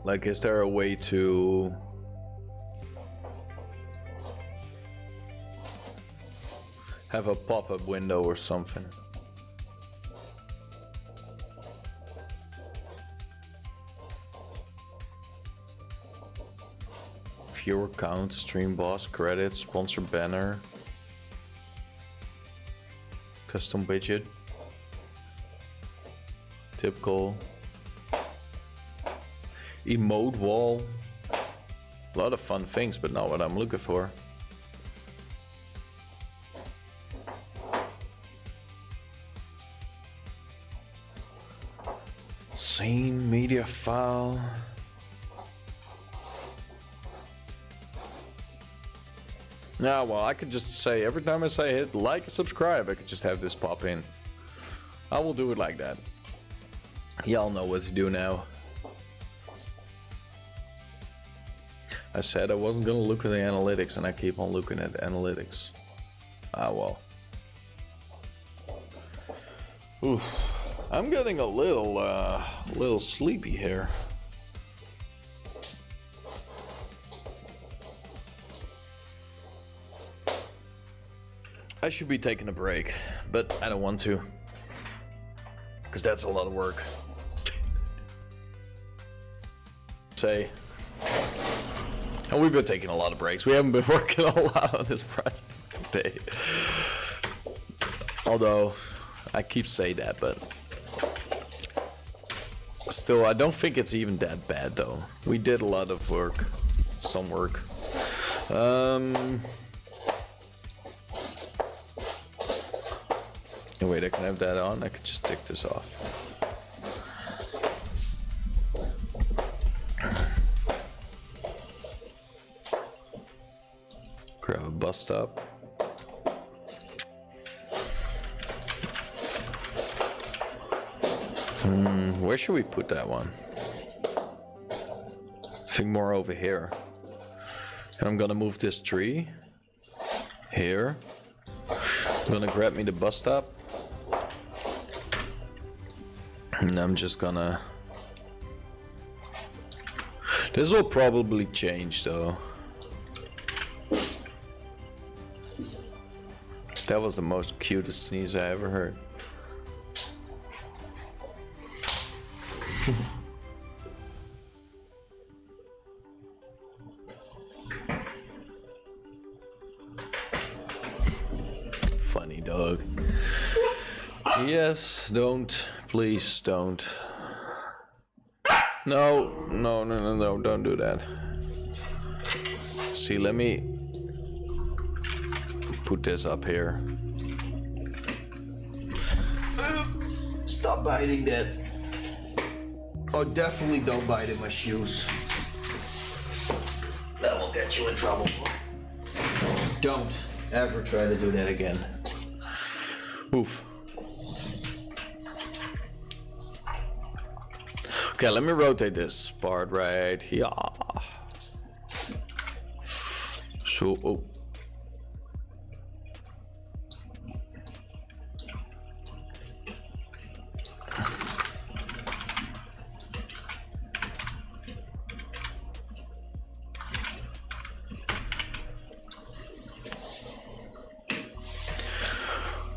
Speaker 1: Like, is there a way to... have a pop-up window or something? Viewer count, stream boss, credits, sponsor banner, custom widget, typical, emote wall. A lot of fun things, but not what I'm looking for. Scene, media file. Yeah, well, I could just say every time I say hit like and subscribe, I could just have this pop in. I will do it like that. Y'all know what to do now. I said I wasn't gonna look at the analytics, and I keep on looking at the analytics. Ah, well. Oof. I'm getting a little sleepy here. I should be taking a break, but I don't want to, because that's a lot of work. Say, and we've been taking a lot of breaks. We haven't been working a lot on this project today. Although, I keep saying that, but still, I don't think it's even that bad, though. We did a lot of work, some work. Wait, I can have that on. I could just take this off. Grab a bus stop. Where should we put that one? I think more over here. And I'm gonna move this tree here. I'm gonna grab me the bus stop. And I'm just gonna... This will probably change though. That was the most cutest sneeze I ever heard. Funny dog. Yes, don't. Please don't. No, don't do that. See, let me put this up here. Stop biting that. Oh, definitely don't bite in my shoes. That will get you in trouble. Don't ever try to do that again. Oof. Okay, let me rotate this part right here. So, oh.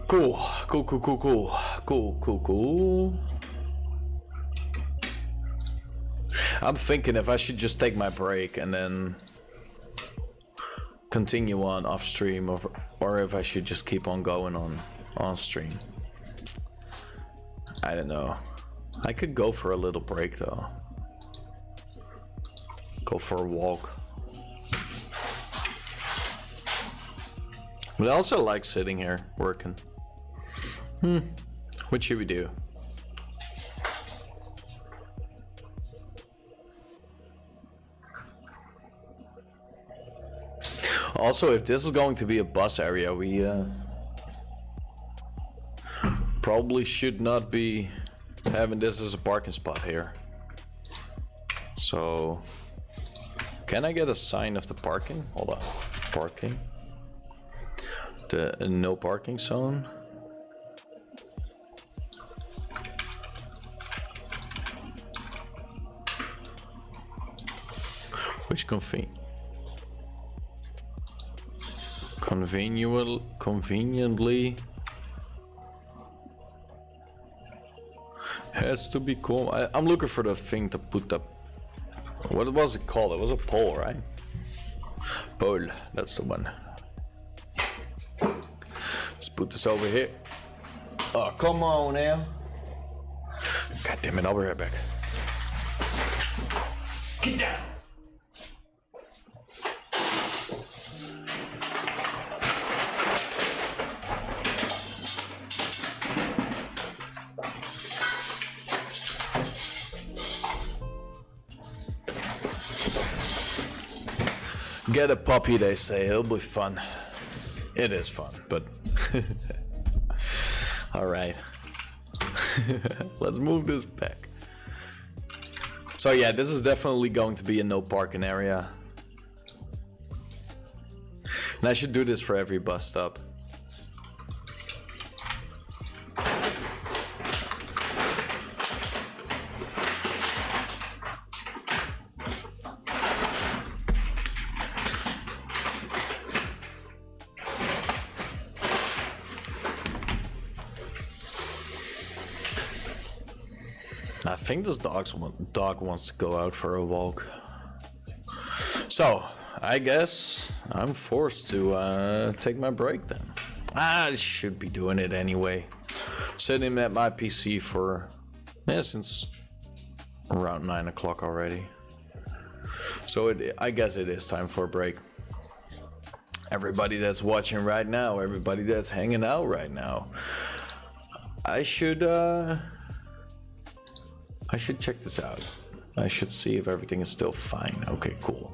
Speaker 1: Cool. I'm thinking if I should just take my break and then continue on off stream, or if I should just keep on going on stream. I don't know. I could go for a little break though. Go for a walk. But I also like sitting here working. What should we do? Also, if this is going to be a bus area, we probably should not be having this as a parking spot here. So, can I get a sign of the parking? Hold on. Parking. The no parking zone. Which conveniently has to be cool. I'm looking for the thing to put the. What was it called? It was a pole, right? Pole, that's the one. Let's put this over here. Oh, come on now. God damn it, I'll be right back. Get down. Get a puppy, they say. It'll be fun. It is fun, but all right. Let's move this back. So yeah, this is definitely going to be a no parking area, and I should do this for every bus stop. I think this dog wants to go out for a walk. So, I guess I'm forced to take my break then. I should be doing it anyway. Sitting at my PC for, since around 9 o'clock already. So I guess it is time for a break. Everybody that's watching right now, everybody that's hanging out right now, I should check this out. I should see if everything is still fine. Okay, cool.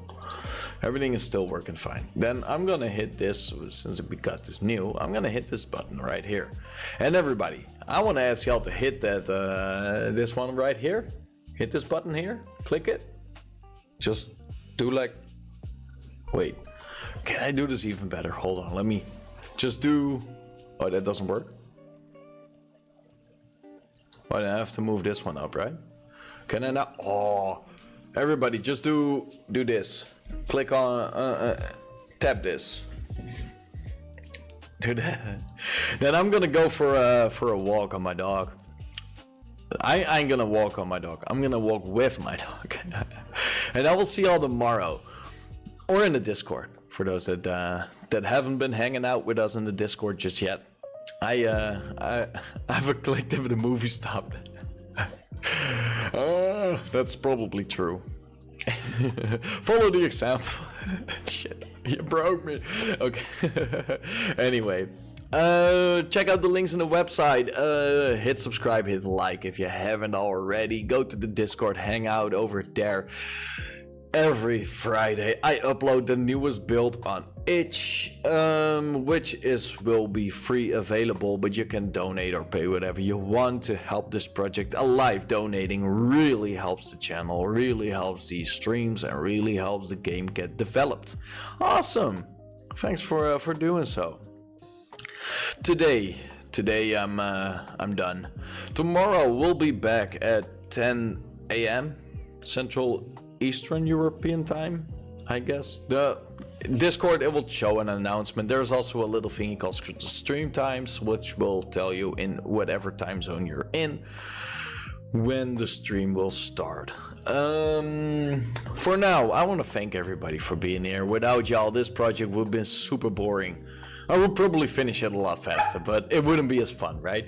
Speaker 1: Everything is still working fine. Then I'm gonna hit this, since we got this new, I'm gonna hit this button right here. And everybody, I wanna ask y'all to hit that, this one right here. Hit this button here, click it. Just do like, wait, can I do this even better? Hold on, let me just do, oh, that doesn't work. Oh, I have to move this one up, right? Can I not? Oh, everybody, just do this. Click on, tap this. Do that. Then I'm gonna go for a walk on my dog. I ain't gonna walk on my dog. I'm gonna walk with my dog. And I will see y'all tomorrow, or in the Discord for those that haven't been hanging out with us in the Discord just yet. I've clicked if the movie stopped. That's probably true. Follow the example. Shit, you broke me. Okay. Anyway, check out the links in the website. Hit subscribe, hit like if you haven't already. Go to the Discord, hang out over there. Every Friday I upload the newest build on itch, which will be free available, but you can donate or pay whatever you want to help this project alive. Donating really helps the channel, really helps these streams, and really helps the game get developed. Awesome, thanks for doing so. Today I'm done. Tomorrow we'll be back at 10 a.m. Central Eastern European time, I guess. The Discord, it will show an announcement. There's also a little thing called stream times, which will tell you in whatever time zone you're in when the stream will start. For now, I want to thank everybody for being here. Without y'all, this project would have been super boring. I would probably finish it a lot faster, but it wouldn't be as fun, right?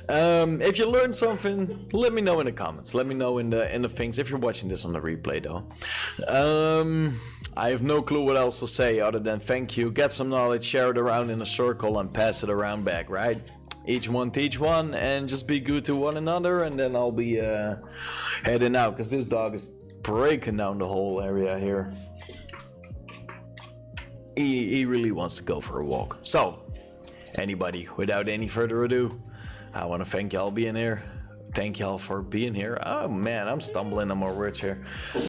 Speaker 1: If you learned something, let me know in the comments. Let me know in the things if you're watching this on the replay, though. I have no clue what else to say other than thank you. Get some knowledge, share it around in a circle, and pass it around back, right? Each one teach one, and just be good to one another. And then I'll be heading out because this dog is breaking down the whole area here. He really wants to go for a walk. So, anybody, without any further ado, I want to thank y'all being here. Thank y'all for being here. Oh man, I'm stumbling on my words here.